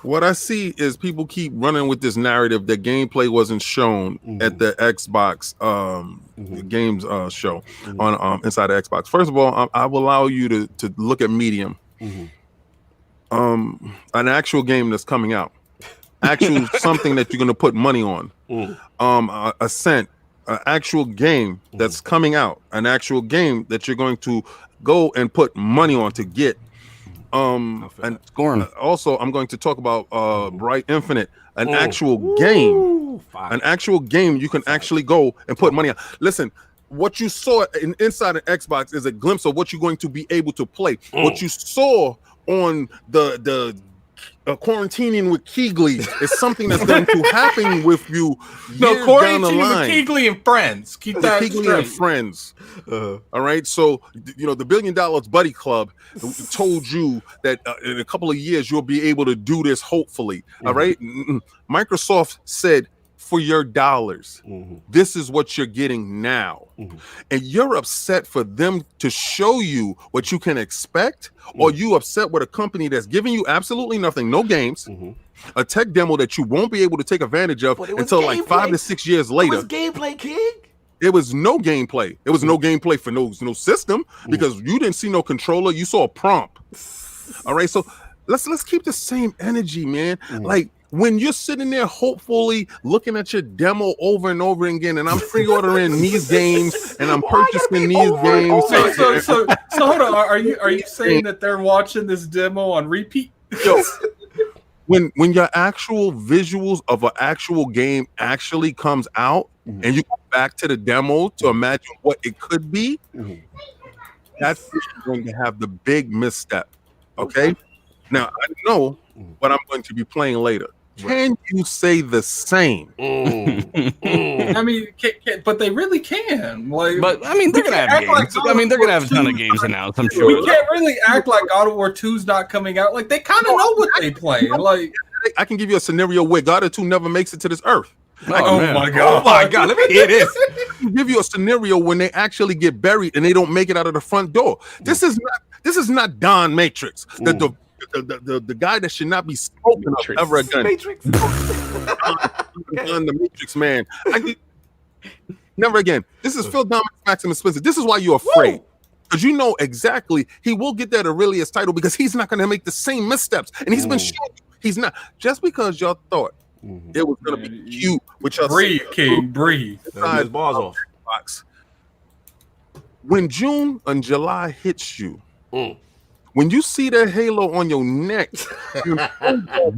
What I see is people keep running with this narrative that gameplay wasn't shown at the Xbox games show on inside the Xbox. First of all, I will allow you to look at Medium. An actual game that's coming out. Actual something that you're going to put money on. Ascent, an actual game that's coming out, an actual game that you're going to go and put money on to get. And also, I'm going to talk about Bright Infinite, an actual game, you can actually go and put money on. Listen, what you saw inside an Xbox is a glimpse of what you're going to be able to play. What you saw on the quarantining with Keegley is something that's going to happen with you. Quarantining with Keegley and friends. Keep that Keegley and friends. All right. So the $1 Billion Buddy Club told you that in a couple of years you'll be able to do this. Hopefully. All right. Microsoft said for your dollars. This is what you're getting now. And you're upset for them to show you what you can expect, or you upset with a company that's giving you absolutely nothing, no games, a tech demo that you won't be able to take advantage of until gameplay. like 5 to 6 years later. It was gameplay, King. There was no gameplay. It was no gameplay for no system, because you didn't see no controller. You saw a prompt. All right, so let's keep the same energy, man. Like when you're sitting there, hopefully looking at your demo over and over again, and I'm pre-ordering these games and I'm purchasing these games. So hold on. Are you saying that they're watching this demo on repeat? Yo, when your actual visuals of an actual game actually comes out, and you go back to the demo to imagine what it could be, that's going to have the big misstep. Okay? Now, I know what I'm going to be playing later. Can you say the same? I mean, but they really can. Like, but I mean, they're gonna have games. I mean, they're gonna have a ton of games announced. I'm sure. We can't really act like God of War 2's not coming out. Like, they kind of know what they play. Like, I can give you a scenario where God of 2 never makes it to this earth. Oh my god! Let me hear this. I'll give you a scenario when they actually get buried and they don't make it out of the front door. This is not Don Matrix. The guy that should not be spoken of ever again. Matrix. Don the Matrix man. Never again. This is Phil Dominus Maximus Spencer. This is why you're afraid. Because you know exactly he will get that Aurelius title, because he's not going to make the same missteps. And he's been showing you he's not. Just because y'all thought it was going to be cute with your breathe, King, breathe. His bars off. When June and July hits you, when you see that halo on your neck,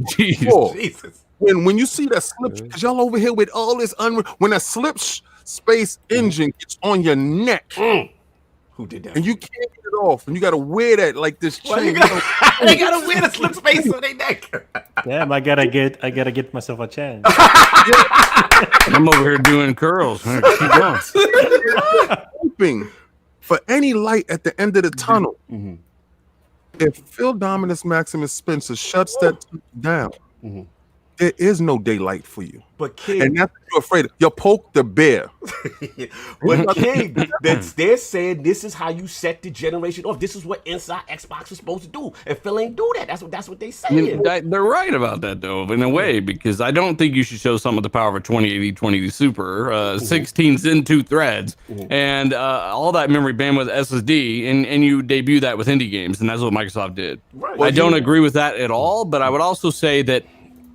Jesus. When you see that slip, because y'all over here with all this when that slip space engine gets on your neck, who did that? And you can't get it off, and you got to wear that like this chain. They gotta wear the slip space on their neck. Damn, I gotta get myself a chance. I'm over here doing curls. Keep going. Hoping for any light at the end of the tunnel. If Phil Dominus Maximus Spencer shuts that down, there is no daylight for you. But King, and that's what you're afraid of. You'll poke the bear. But King, they're saying this is how you set the generation off. This is what inside Xbox is supposed to do. And Phil ain't do that. That's what they saying. They're right about that though, in a way, because I don't think you should show some of the power of a 2080 20 Super, 16 Zen 2 threads, and all that memory bandwidth SSD, and you debut that with indie games, and that's what Microsoft did. Right. I don't agree with that at all, but I would also say that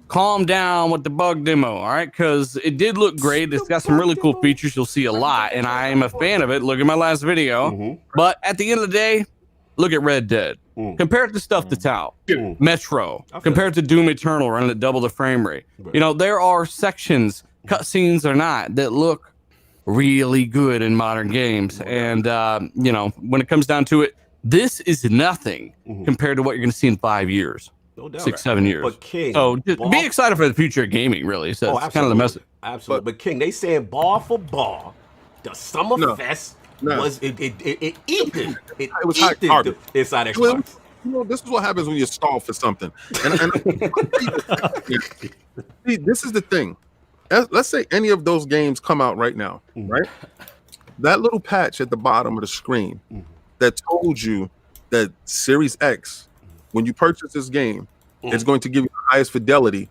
calm down with the bug demo, all right? Because it did look great. It's got some really cool features. You'll see a lot, and I am a fan of it. Look at my last video. But at the end of the day, look at Red Dead. Compare it to stuff that's out. Metro. Compare it to Doom Eternal running at double the frame rate. You know, there are sections, cutscenes or not, that look really good in modern games. And, you know, when it comes down to it, this is nothing compared to what you're going to see in 5 years. No doubt. 6-7 years. But King, so just be excited for the future of gaming, really. So it's kind of the message. Absolutely. But King, they saying bar for bar, the Summer Fest was it eaten. It was hot inside Xbox. You know, this is what happens when you stall for something. And see, this is the thing. Let's say any of those games come out right now, right? That little patch at the bottom of the screen that told you that Series X, when you purchase this game, it's going to give you the highest fidelity.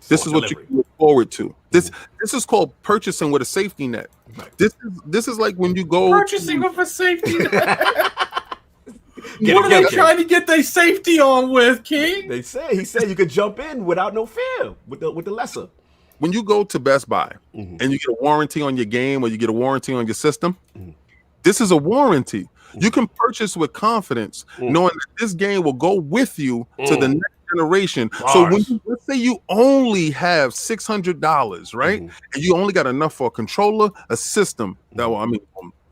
This is what you can look forward to. This is called purchasing with a safety net. This is like when you go purchasing with a safety net. What are they trying to get their safety on with, King? He said you could jump in without no fear with the lesser. When you go to Best Buy and you get a warranty on your game or you get a warranty on your system, this is a warranty. You can purchase with confidence, knowing that this game will go with you to the next generation. So when let's say you only have $600, right, and you only got enough for a controller, a system that will, I mean,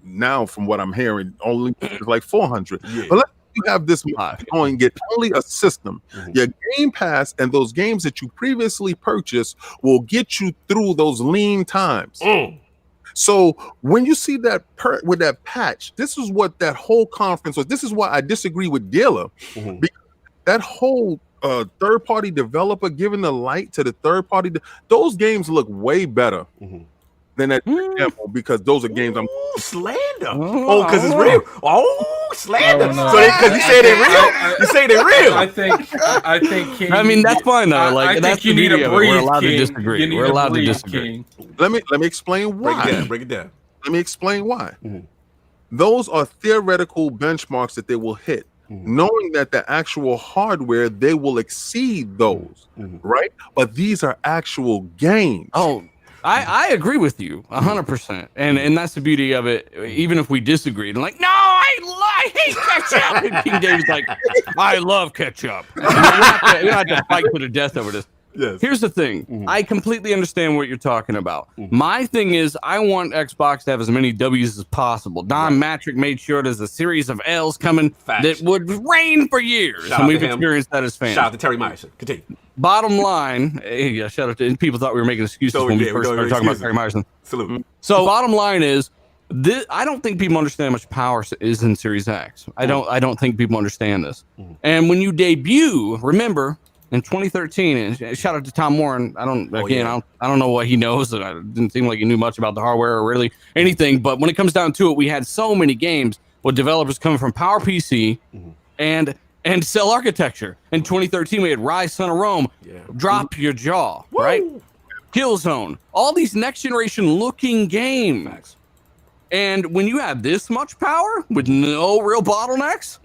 now from what I'm hearing, only like $400. But let's say you have this going, get only a system. Your Game Pass and those games that you previously purchased will get you through those lean times. So when you see that with that patch, this is what that whole conference was. This is why I disagree with Dealer, because that whole third-party developer giving the light to the third-party, those games look way better than that demo because those are games I'm slander. Because it's real. Slander. No. So because you say they're real, you say they're real. I think. King, I mean, that's fine though. Like that's the need beauty a of it. breathe, We're allowed King. to disagree. We're allowed to disagree. King. Let me explain why. Break it down. Let me explain why. Those are theoretical benchmarks that they will hit, knowing that the actual hardware they will exceed those, right? But these are actual games. Oh, I agree with you 100%, and that's the beauty of it. Even if we disagree, and like, no, I hate ketchup. And King David's like, I love ketchup. We don't have to fight to the death over this. Yes. Here's the thing. I completely understand what you're talking about. My thing is, I want Xbox to have as many W's as possible. Don Matrick made sure there's a series of L's coming that would reign for years, and we've experienced that as fans. Shout out to Terry Myerson. Continue. Bottom line, yeah, shout out to people thought we were making excuses when we first started talking about Terry Myerson. Salute. So bottom line is, I don't think people understand how much power is in Series X. I don't think people understand this. And when you debut, remember in 2013, and shout out to Tom Warren. I don't know what he knows. It didn't seem like he knew much about the hardware or really anything. But when it comes down to it, we had so many games with developers coming from PowerPC and Cell Architecture. In 2013, we had Rise, Son of Rome, Drop Your Jaw, right? Killzone, all these next generation looking games. And when you have this much power with no real bottlenecks,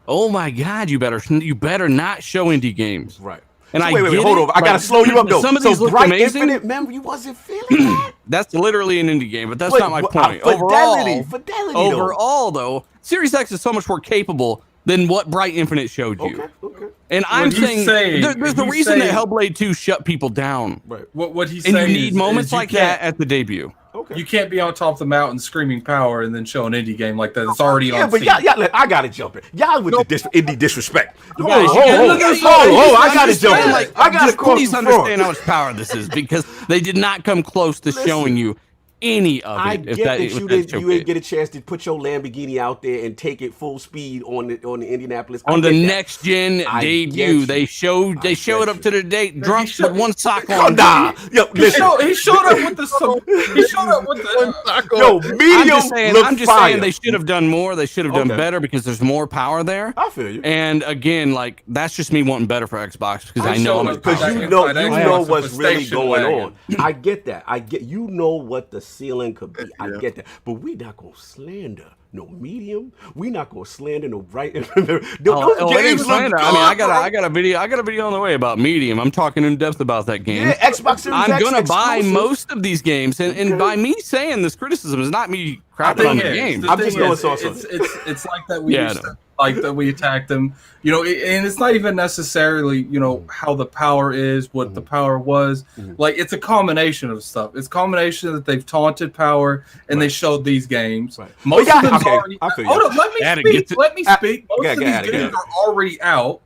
oh my God, you better not show indie games. Right. And so wait, hold on. I gotta slow you up though. Some of these look Bright amazing. Infinite, remember you wasn't feeling that? That's literally an indie game, but that's not my point. Fidelity. Overall, though, Series X is so much more capable than what Bright Infinite showed you. Okay. And I'm saying there's a reason that Hellblade 2 shut people down. Right. What he's and saying you need moments like that at the debut. Okay. You can't be on top of the mountain screaming power and then show an indie game like that. It's already on. Yeah, but y'all, I gotta jump in. Y'all with the indie disrespect. I gotta jump in. I gotta please understand how much power this is because they did not come close to showing you any of it. I get that you didn't get a chance to put your Lamborghini out there and take it full speed on the Indianapolis. On the next gen debut, they showed up to the date drunk with one sock on. Yo, he showed up with the yo, medium. I'm just saying they should have done more. They should have done better because there's more power there. I feel you. And again, like that's just me wanting better for Xbox because I know you know what's really going on. I get that. You know what the ceiling could be. I get that, but we not gonna slander no medium. We not gonna slander no bright. Those games look good. I mean, I got a video on the way about medium. I'm talking in depth about that game. Yeah, Xbox Series X I'm gonna buy exclusive. most of these games, and by me saying this criticism is not me crapping on the game. I'm just going sauce. It's like that we used to, like that we attacked them. You know, and it's not even necessarily how the power is, what the power was. Like it's a combination of stuff. It's a combination that they've taunted power and they showed these games. Most of them already. Hold on, let me speak. Most of these games are already out.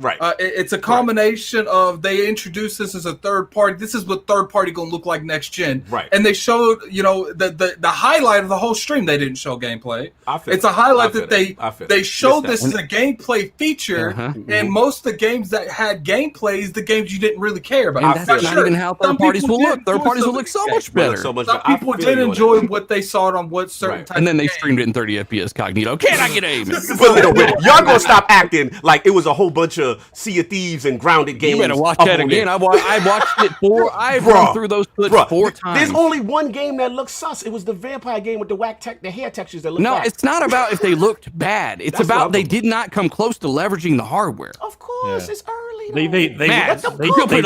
Right. It's a combination of they introduced this as a third party. This is what third party gonna look like next gen. Right. And they showed, the highlight of the whole stream. They didn't show gameplay. It's a highlight that they showed this as a gameplay feature. And most of the games that had gameplays, the games you didn't really care about. And that's not even how third parties will look. Third parties will look so much better. Some people did enjoy what they saw it on what certain type. And then they streamed it in 30 FPS Cognito. Can I get aim? Y'all gonna stop acting like it was a whole bunch of Sea of Thieves and grounded games. You better watch that again. I watched it I've run through those clips 4 times. There's only one game that looks sus. It was the vampire game with the hair textures that look No, bad. it's not about if they looked bad. It's about they did not come close to leveraging the hardware. Of course, it's early. They let them cook. Let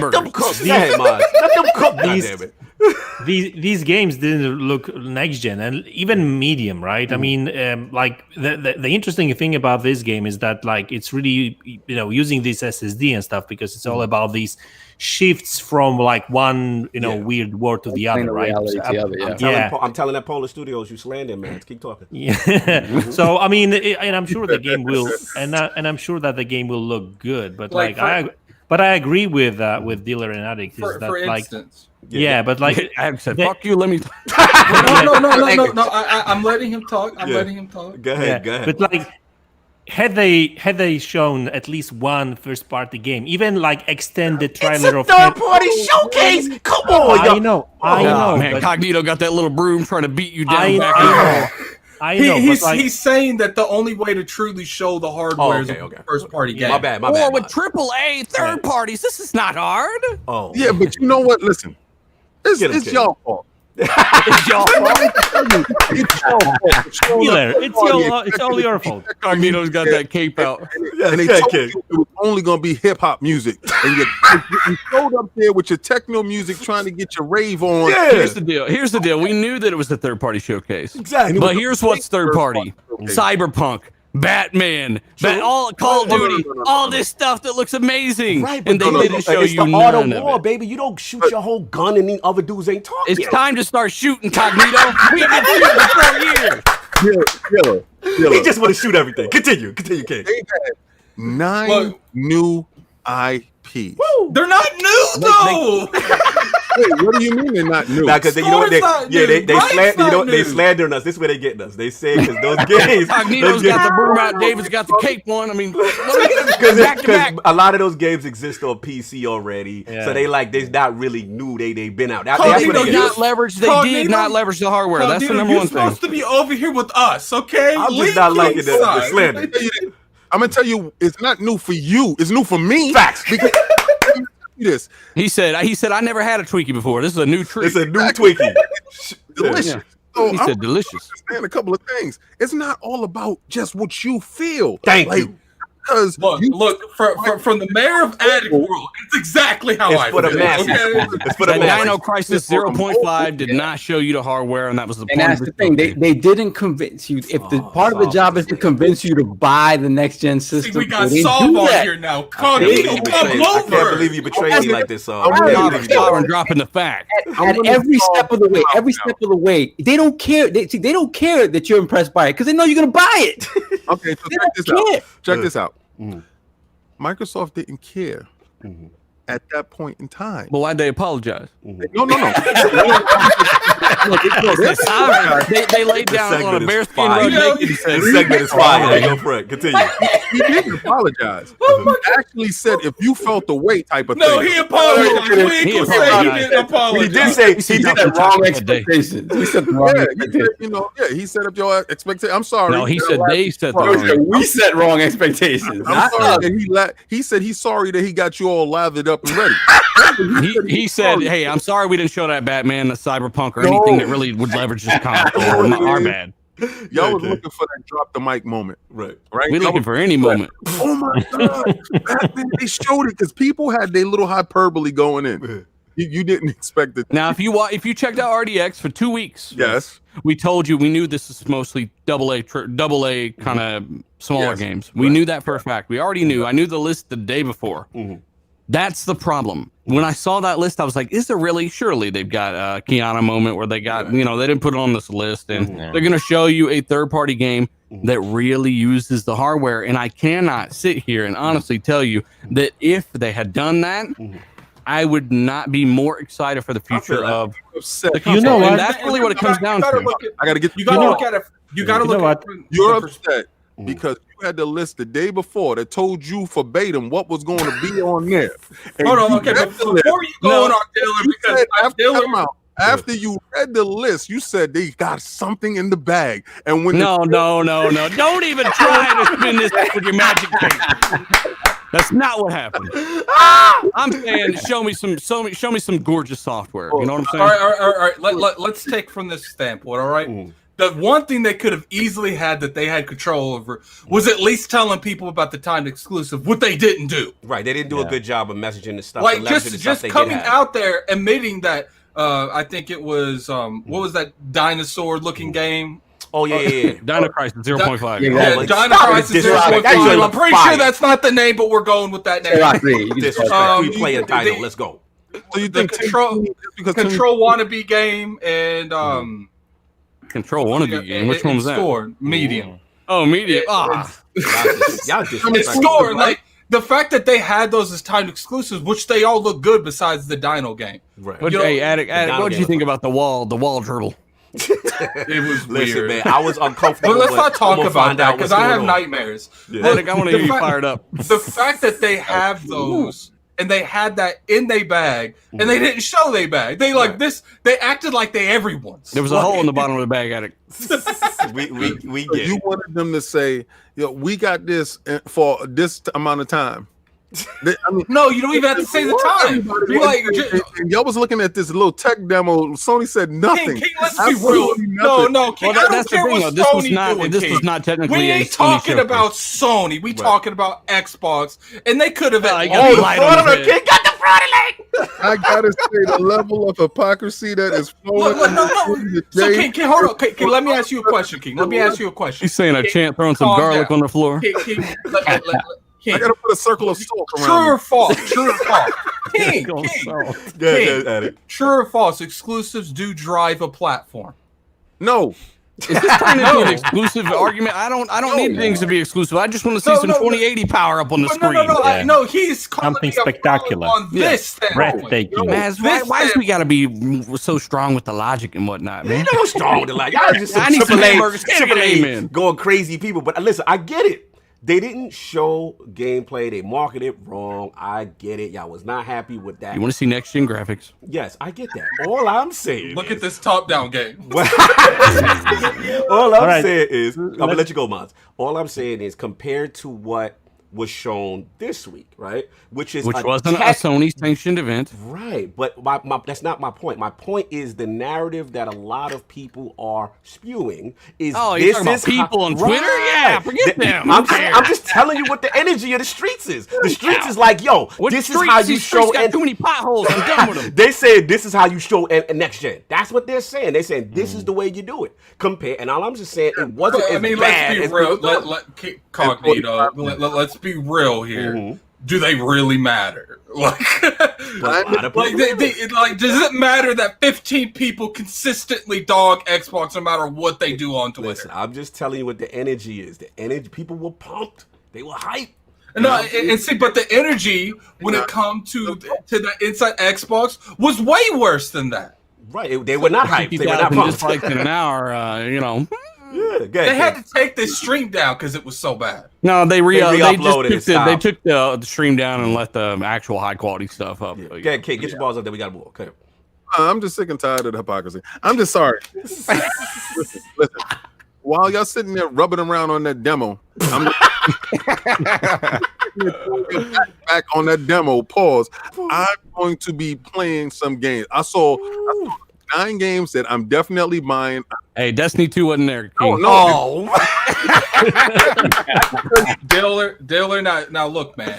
them cook. These games didn't look next gen and even medium, right? I mean, like the interesting thing about this game is that like it's really using this SSD and stuff because it's all about these shifts from like one weird word to the other, right? I'm telling that Polar Studios you slander, man. Keep talking. Yeah. So I mean, and I'm sure the game will, and I'm sure that the game will look good, but I agree with Dealer and Addict. For instance. Yeah, but like I said, fuck you. Let me. No. I'm letting him talk. Go ahead. But like, had they shown at least one first-party game, even like extended trailer of third-party showcase. Come on, I know. Man, Cognito got that little broom trying to beat you down. I know. He's saying that the only way to truly show the hardware is a first-party game. My bad. Or with AAA third parties, this is not hard. Oh, yeah, but you know what? Listen, it's y'all fault. It's your fault. It's all your fault. Cognito's got that cape out. And they told you it was only going to be hip-hop music. And you showed up there with your techno music trying to get your rave on. Yeah. Here's the deal. We knew that it was a third-party showcase. Exactly. But here's what's third-party. Cyberpunk. Batman, all Call of Duty, all this stuff that looks amazing, Right, and they didn't show you none of it. war, baby. You don't shoot your whole gun and the other dudes ain't talking. It's time to start shooting, Cognito. We've been shooting for 4 years. He just want to shoot everything. Continue, King. They had 9 new IPs. Woo! They're not new though. Wait, what do you mean they're not new? Because you know what they slandering us. This is where they getting us. They say because those games. Cognito's got the broom out. David's got the cape on. I mean, because a lot of those games exist on PC already, so they're not really new. They've been out. That's They what did not leverage the hardware. That's the number one thing. You're supposed to be over here with us, okay? I'm just not liking the slander. I'm gonna tell you, it's not new for you. It's new for me. Facts. Because this. He said, I never had a Twinkie before. This is a new treat. It's a new Twinkie. Delicious. Yeah. So He said delicious. Understand a couple of things. It's not all about just what you feel. Thank you. Because look from the mayor of Attic World, it's exactly how I for the feel. masses. Okay? It's for the That masses. Dino Crisis 0.5 did not show you the hardware, and that was the point. And that's the thing. They didn't convince you. If the part of the job is to convince you to buy the next gen system, See, we got they didn't Solve do on that. here now. I Cognito, come can't over. believe you betrayed me like this. Power dropping the fact. At every step of the way, they don't care. They don't care that you're impressed by it because they know you're gonna buy it. okay, so check this out. Microsoft didn't care at that point in time. But why'd they apologize? No. They laid down on a bearskin rug naked and said, This segment is fire. Go for it. Continue. He didn't apologize. He actually said if you felt the weight type of No, thing. he apologized. We ain't gonna say he didn't apologize. He did say He said wrong expectations. He said the wrong expectations. He set up your expectation. I'm sorry. no, he said they said No, he said the we set wrong expectations. I'm sorry that he said he's sorry that he got you all lathered up and ready. He said, hey, I'm sorry we didn't show that Batman, the Cyberpunk, or anything that really would leverage this console. Our bad. Y'all was looking for that drop the mic moment. Right. We're looking for any moment. Oh my God. Batman, they showed it because people had their little hyperbole going in. You didn't expect it. Now, if you checked out RDX for 2 weeks, Yes. we told you we knew this is mostly double A kind of smaller games. We knew that for a fact. We already knew. I knew the list the day before. That's the problem. When I saw that list, I was like, is there really? Surely they've got a Kiana moment where they got, they didn't put it on this list, and they're going to show you a third-party game that really uses the hardware. And I cannot sit here and honestly tell you that if they had done that, I would not be more excited for the future of the console. You know what? And that's really what it comes down to. I got to get You gotta look at it. You gotta look at it. You're upset because you had the list the day before that told you verbatim what was going to be on there. And Hold on, you okay, read but the list. before you go on Taylor, because after you read the list, you said they got something in the bag. And when No. Don't even try to spin this with your magic tape. That's not what happened. I'm saying show me some gorgeous software. You know what I'm saying? All right. Let's take from this standpoint, all right? The one thing they could have easily had that they had control over was at least telling people about the timed exclusive, what they didn't do. Right. They didn't do a good job of messaging the stuff. Like just coming out there admitting that I think it was what was that dinosaur looking game? Oh yeah. Dino Crisis 0.5. Yeah, Dino Crisis 0.5. I'm pretty sure that's not the name, but we're going with that name. Free play entitled. Let's go. So you think Control wannabe game and Control wannabe game. Which one was that? Score medium. Oh, medium. Y'all It's Score. Like the fact that they had those as timed exclusives, which they all look good besides the Dino game. Right. Hey, Attic, what did you think about the wall dribble? It was Listen, weird. man, I was uncomfortable. But let's not talk I'm gonna about find that out because what's I have going on. nightmares. Yeah. Look, I want to get you fired up. The fact that they have those and they had that in their bag and they didn't show their bag. They like this. They acted like they everyone's. There was a hole in the bottom of the bag, Attic. we So get you it. wanted them to say, we got this for this amount of time. I mean, No, you don't even have to say the time. Be like, and y'all was looking at this little tech demo. Sony said nothing. King, let's be real. Absolutely No, nothing. no, King, Well, I don't that's the care thing, what though. This was Sony not. doing, This King. was not technically. We a ain't Sony talking show. about Sony. We talking about Xbox, and they could have. you Oh, got the the light on fraud his alert, King got the fraud alert. I gotta say, the level of hypocrisy that is flowing. look, no. So, today- King, hold on. King, let me ask you a question, King. Let me ask you a question. He's saying a chant throwing some Calm garlic down. on the floor. King, King, I gotta put a circle of salt around. true or false? True or false? King, Yeah, true or false? Exclusives do drive a platform. No, Is this turning into an exclusive argument? I don't need things to be exclusive. I just want to see some 2080 power up on the screen. No. He's calling Something me a spectacular. fraud on this standpoint. Breathtaking. Maz, why does we got to be so strong with the logic and whatnot, man? You know what's strong with it? Like, y'all just some I need some hamburgers. AAA Man. going crazy people. But listen, I get it. They didn't show gameplay. They marketed it wrong. I get it. Y'all was not happy with that. You want to see next gen graphics? Yes, I get that. All I'm saying Look is, at this top-down game. all I'm right. saying is, I'm gonna let you go, Madz. All I'm saying is, compared to what was shown this week, right? Which Wasn't a Sony sanctioned event. Right, but my that's not my point. My point is the narrative that a lot of people are spewing is. Oh, you're talking about people on Twitter? Yeah, forget them. I'm just telling you what the energy of the streets is. The streets is like, yo, this is how you These show. streets got too many potholes. I'm done with them. They say this is how you show next gen. That's what they're saying. They're saying this is the way you do it. Compare, and all I'm just saying it wasn't as bad. Let's be real. as Cognito. Let's be real here. Do they really matter? Like, does it matter that 15 people consistently dog Xbox no matter what they do on Twitter? Listen, I'm just telling you what the energy is. The energy, people were pumped. They were hyped. No, and see, but the energy when it comes to the inside Xbox was way worse than that. Right, they were not hyped. They were not pumped. Dislikes in an hour, Yeah, They had to take this stream down because it was so bad. No, they re-uploaded it. They took the stream down and let the actual high quality stuff up. Okay, get your balls up there. We got to move. Okay. I'm just sick and tired of the hypocrisy. I'm just sorry. listen. While y'all sitting there rubbing around on that demo, I'm back on that demo. Pause. I'm going to be playing some games. I saw 9 games that I'm definitely buying. Hey, Destiny 2 wasn't there. King. Oh no! Diller, now look, man.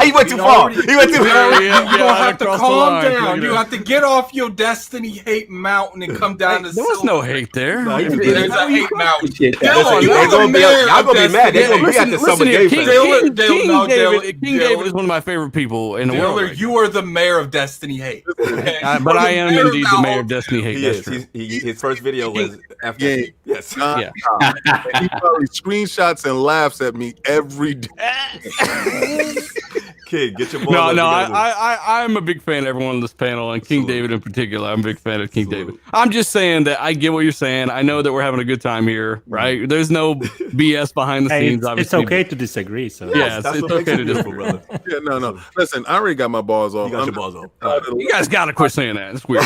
He went too far. He went too far. You don't have to across the calm line. down. You have to get off your Destiny hate mountain and come down to There was no hate there. No, There's a hate mountain. Appreciate that. Dillon, Listen, you're the mayor y'all of gonna be mad. They're Destiny. gonna be at the Summer here. Game King, Fest. King David is one of my favorite people in the world. Diller, you are the mayor of Destiny hate. But I am indeed the mayor of Destiny hate. He That's is. true. His first video was after. Yeah. Yes. Yeah. He probably screenshots and laughs at me every day. Kid, get your balls up. No, You gotta move. I'm a big fan of everyone on this panel, and King David in particular. I'm a big fan of King David. I'm just saying that I get what you're saying. I know that we're having a good time here, right? There's no BS behind the scenes. It's Obviously, okay to disagree. So Yeah, That's it's what makes okay it to beautiful, disagree. brother. Yeah, no. Listen, I already got my balls off. You got your balls off. You guys gotta quit saying that. It's weird.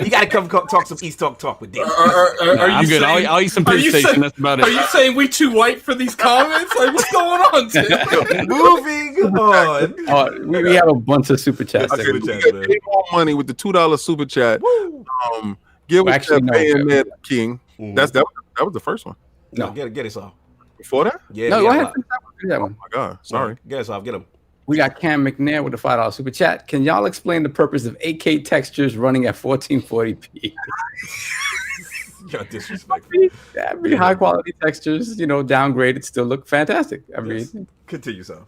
You gotta come talk some East Talk with Dave. I'm good. I'll eat some fish station. That's about Are it. you saying we too white for these comments? Like, what's going on, Tim? Moving on. We have a bunch of super chats. Okay, Super we chat, got man. pay more money with the $2 super chat. Give us Actually, that no. bayonet, King. That was the first one. No. Get us off. Before that? Yeah. No, we go got ahead. a lot. Do that one. Oh my God, sorry. Get us off. Get him. We got Cam McNair with the $5 super chat. Can y'all explain the purpose of 8K textures running at 1440p? You're disrespectful. I mean, high quality textures, downgraded, still look fantastic. I mean, Yes. Continue, so.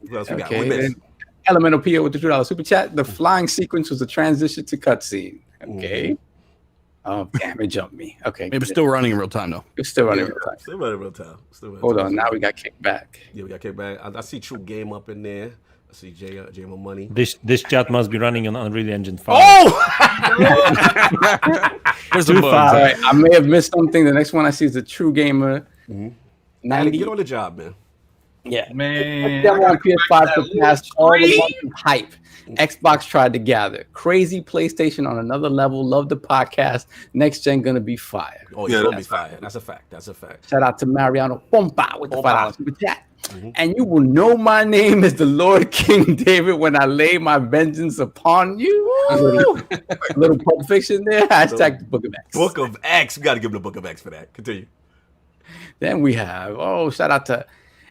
What else we got? okay. We missed. And Elemental Pia with the $2 super chat. The flying sequence was a transition to cutscene. Okay. Oh, damn, it jumped me. Okay. Maybe still running in real time though. It's still running real time. Still running real time. Hold on. Now we got kicked back. Yeah, we got kicked back. I see True Game up in there. I see J My Money. this chat must be running on Unreal Engine 5. Oh! Where's the bugs? All right, I may have missed something. The next one I see is a true gamer. Andy, get on the job, man. Yeah, Man, demo on PS5 surpassed all the months of hype Xbox tried to gather. Crazy PlayStation on another level. Love the podcast. Next gen gonna be fire. Oh, yeah, gonna be fire. That's a fact. That's a fact. Shout out to Mariano Pompa with the $5 super chat. And you will know my name is the Lord King David when I lay my vengeance upon you. little Pulp Fiction there. Hashtag the Book of X. Book of X. We got to give him the Book of X for that. Continue. Then we have, shout out to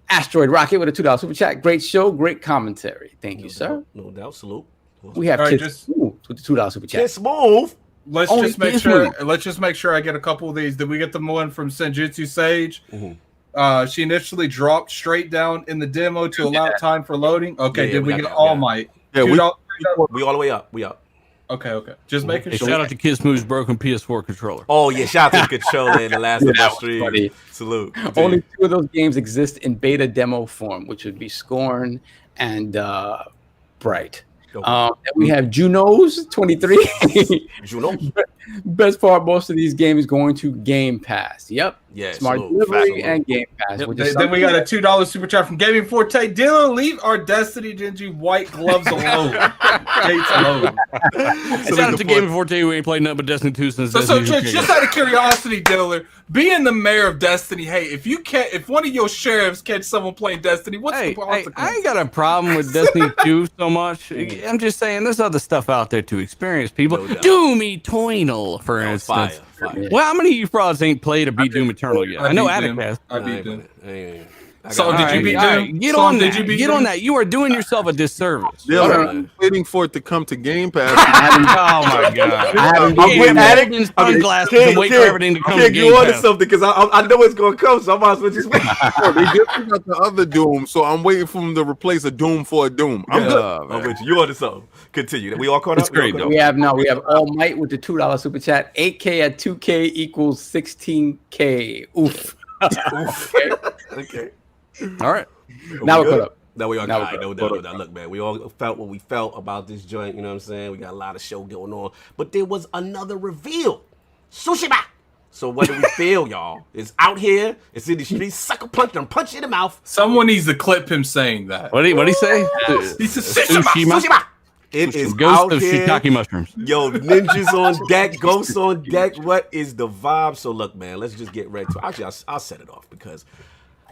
Asteroid Rocket with a $2 super chat. Great show, great commentary. Thank you, sir. No doubt. Salute. We have Kiss Move with the $2 super chat. Kiss Move. Let's just make sure. Let's just make sure I get a couple of these. Did we get the one from Senjutsu Sage? She initially dropped straight down in the demo to allow time for loading. Okay, did we get All Might? Yeah, we all the way up. We up. Okay. Just making sure. Shout out to Kiss Move's broken PS4 controller. Oh yeah, shout out to the controller in the last of my stream. Funny. Salute. Only 2 of those games exist in beta demo form, which would be Scorn and Bright. And we have Juno's 23. Juno. Best part, most of these games going to Game Pass. Yep. Yeah. Smart delivery and Game Pass. Yep. Then we got a $2 super chat from Gaming Forte. Dylan, leave our Destiny dingy white gloves alone. Gates alone. Shout out to Gaming Forte who ain't played nothing but Destiny 2 since. So just out of curiosity, Dylan, being the mayor of Destiny, hey, if one of your sheriffs catch someone playing Destiny, what's the consequence? I ain't got a problem with Destiny 2 so much. I'm just saying there's other stuff out there to experience. People, Doom Eternal, for instance. Fire. Well, how many of you frauds ain't played or beat Doom Eternal yet? I know Attic has. I beat Doom. So did you beat Doom? Get on that. Get on that. You are doing yourself a disservice. I'm waiting for it to come to Game Pass. Oh my god! I'm waiting Attic sunglasses and wait for everything to come to Game Pass. Something because I know it's gonna come, so I might as well just wait. They did pick up the other Doom, so I'm waiting for them to replace a Doom for a Doom. I'm with you. You on to something. Continue. We all caught up. It's great though. We have All Might with the $2 super chat. 8K at 2K equals 16K. Oof. Okay. All right. Now we're caught up. Now we are caught up. No doubt. Look, man, we all felt what we felt about this joint. You know what I'm saying? We got a lot of show going on, but there was another reveal. Tsushima. So what do we feel, y'all? It's out here. It's in the streets. Sucker punch them. Punch you in the mouth. Someone needs to clip him saying that. What did he say? He said Tsushima. It is Ghost out of here. Shiitake mushrooms. Yo, ninjas on deck, ghosts on deck. What is the vibe? So look, man, let's just get ready to. Actually, I'll set it off because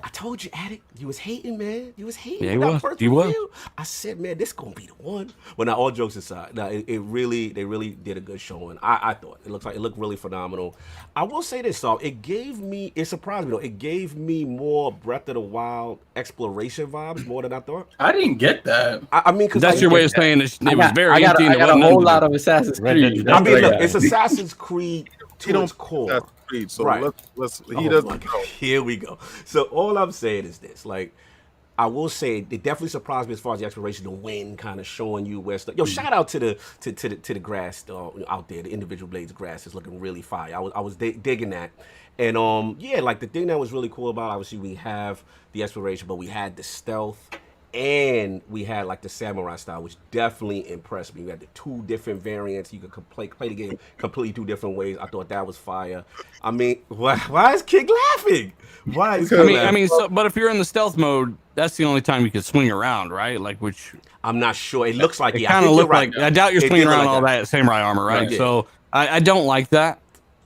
I told you, Addict, you was hating, man. You was hating. Yeah, he was. I said, man, this gonna be the one. Well, now all jokes aside, now they really did a good showing. I thought it looked really phenomenal. I will say this, so it surprised me though. It gave me more Breath of the Wild exploration vibes more than I thought. I didn't get that. I mean, because that's your way of saying it was very empty. I got a whole lot of Assassin's Creed. I mean, look, it's Assassin's Creed to its core. So right. let's he doesn't go. Here we go. So all I'm saying is this, like, I will say it definitely surprised me as far as the exploration, the wind kind of showing you where stuff. Yo, shout out to the grass out there. The individual blades of grass is looking really fire. I was digging that, and yeah, like the thing that was really cool about, obviously we have the exploration, but we had the stealth. And we had like the samurai style, which definitely impressed me. We had the 2 different variants. You could play the game completely 2 different ways. I thought that was fire. I mean, why is Kid laughing? Why is Kid laughing? But if you're in the stealth mode, that's the only time you can swing around, right? Like, which I'm not sure. It looks like it kind of looked like. I doubt you're swinging around all that samurai armor, right? So I don't like that.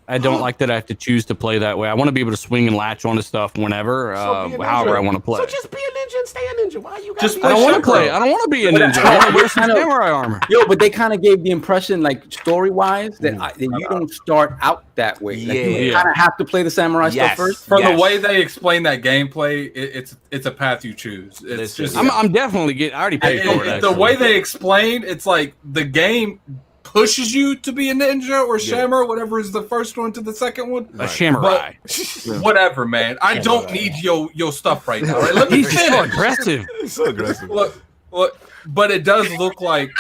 I don't like that I have to choose to play that way. I want to be able to swing and latch onto stuff whenever, however I want to play. So just be a ninja and stay a ninja. Why you guys? I don't want to play. I don't want to be a ninja. I want to wear some samurai armor. Yo, but they kind of gave the impression, like story-wise, that you don't start out that way. Like, you kind of have to play the samurai stuff first. From the way they explain that gameplay, it's a path you choose. It's just. I'm definitely getting. I already paid for it. The way they explain, it's like the game pushes you to be a ninja or samurai, whatever is the first one to the second one. A samurai. Whatever, man. I don't need your stuff right now. Right? Let me finish. So aggressive. So aggressive. Look, but it does look like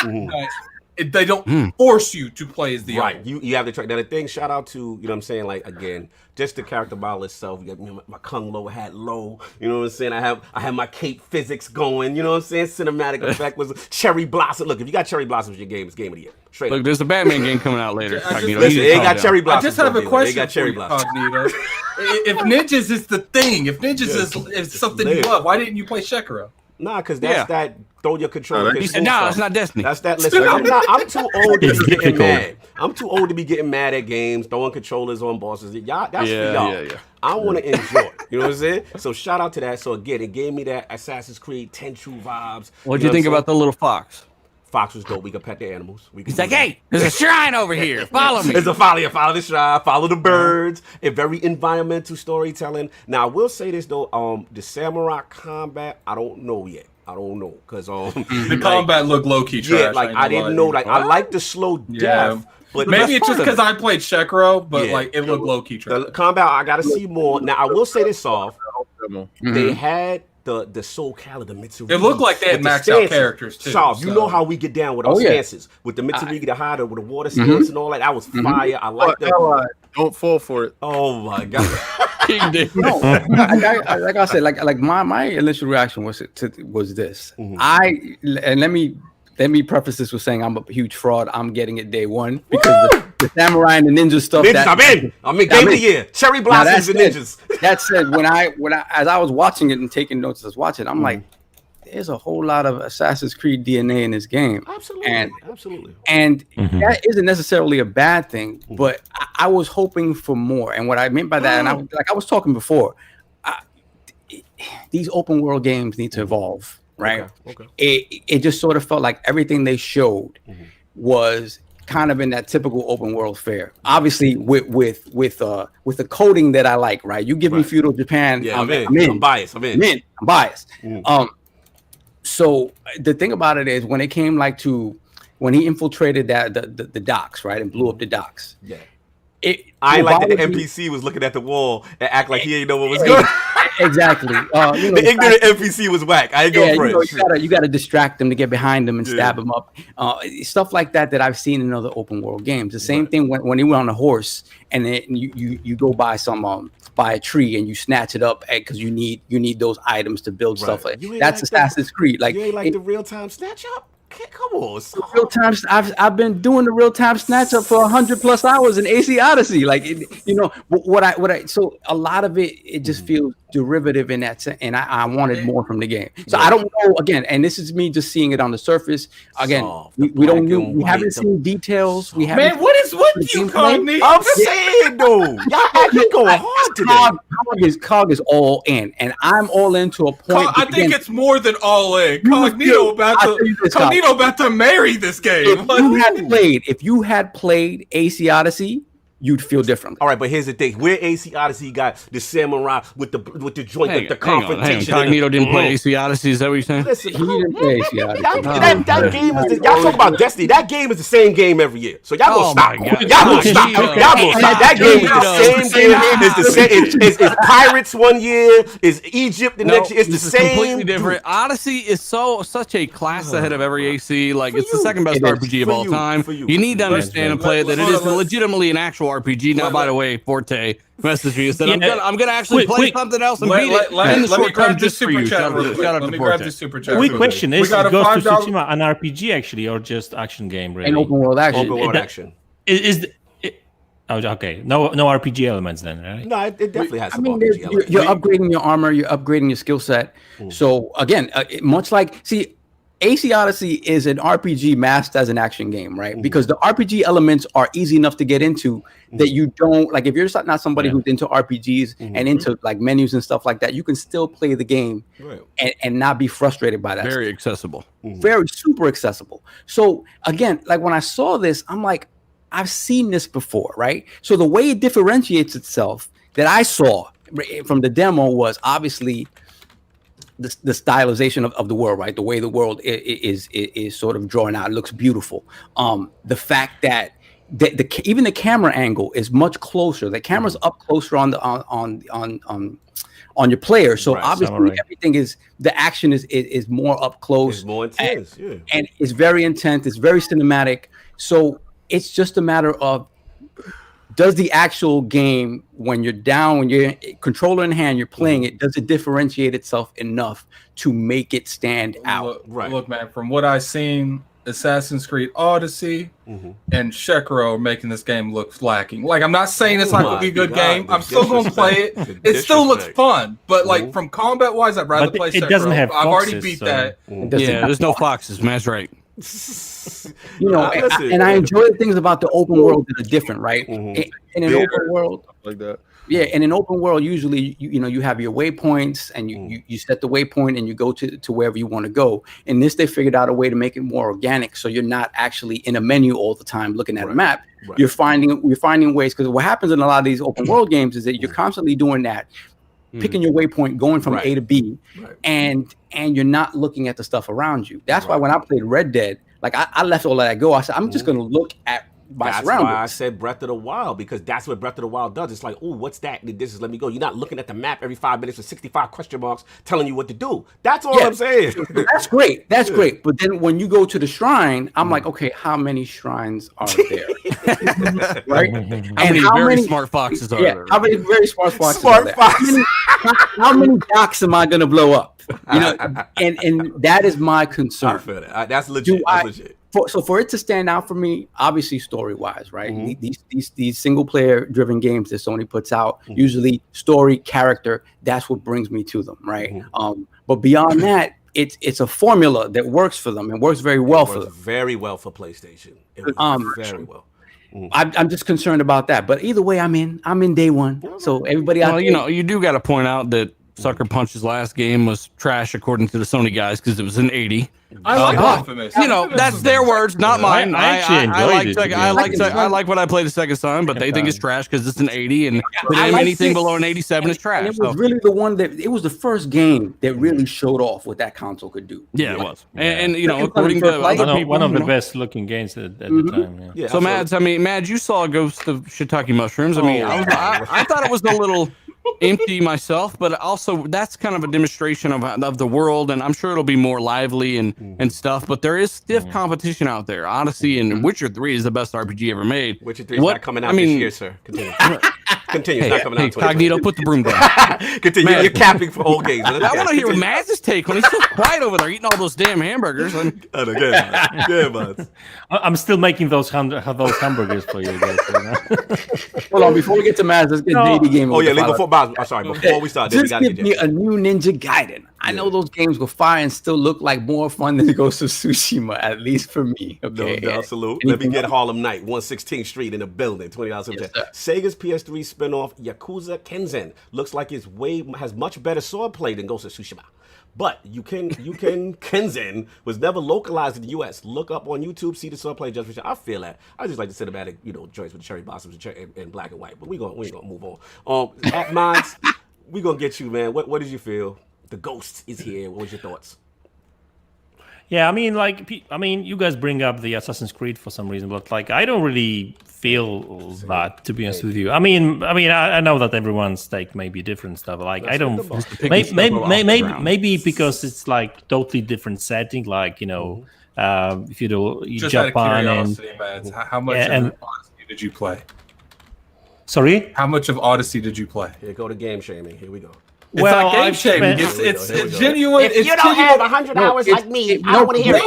they don't force you to play as the right. You have to try. Now the thing, shout out to, you know what I'm saying, like, again, just the character model itself. You got my Kung Lo hat low. You know what I'm saying? I have my cape physics going. You know what I'm saying? Cinematic effect was cherry blossom. Look, if you got cherry blossoms, your game is game of the year. Straight Look, up. there's a Batman game coming out later. Listen, they got cherry blossoms. I just have a question They got cherry for you, blossoms. Cognito. If ninjas is the thing, if ninjas is something you love, why didn't you play Sekiro? Nah, because that's that throw your controller. He said, no, it's not Destiny. That's that. Listen, I'm too old to be getting mad. I'm too old to be getting mad at games, throwing controllers on bosses. Y'all, that's for y'all. Yeah. I want to enjoy. You know what I'm saying? So shout out to that. So again, it gave me that Assassin's Creed Tenchu vibes. What'd you think about the little fox? Fox was dope. We could pet the animals. He's like, hey, there's a shrine over here. Follow me. It's a follow the shrine, follow the birds. A very environmental storytelling. Now, I will say this though, the samurai combat, I don't know yet. I don't know because the combat looked low key trash. Yeah, like I didn't know. Like I like the slow death, but maybe it's just because I played Sekiro, but like it looked low key trash. The combat, I gotta see more. Now, I will say this off. They had the Soul Calibur, the Mitsurugi. It looked like they had maxed out characters too. So you know how we get down with our stances with the Mitsurugi, the Hada, with the water stance and all that. That was fire. I like that. Don't fall for it. Oh my god. No, like I said, like my initial reaction was this. And let me preface this with saying I'm a huge fraud. I'm getting it day one because the samurai and the ninja stuff. I'm in game of the year. Cherry blossoms and ninjas. That said, when I as I was watching it and taking notes as I was watching, I'm like, there's a whole lot of Assassin's Creed DNA in this game. Absolutely. And that isn't necessarily a bad thing, but I was hoping for more. And what I meant by that, and I was talking before, these open world games need to evolve. Right. Okay. It just sort of felt like everything they showed was kind of in that typical open world fare. Obviously, with the coding that I like. Right. You give me feudal Japan. Yeah, I'm in. I'm biased. I'm biased. So the thing about it is when it came when he infiltrated the docks, right, and blew up the docks. Yeah. I like that the NPC was looking at the wall and act like he ain't know what was going on. Exactly. The ignorant NPC was whack. I ain't going for it. You gotta distract them to get behind them and stab them up. Stuff like that I've seen in other open world games. The same thing when he went on a horse and then you go by by a tree and you snatch it up because you need those items to build stuff. That's Assassin's Creed. Like you ain't like the real time snatch up. Come on, real time. I've been doing the real time snatch up for 100+ hours in AC Odyssey. Like so a lot of it just feels derivative in that sense, and I wanted more from the game. So I don't know again, and this is me just seeing it on the surface. Again, we haven't seen details. We haven't. Man, what is with you, Cognito? I'm saying though, y'all actually going hard today. Cog is all in, and I'm all in to a point. I think it's more than all in. Cognito about to marry this game. If you had played AC Odyssey, you'd feel different. All right, but here's the thing: where AC Odyssey got the samurai with the joint, the confrontation. Cognito didn't play AC Odyssey. Is that what you're saying? Listen, he didn't play AC Odyssey. That game is. Y'all talk about Destiny. That game is the same game every year. So y'all gonna stop. Y'all gonna stop. That game is the same game. It's the same. It's Pirates one year. It's Egypt the next year. It's the same. Completely different. Odyssey is such a class ahead of every AC. Like it's the second best RPG of all time. You need to understand and play it that it is legitimately an actual RPG. Now, by the way, Forte messaged me and said, I'm gonna actually play something else and beat it in the short term just for you. Shout out to Forte. Quick question: is Ghost of Tsushima an RPG actually, or just action game? Really? An open world action. Open world action. Okay. No RPG elements then, right? No, it definitely has some RPG elements. You're upgrading your armor. You're upgrading your skill set. So again, much like AC Odyssey is an RPG masked as an action game, right? Because the RPG elements are easy enough to get into that you don't like. If you're not somebody who's into RPGs and into like menus and stuff like that, you can still play the game and not be frustrated by that. Very accessible. Very super accessible. So again, like when I saw this, I'm like, I've seen this before, right? So the way it differentiates itself that I saw from the demo was obviously the stylization of the world, right? The way the world is sort of drawn out, it looks beautiful. The fact that even the camera angle is much closer. The camera's up closer on on your player. So Right, obviously samurai. everything the action is more up close. It's more intense, and it's very intense. It's very cinematic. So it's just a matter of, does the actual game, when you're down, when you're controller in hand, you're playing it, does it differentiate itself enough to make it stand out? Look, man, from what I've seen, Assassin's Creed Odyssey and Sekiro are making this game look lacking. Like, I'm not saying it's not going to be a good game. I'm still going to play it. It still looks fun. But, like, from combat-wise, I'd rather play Sekiro. It doesn't have I've already foxes, beat so- that. Yeah, there's no foxes. That's right. You know, and I enjoy the things about the open world that are different, right? In an open world, like that. yeah, in an open world, usually you have your waypoints, and you set the waypoint, and you go to wherever you want to go. In this, they figured out a way to make it more organic, so you're not actually in a menu all the time looking at a map. Right. You're finding ways, because what happens in a lot of these open world games is that you're constantly doing that, picking your waypoint, going from A to B, and you're not looking at the stuff around you. That's why when I played Red Dead, like I left all of that go. I said, I'm just going to look at my That's surroundings. why I said Breath of the Wild, because that's what Breath of the Wild does. It's like, oh, what's that? This is let me go. You're not looking at the map every 5 minutes with 65 question marks telling you what to do. That's all I'm saying. That's great. That's great. But then when you go to the shrine, I'm like, okay, how many shrines are there? Right? How many very smart foxes are there? How many very smart foxes are there? How many docks am I going to blow up? You know, and that is my concern. I feel that. That's legit. That's legit. So for it to stand out for me, obviously story-wise, right? These single-player driven games that Sony puts out, usually story, character, that's what brings me to them, right? But beyond that, it's a formula that works for them and works very well for them. Very well for PlayStation. It works very well. I'm just concerned about that. But either way, I'm in day one. So everybody out there, you know, you do got to point out that Sucker Punch's last game was trash according to the Sony guys because it was an 80. I like Infamous. You know, that's their words, not mine. I actually enjoyed it. I like what I played the second time, but they think it's trash because it's an 80, and for them, anything below an 87 is trash. And it was really the one it was the first game that really showed off what that console could do. Yeah, it was. And you know, according to other people, one of the best looking games at the time. Yeah. So Madz, Madz, you saw Ghost of Shiitake Mushrooms. I mean, I thought it was a little empty myself, but also that's kind of a demonstration of the world, and I'm sure it'll be more lively and stuff. But there is stiff competition out there. Odyssey and Witcher 3 is the best RPG ever made. Witcher 3 is not coming out this year, sir. Continue. Continue. It's not coming out. Cognito, put the broom down. Continue. You're capping for old games. I want to hear Mazz's take when he's so quiet over there eating all those damn hamburgers. I'm still making those hamburgers for you guys. Hold on, before we get to Madz, let's get JD game. Oh yeah, before we start, just give me a new Ninja Gaiden. I know those games go fire and still look like more fun than Ghost of Tsushima, at least for me. Okay, no doubt, salute. Let me get Harlem Night, 116th Street in the building, $20. Yes, Sega's PS3 spinoff Yakuza Kenzen looks like it has much better swordplay than Ghost of Tsushima. But you can Kenzen was never localized in the U.S. Look up on YouTube, see the swordplay judgment. I feel that. I just like the cinematic, joints with cherry blossoms and black and white. But we gonna move on. At Madz, we gonna get you, man. What did you feel? The ghost is here. What was your thoughts? Yeah, you guys bring up the Assassin's Creed for some reason, but I don't really feel that, to be honest with you. I know that everyone's take may be different stuff. I don't. Maybe because it's totally different setting. If you do just Japan out of curiosity, Madz, how much of Odyssey did you play? Sorry, how much of Odyssey did you play? Here go to game shaming. Here we go. It's not game shaming. It's genuine. If you don't have 100 hours like me, I don't want to hear it.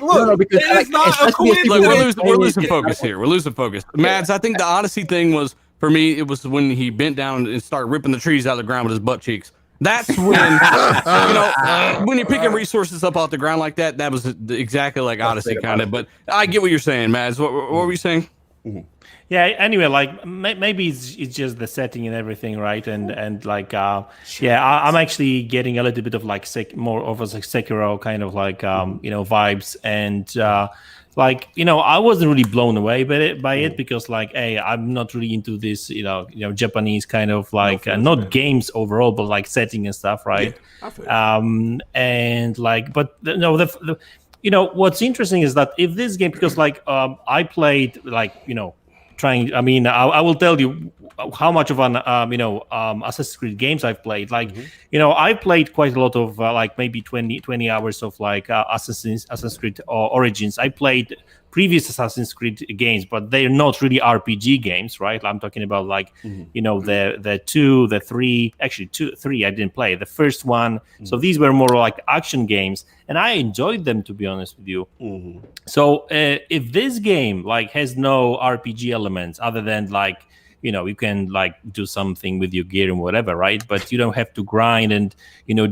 Look, it's not a coincidence. We're losing focus here. We're losing focus. Madz, I think the Odyssey thing was, for me, it was when he bent down and started ripping the trees out of the ground with his butt cheeks. That's when, when you're picking resources up off the ground like that, that was exactly like Odyssey kind of. But I get what you're saying, Madz. What were you saying? Mm-hmm. Yeah. Anyway, maybe it's just the setting and everything, right? And I'm actually getting a little bit of more of a Sekiro kind of vibes, and I wasn't really blown away by it because I'm not really into this Japanese kind of not games overall, but setting and stuff, right? Yeah, what's interesting is that if this game, because I played trying. I mean, I will tell you how much of an Assassin's Creed games I've played. Like, I played quite a lot of like maybe 20 hours of like Assassin's Creed Origins. I played previous Assassin's Creed games, but they're not really RPG games, right? I'm talking about like, the 2, the 3, actually 2, 3 I didn't play. The first one. So these were more like action games, and I enjoyed them, to be honest with you. So if this game like has no RPG elements other than like, you can like do something with your gear and whatever, right? But you don't have to grind and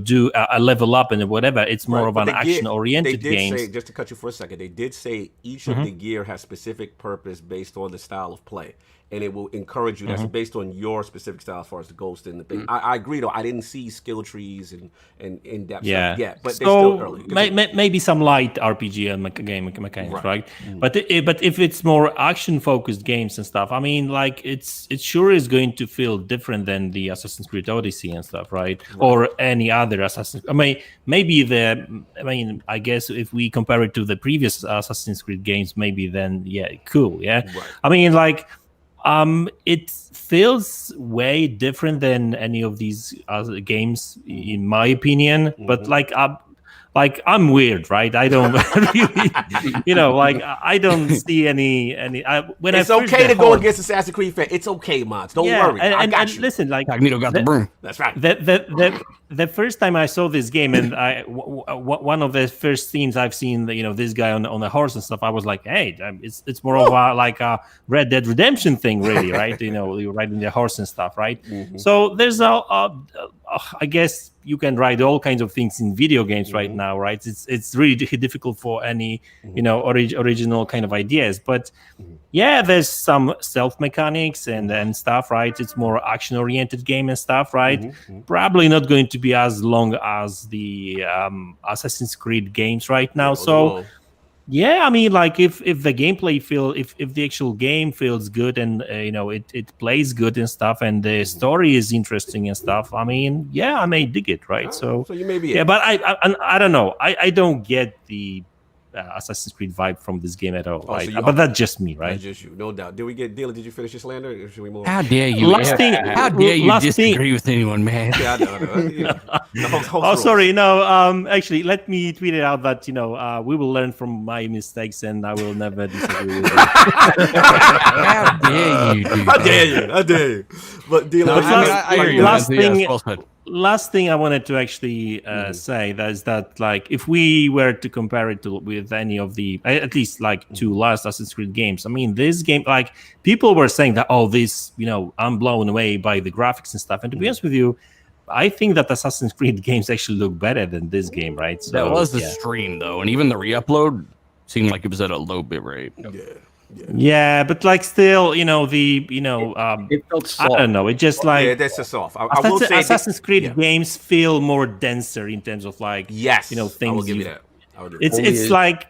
do a level up and whatever. It's more of an action-oriented game. Say, just to cut you for a second, they did say each of the gear has specific purpose based on the style of play, and it will encourage you. That's based on your specific style as far as the ghost and the thing. I agree, though. I didn't see skill trees and in-depth stuff yet, but they're still early. Maybe some light RPG game mechanics, right? But if it's more action-focused games and stuff, I mean, like it sure is going to feel different than the Assassin's Creed Odyssey and stuff, right? Or any other Assassin's. I mean, I guess if we compare it to the previous Assassin's Creed games, maybe then cool, yeah. Right. I mean, like. It feels way different than any of these other games, in my opinion. But like I'm weird, right? I don't really, like I don't see any. When it's okay to go against Assassin's Creed fan. It's okay, Madz. Don't worry. I got you. Listen, like Cognito got the broom. That's right. The first time I saw this game, and one of the first scenes I've seen, this guy on the horse and stuff, I was like, hey, it's more of a Red Dead Redemption thing, really, right? You're riding the horse and stuff, right? So there's I guess you can write all kinds of things in video games right now, right? It's really difficult for any original kind of ideas, but there's some stealth mechanics and stuff, right? It's more action oriented game and stuff, right? Probably not going to be as long as the Assassin's Creed games right now. I mean, like if the gameplay if the actual game feels good and it plays good and stuff, and the story is interesting and stuff, I mean, I may dig it, right? So you may be but I don't know. I don't get the Assassin's Creed vibe from this game at all, right? But that's just me, right? That's just you, no doubt. Did we get Dylan? Did you finish your slander? Or should we move? How dare you? How dare you disagree with anyone, man? Yeah, I know. Sorry. No, actually, let me tweet it out that we will learn from my mistakes, and I will never disagree with you. How dare you? How dare you? But Dylan, last thing I wanted to actually say is that like if we were to compare it with any of the at least like two last Assassin's Creed games, I mean this game, like people were saying that this I'm blown away by the graphics and stuff, and to be honest with you, I think that Assassin's Creed games actually look better than this game, right? So that was the stream though, and even the re-upload seemed like it was at a low bit rate. Yeah, but like still, it felt soft. I don't know. It just like that's just soft. I will say Assassin's Creed games feel more denser in terms of like things. I will give you that. It's like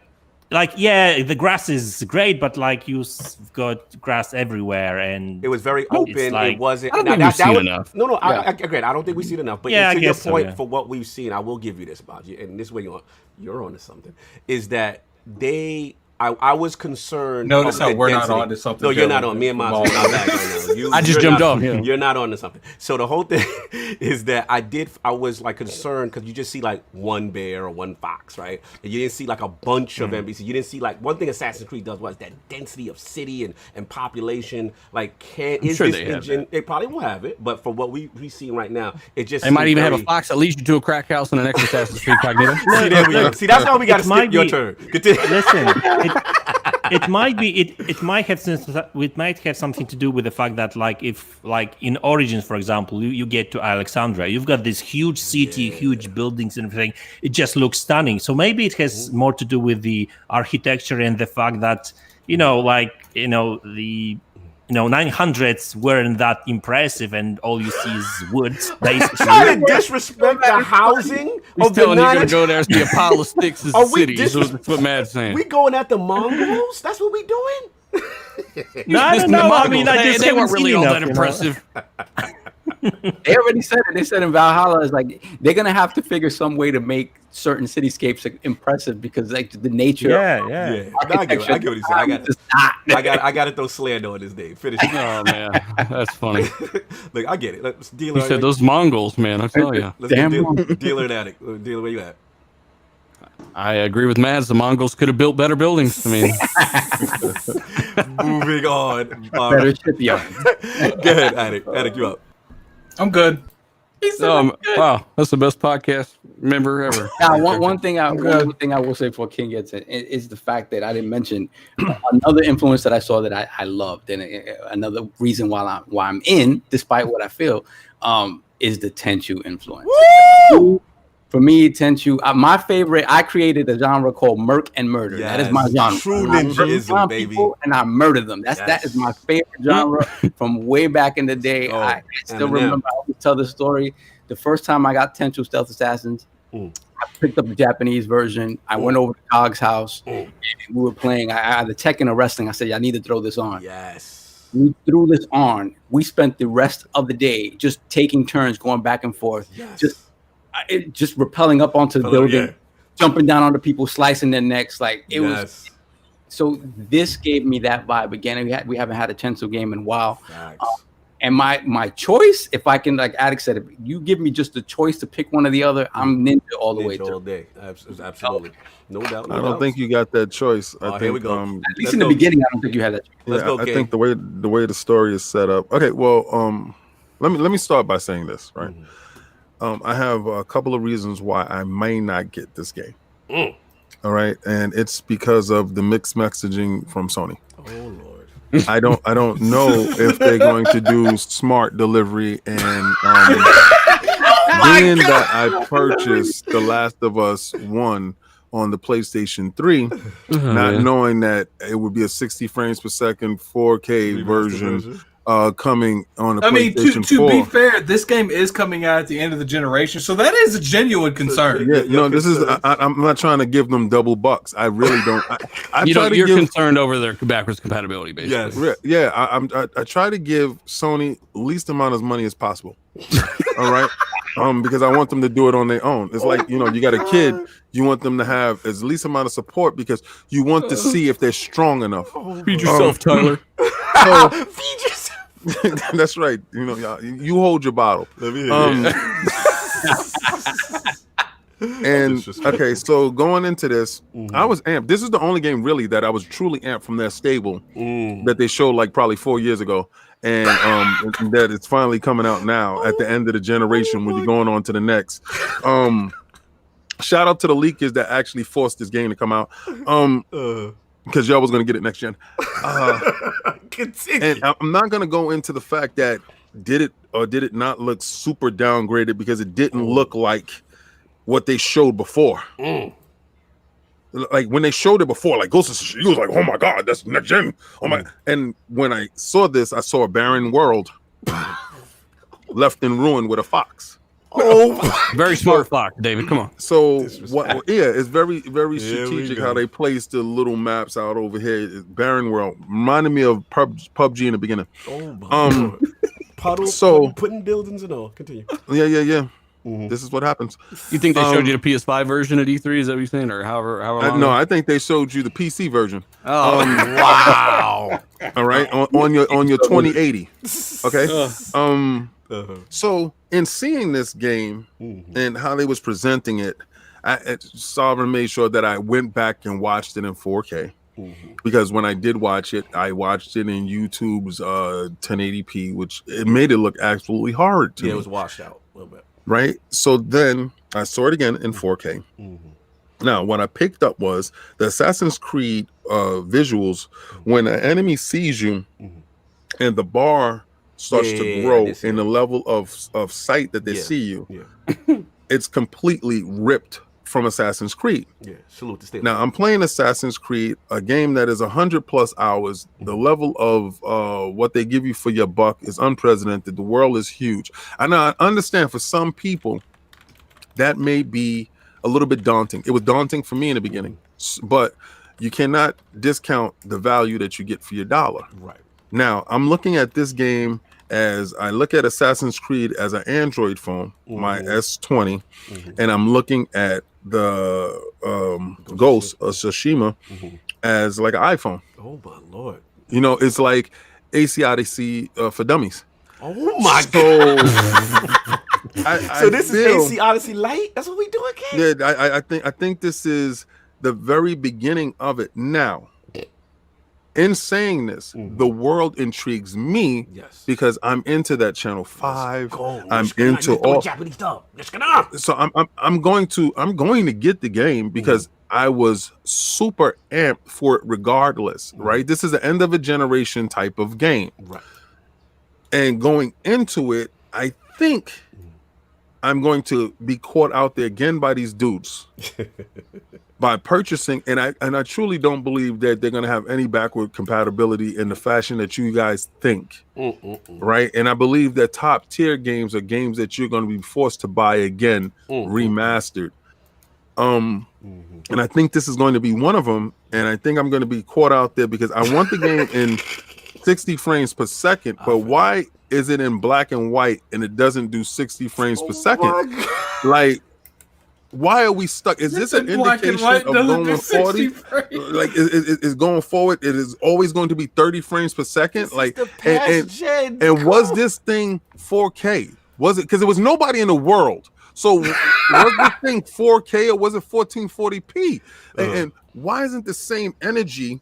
the grass is great, but like you've got grass everywhere, and it was very open. It wasn't. I don't think we've seen enough. No, I agree. I don't think we've seen enough. But to your point, for what we've seen, I will give you this about you, and this way you're onto something. Is that I was concerned. Notice how we're not on to something. No, you're not on. Me and Madz are not back right now. I just jumped off. You're not on to something. So the whole thing is that I was like concerned because you just see like one bear or one fox, right? And you didn't see like a bunch of NPCs. You didn't see like one thing Assassin's Creed does was that density of city and population. Like, is this engine? They probably will have it, but for what we see right now, it just they might even have a fox that leads you to a crack house in the next Assassin's Creed Cognito. See, there we go. See, that's why we got to skip your turn. Listen. It might have something to do with the fact that like if like in Origins, for example, you get to Alexandria, you've got this huge city, huge buildings and everything. It just looks stunning. So maybe it has more to do with the architecture and the fact that the 900s weren't that impressive, and all you see is woods. Basically, trying to disrespect the housing of the 900s. You're going to go there and see a pile of sticks as a city. That's what Mad's saying. We going at the Mongols? That's what we doing? No, I mean, I just they weren't really all that impressive. They already said it. They said in Valhalla is like they're gonna have to figure some way to make certain cityscapes impressive because like the nature. Yeah. I get what he's saying. I got to throw slander on this day. Finish. Oh man, that's funny. Look, I get it. Let's dealer. You said those Mongols, man. I tell you. Let's get dealer and addict. Dealer, where you at? I agree with Madz. The Mongols could have built better buildings. I mean, moving on. Better shipyard. Go ahead, addict. Addict, you up? I'm good. Wow, that's the best podcast member ever. Now, one thing I will say before King gets it is the fact that I didn't mention another influence that I saw that I loved, and another reason why I'm in, despite what I feel, is the Tenchu influence. Woo! For me, Tenchu, my favorite. I created a genre called Merc and Murder. Yes, that is my genre. True ninjaism, baby. And I murder them. That is my favorite genre from way back in the day. I still remember. I always tell the story. The first time I got Tenchu Stealth Assassins, I picked up the Japanese version. I went over to Cog's house. And we were playing. I had the Tekken or wrestling. I said, I need to throw this on. Yes. We threw this on. We spent the rest of the day just taking turns, going back and forth. Yes. Just rappelling up onto the building, jumping down onto people, slicing their necks. Like it was. So this gave me that vibe again. We haven't had a Tenchu game in a while. And my choice, if I can, like Addict said, if you give me just the choice to pick one or the other, I'm ninja all the way through. All day, absolutely, no doubt. I don't think you got that choice. I think, here we go. At least in the beginning, I don't think you had that choice. Let's go, I think the way the story is set up. Okay, well, let me start by saying this, right? I have a couple of reasons why I may not get this game. All right, and it's because of the mixed messaging from Sony. Oh Lord. I don't know if they're going to do smart delivery, and being that I purchased The Last of Us 1 on the PlayStation 3, not knowing that it would be a 60 frames per second 4K version coming on the PlayStation 4. To be fair, this game is coming out at the end of the generation, so that is a genuine concern. This is. I'm not trying to give them double bucks. I really don't. You're concerned over their backwards compatibility, basically. Yes. I try to give Sony least amount of money as possible. All right. Because I want them to do it on their own. It's like, you got a kid, you want them to have as least amount of support because you want to see if they're strong enough. Feed yourself, Tyler. Feed yourself. That's right. You hold your bottle. Let me hear and okay, so going into this, I was amped. This is the only game really that I was truly amped from their stable that they showed like probably 4 years ago. And that it's finally coming out now at the end of the generation when you're going on to the next. Shout out to the leakers that actually forced this game to come out. Because y'all was gonna get it next gen. And I'm not gonna go into the fact that did it not look super downgraded because it didn't look like what they showed before. Like when they showed it before, like Ghost of Tsushima, you was like, oh my god, that's next gen. Oh my! And when I saw this, I saw a barren world left in ruin with a fox. Very smart fox, David. Come on. So it's very, very strategic how they placed the little maps out over here. Barren world reminded me of PUBG in the beginning. Puddle, putting buildings and all. Continue. Yeah. This is what happens. You think they showed you the PS5 version at E3? Is that what you're saying, or however long? No, I think they showed you the PC version. Oh, wow! All right, on your 2080. Okay. So in seeing this game and how they was presenting it, Sovereign made sure that I went back and watched it in 4K. Because when I did watch it, I watched it in YouTube's 1080p, which it made it look absolutely horrid to me. It was washed out a little bit. Right. So then I saw it again in 4K. Now, what I picked up was the Assassin's Creed visuals. When an enemy sees you and the bar starts to grow in the level of sight that they see you, it's completely ripped from Assassin's Creed. Salute the state. Now, I'm playing Assassin's Creed, a game that is 100+ hours. The level of what they give you for your buck is unprecedented. The world is huge. And I understand for some people that may be a little bit daunting. It was daunting for me in the beginning, but you cannot discount the value that you get for your dollar. Right. Now, I'm looking at this game as I look at Assassin's Creed as an Android phone, my S20, and I'm looking at the Ghost of Tsushima as like an iPhone. Oh my lord! You know, it's like AC Odyssey for dummies. Oh my god! So this is feel, AC Odyssey Light. That's what we doing, kid. Yeah, I think this is the very beginning of it. Now, in saying this, the world intrigues me because I'm into that Channel 5. I'm into all Japanese stuff. So I'm going to get the game because I was super amped for it regardless, right? This is the end of a generation type of game. Right. And going into it, I think I'm going to be caught out there again by these dudes by purchasing, and I truly don't believe that they're going to have any backward compatibility in the fashion that you guys think, right? And I believe that top tier games are games that you're going to be forced to buy again, remastered. And I think this is going to be one of them, and I think I'm going to be caught out there because I want the game in 60 frames per second, but why is it in black and white and it doesn't do 60 frames per second? Like, why are we stuck? Is this an indication of going 40? Like, is going forward? It is always going to be 30 frames per second. Like, and was this thing 4K? Was it? Because there was nobody in the world. So was the thing 4K or was it 1440p? And why isn't the same energy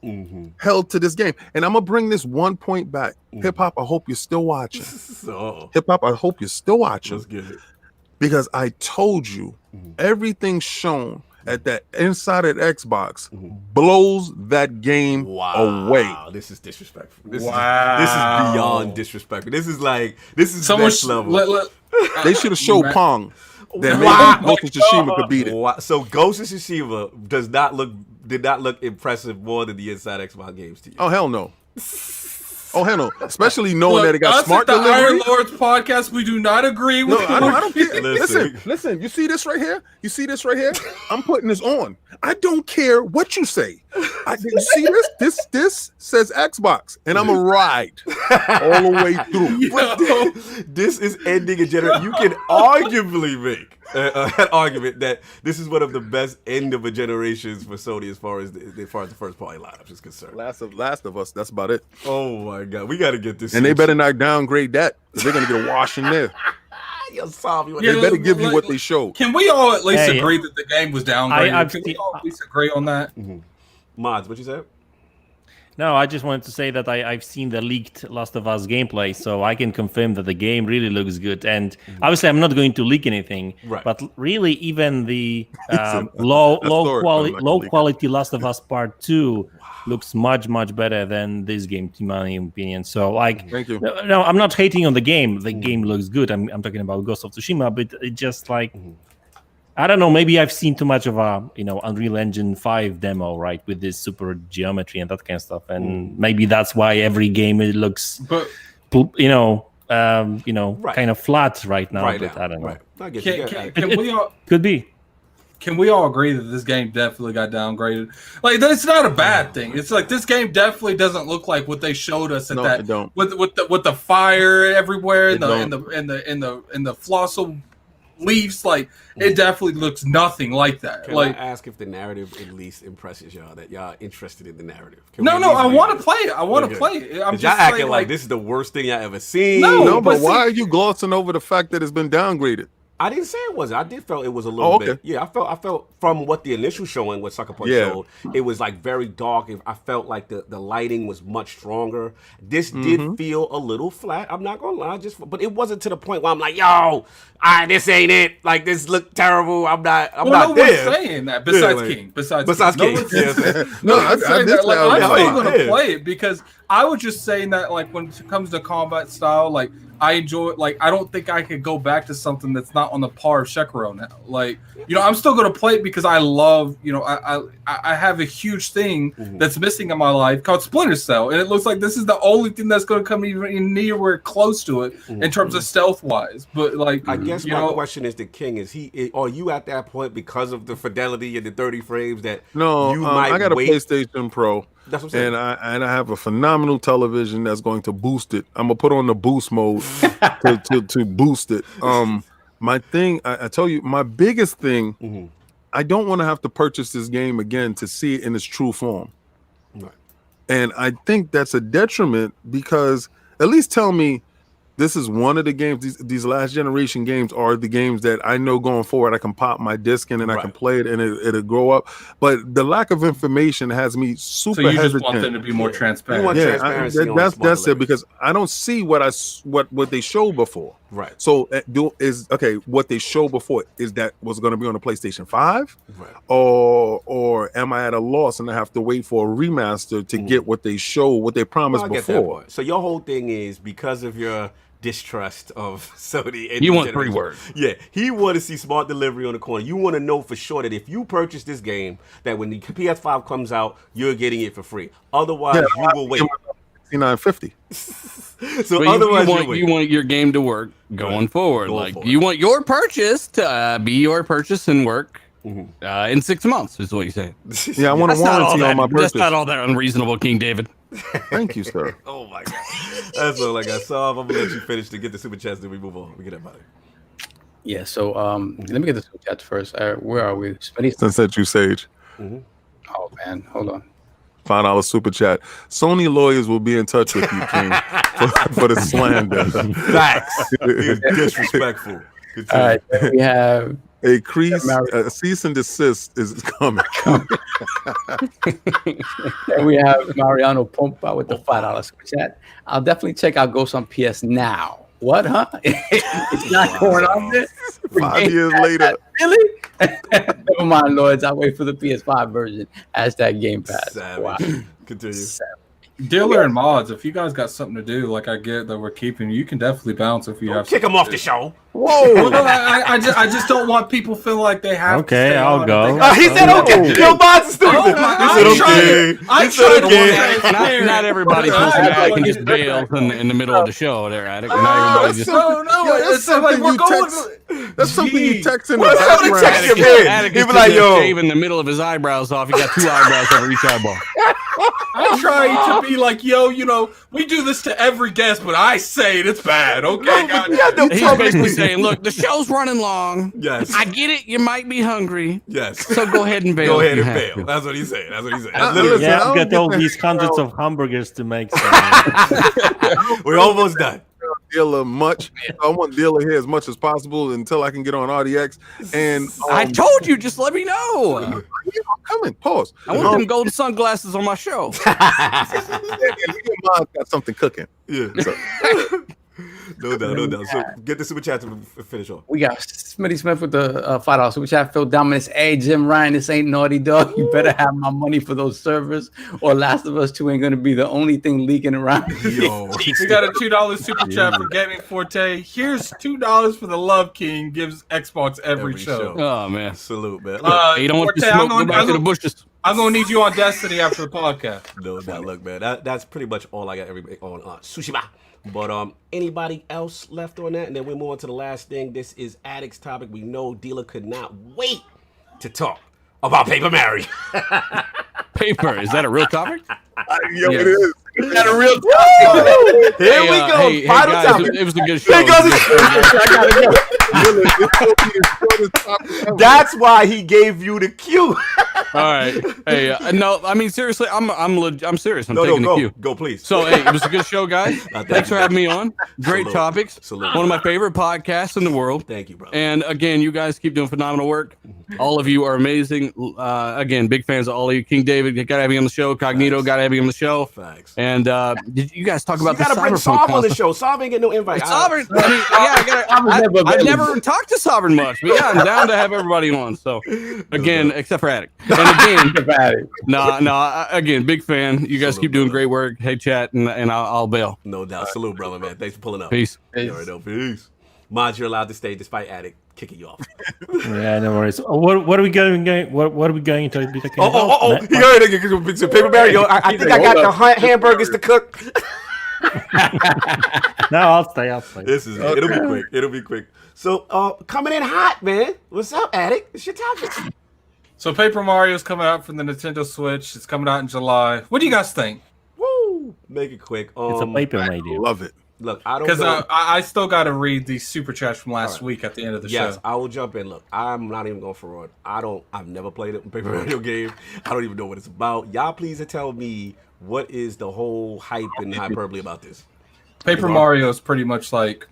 held to this game? And I'm gonna bring this one point back. Hip hop, I hope you're still watching. Hip hop, I hope you're still watching. Let's get it. Because I told you everything shown at that inside of Xbox blows that game away. This is disrespectful. This is beyond disrespectful. This is next level. They should have showed Pong. That maybe Ghost of Tsushima could beat it. Wow. So Ghost of Tsushima did not look impressive more than the inside Xbox games to you. Oh hell no. Oh hell no. Especially knowing that it got smart delivery. Iron Lords podcast, we do not agree with I don't care. Listen, you see this right here? You see this right here? I'm putting this on. I don't care what you say. You see this? This says Xbox, and I'm a ride all the way through. This is ending a generation. You can arguably make an argument that this is one of the best end of a generations for Sony as far as the first party lineup is concerned. Last of Us. That's about it. Oh my god, we got to get this. And they better not downgrade that. They're gonna get a wash in there. They better give you what they showed. Can we all at least agree that the game was downgraded? Can we all at least agree on that? Mods, what you said? No, I just wanted to say that I've seen the leaked Last of Us gameplay, so I can confirm that the game really looks good. And obviously, I'm not going to leak anything, but really, even the low quality Last of Us Part 2 looks much better than this game, in my opinion. So, like, thank you. No, I'm not hating on the game. The game looks good. I'm talking about Ghost of Tsushima, but it just like. I don't know. Maybe I've seen too much of a Unreal Engine 5 demo, right, with this super geometry and that kind of stuff, and maybe that's why every game it looks, kind of flat right now. I don't know. Can we all could be? Can we all agree that this game definitely got downgraded? Like, it's not a bad thing. It's like this game definitely doesn't look like what they showed us at that. It don't. With the fire everywhere and the flossel leaves, like it definitely looks nothing like that. Can I ask if the narrative at least impresses y'all, that y'all interested in the narrative? No, I want to play it. I want to play it. I'm just y'all acting like this is the worst thing y'all ever seen. No, but why are you glossing over the fact that it's been downgraded? I didn't say it wasn't. I did felt it was a little bit. Yeah, I felt from what the initial showing, what Sucker Punch showed, it was like very dark. I felt like the lighting was much stronger. This did feel a little flat. I'm not gonna lie, but it wasn't to the point where I'm like, yo, this ain't it. Like, this looked terrible. I'm not there. Saying that besides King. Besides King. I'm still gonna play it because I was just saying that, like, when it comes to combat style, like, I enjoy it. Like, I don't think I could go back to something that's not on the par of Sekiro now. Like, I'm still going to play it because I love, I have a huge thing that's missing in my life called Splinter Cell. And it looks like this is the only thing that's going to come even near close to it in terms of stealth wise. But, like, I guess my question is to King, are you at that point because of the fidelity and the 30 frames that I got a PlayStation Pro. That's what I'm saying. And I have a phenomenal television that's going to boost it. I'm gonna put on the boost mode to boost it. My thing, I tell you, my biggest thing, I don't want to have to purchase this game again to see it in its true form. Right. And I think that's a detriment because at least tell me this is one of the games, these last generation games are the games that I know going forward I can pop my disc in and I can play it and it'll grow up. But the lack of information has me super hesitant. So you just want them to be more transparent. You want transparency that's it, because I don't see what they showed before. Right. So what they showed before, is that was going to be on the PlayStation 5? Right. Or am I at a loss and I have to wait for a remaster to get what they showed, what they promised before? So your whole thing is because of your distrust of Sony. You want 3 words. Yeah, he want to see smart delivery on the corner. You want to know for sure that if you purchase this game, that when the PS5 comes out, you're getting it for free. Otherwise, you will wait. $69.50. So otherwise, you want your game to work going forward. You want your purchase to be your purchase and work in 6 months. Is what you say. Yeah, I want a warranty on my purchase. That's not all that unreasonable, King David. Thank you, sir. Oh my God, that's all I got. So I'm gonna let you finish to get the super chats. Then we move on. We get that money. Yeah. So let me get the super chats first. Where are we? Sent you, Sage. Oh man, hold on. $5 super chat. Sony lawyers will be in touch with you, King, for the slander. Facts. Disrespectful. All right. We have a cease and desist is coming. And we have Mariano Pompa with the $5 super chat. I'll definitely check out Ghost on PS now. What, huh? It's not going on there? 5 years later. Really? Never mind, Lords. I'll wait for the PS5 version. Hashtag Game Pass. Savage. Wow. Continue. Savage. Dealer and Mods, if you guys got something to do, like I get that we're keeping, you can definitely bounce if you have. Kick him off the show. Whoa! Well, no, I just don't want people feeling like they have. Okay, to I'll go. He said okay. Yo, Madz is stupid. I tried. Not everybody feels like I can just bail in the middle of the show. There, Attic. Not everybody just. That's something you text. That's something you text in the background. Attic is like, shaving the middle of his eyebrows off. He got 2 eyebrows over each eyeball. I try to be like, we do this to every guest, but I say it's bad. Okay, he's basically saying, look, the show's running long. Yes. I get it. You might be hungry. Yes. So go ahead and bail. Go ahead and bail. That's what he's saying. Yeah, I've got all these hundreds of hamburgers to make. So. We're almost done. Dealer much. I want Dealer here as much as possible until I can get on RDX. And I told you, just let me know. I'm coming. Pause. I want them golden sunglasses on my show. Got something cooking. Yeah. So. No doubt. So get the super chat to finish off. We got Smitty Smith with the $5 super chat. Phil Dominus. Hey, Jim Ryan, this ain't Naughty Dog. You better have my money for those servers, or Last of Us 2 ain't gonna be the only thing leaking around. Yo, we got a $2 super chat for Gaming Forte. Here's $2 for the Love King. Gives Xbox every show. Oh man, salute, man. You don't want to smoke. Go back to the bushes. I'm gonna need you on Destiny after the podcast. No doubt. Look, man, that's pretty much all I got. Everybody on Tsushima. But anybody else left on that? And then we move on to the last thing. This is Addict's topic. We know Dealer could not wait to talk about Paper Mario. Paper, is that a real topic? Yo, it is. Is that a real topic? Here we go. Final guys, topic. It was a good show. That's why he gave you the cue. All right. Hey, no, I mean seriously, I'm serious. I'm taking the cue. Go, please. So, hey, it was a good show, guys. Thanks for having me on. Great topics. Salute. One of my favorite podcasts in the world. Thank you, bro. And again, you guys keep doing phenomenal work. All of you are amazing. Again, big fans of all of you. King David, gotta have you on the show. Cognito, gotta have you on the show. Facts. And did you guys talk about the gotta bring Sovereign on the show. Sovereign ain't get no invite. Sovereign. I've never talked to Sovereign much, but yeah, I'm down to have everybody on. So again, except for Attic. And again, again, big fan. You guys keep doing great work. Hey, chat, and I'll bail. No doubt. Salute, brother, man. Thanks for pulling up. Peace. Peace. Madz, you're allowed to stay despite Attic kicking you off. Yeah, no worries. What are we going to be talking about? He heard it. Paper Mario. I think I got the hamburgers to cook. No, I'll stay. This is it'll be quick. So coming in hot, man. What's up, Attic? It's your topic. So Paper Mario is coming out from the Nintendo Switch. It's coming out in July. What do you guys think? Woo! Make it quick. It's a Paper Mario. Love it. Look, I don't Because know. I still got to read the super chats from last week at the end of the Yes, show. I will jump in. Look, I'm not even going for fraud. I've never played a Paper Mario game. I don't even know what it's about. Y'all please tell me what is the whole hype and hyperbole about this. Paper Mario is pretty much like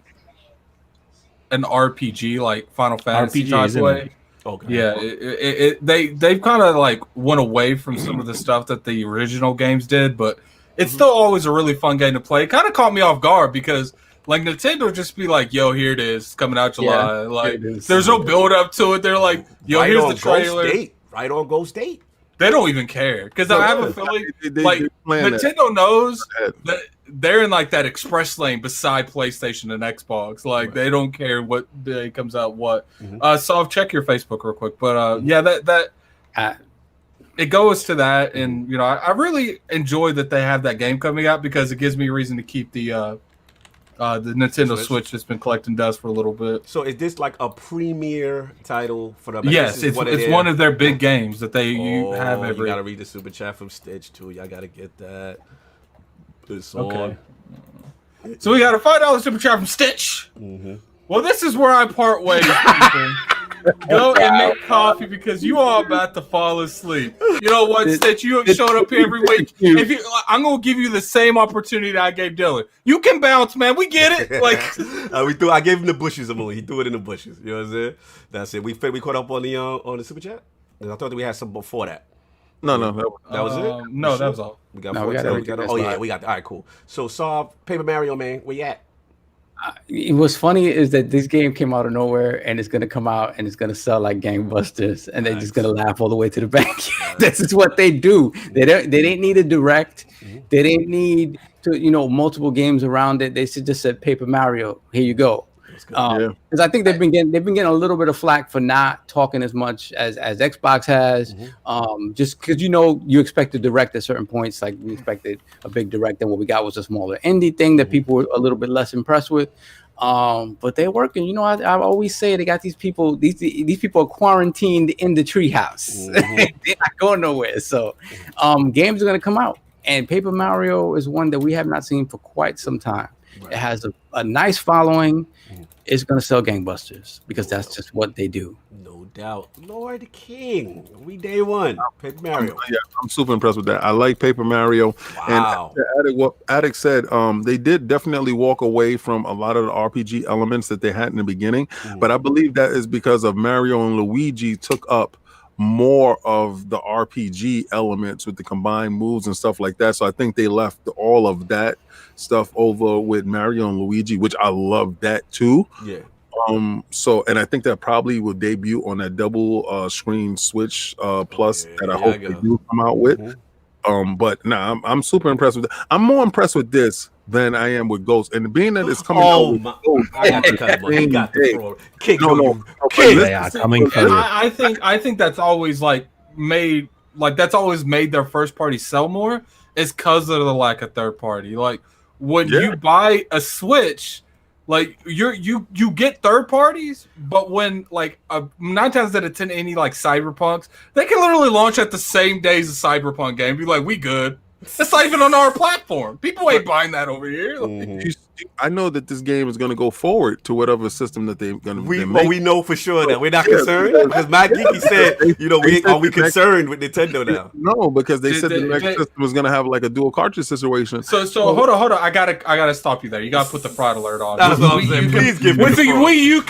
an RPG, like Final Fantasy type way. Okay. Yeah, they've kind of like went away from some of the stuff that the original games did, but it's still always a really fun game to play. It kind of caught me off guard because like Nintendo just be like, "Yo, here it is, coming out July." Like, there's no build up to it. They're like, "Yo, right here's on the trailer." Right on Ghost Date. They don't even care because I have a feeling like Nintendo knows that they're in like that express lane beside PlayStation and Xbox. Like they don't care what day comes out. What? Solve, check your Facebook real quick. But it goes to that, and you know, I really enjoy that they have that game coming out because it gives me a reason to keep the Nintendo Switch that's been collecting dust for a little bit. So is this like a premier title for them? Yes, it's one of their big games that they have every. You gotta read the super chat from Stitch too. Y'all gotta get that. It's on. Okay. So we got a $5 super chat from Stitch. Well, this is where I part ways, people. Go and make coffee because you are about to fall asleep. You know what, Stitch? You have showed up here every week. I'm gonna give you the same opportunity that I gave Dylan. You can bounce, man. We get it. Like I gave him the bushes, Emily. He threw it in the bushes. You know what I'm saying? That's it. We caught up on the super chat. I thought that we had some before that. No, that was it. No, that was all. We got 14. We got. All right, cool. So Solve, Paper Mario, man. Where you at? What's funny is that this game came out of nowhere and it's gonna come out and it's gonna sell like gangbusters, and they're just gonna laugh all the way to the bank. This is what they do. They didn't need a direct. They didn't need to multiple games around it. They should just said Paper Mario. Here you go. Because I think they've been getting a little bit of flack for not talking as much as Xbox has. Just because you expect a direct at certain points, like we expected a big direct, and what we got was a smaller indie thing that people were a little bit less impressed with. But they're working. I always say they got these people. These people are quarantined in the treehouse. They're not going nowhere. So games are going to come out, and Paper Mario is one that we have not seen for quite some time. It has a nice following. It's going to sell gangbusters because that's just what they do. No doubt. Lord King. We day one. Paper Mario. Yeah, I'm super impressed with that. I like Paper Mario. Wow. And what Attic said, they did definitely walk away from a lot of the RPG elements that they had in the beginning. But I believe that is because of Mario and Luigi took up more of the RPG elements with the combined moves and stuff like that. So I think they left all of that stuff over with Mario and Luigi, which I love that too. Yeah. So, and I think that probably will debut on that double screen Switch Plus that I hope they do come out with. But nah, I'm super impressed with that. I'm more impressed with this than I am with Ghost. And being that it's coming out with Ghost, I got to cut him. He got the fraud. King. I think that's always made their first party sell more is because of the lack of third party. Like when you buy a Switch, like you get third parties, but when 9 times out of 10 any Cyberpunks, they can literally launch at the same day as a Cyberpunk game. Be like, we good. It's not even on our platform. People ain't buying that over here. I know that this game is going to go forward to whatever system that they're going to make. We know for sure that we're not concerned because Matt Geeky said, are we concerned with Nintendo now? No, because they said the next system was going to have like a dual cartridge situation. So hold on. I gotta stop you there. You gotta put the fraud alert on. That's what I'm saying. Please give me the fraud. Were you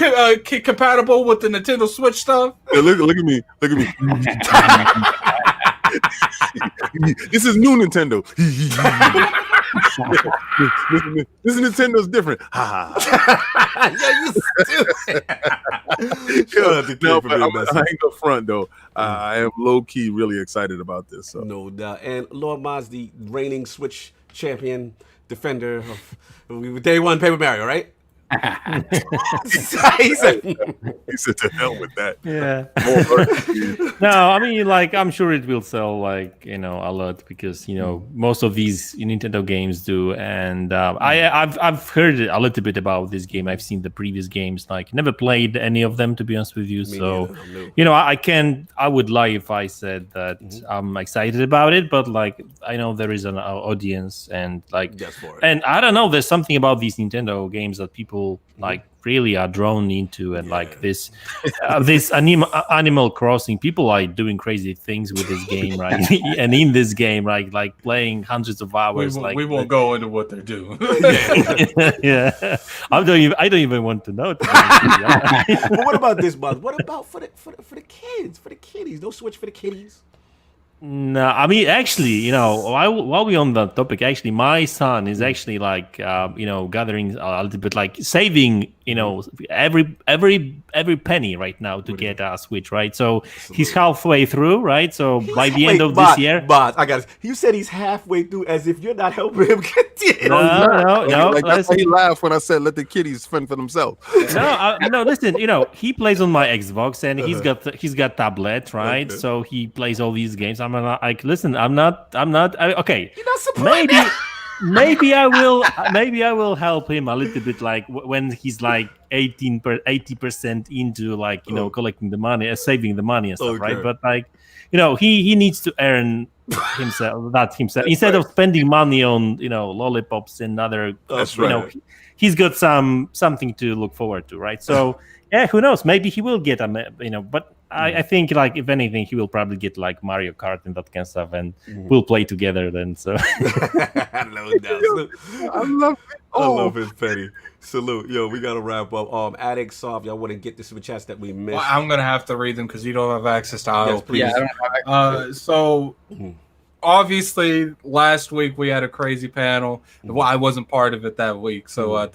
compatible with the Nintendo Switch stuff? Yeah, look at me. This is new Nintendo. This Nintendo's different. Ha No, but I ain't go front though. I am low key really excited about this. So. No doubt. And Lord Madz, the reigning Switch champion, defender of day one Paper Mario, right? he said to hell with that. Yeah. No, I mean, like, I'm sure it will sell, like, a lot because most of these Nintendo games do, and I've heard a little bit about this game. I've seen the previous games, like, never played any of them, to be honest with you. So, I would lie if I said that I'm excited about it, but like, I know there is an audience, and like, and I don't know, there's something about these Nintendo games that people like really are drawn into, and like this Animal Crossing, people are doing crazy things with this game, right? And in this game, like playing hundreds of hours. We won't go into what they're doing. Yeah, I don't even want to know. But what about this, Buzz? What about for the kids, for the kiddies? No Switch for the kiddies. No, I mean, actually, while we're on that topic, actually, my son is actually like, gathering a little bit, like saving, every penny right now to get a Switch, right? So he's halfway through, right? So by the end of this year, Boz, I got it. You said he's halfway through, as if you're not helping him get it. No. Like, that's why he laughed when I said let the kiddies fend for themselves. No, listen, he plays on my Xbox, and he's got tablet, right? Okay. So he plays all these games. I'm like, listen, I'm not. Okay, you're not surprised. Maybe I will help him a little bit, like when he's like 80% into, like, collecting the money, saving the money and stuff, right? But like, he needs to earn himself instead of spending money on lollipops and other. That's right. He's got something to look forward to, right? So yeah, who knows? Maybe he will get but I think, like, if anything, he will probably get like Mario Kart and that kind of stuff, and we'll play together then. So I love it, Petty. Salute, yo. We gotta wrap up. Addict Soft, y'all want to get the super chats that we missed? Well, I'm gonna have to read them because you don't have access to ILP. Yeah, I don't have access. So. Obviously, last week we had a crazy panel. Well, I wasn't part of it that week, so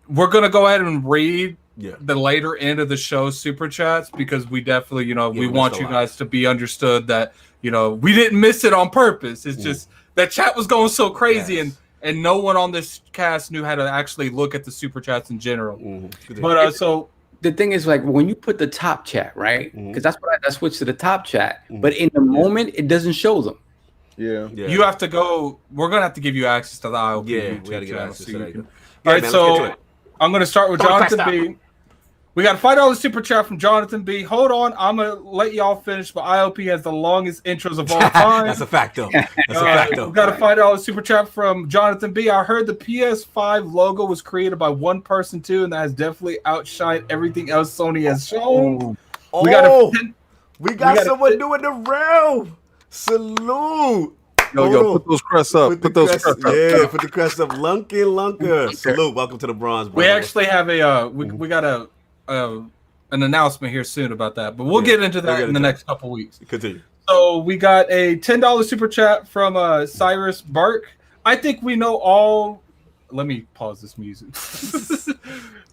we're gonna go ahead and read the later end of the show super chats, because we definitely, we want you guys to be understood that we didn't miss it on purpose. It's just that chat was going so crazy, and no one on this cast knew how to actually look at the super chats in general. But so. The thing is, like, when you put the top chat, right? Because that's what I switched to the top chat. But in the moment, it doesn't show them. Yeah. You have to go. We're gonna have to give you access to the ILP. Yeah, we gotta get access to that. All right, so I'm gonna start with Jonathan B. We got a $5 super chat from Jonathan B. Hold on, I'm gonna let y'all finish, but ILP has the longest intros of all time. That's a fact, though. That's a fact, though. We got a $5 super chat from Jonathan B. I heard the PS5 logo was created by one person too, and that has definitely outshined everything else Sony has shown. We got someone new in the realm. Salute. Yo, put those crests up. Put those crests up. Yeah, put the crests up. Lunker. Salute. Welcome to the bronze. We actually have we got an announcement here soon about that, but we'll get into that in the next couple weeks. Continue. So we got a $10 super chat from Cyrus Burke. I think we know all. Let me pause this music.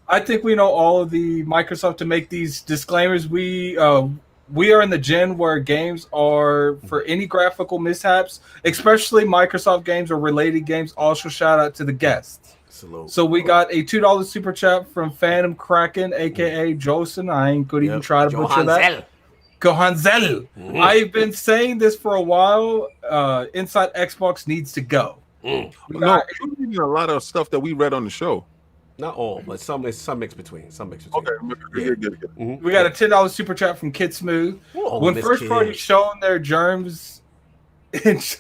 I think we know all of the Microsoft to make these disclaimers. We are in the gen where games are for any graphical mishaps, especially Microsoft games or related games. Also, shout out to the guests. Salute. So we got a $2 super chat from Phantom Kraken, aka Josen. I ain't gonna even try to butcher that. Johanzel. I've been saying this for a while. Inside Xbox needs to go. No, you're reading a lot of stuff that we read on the show. Not all, but some mix between. Okay, good. We got a $10 super chat from Kid Smooth. When first party showing their germs. Gems.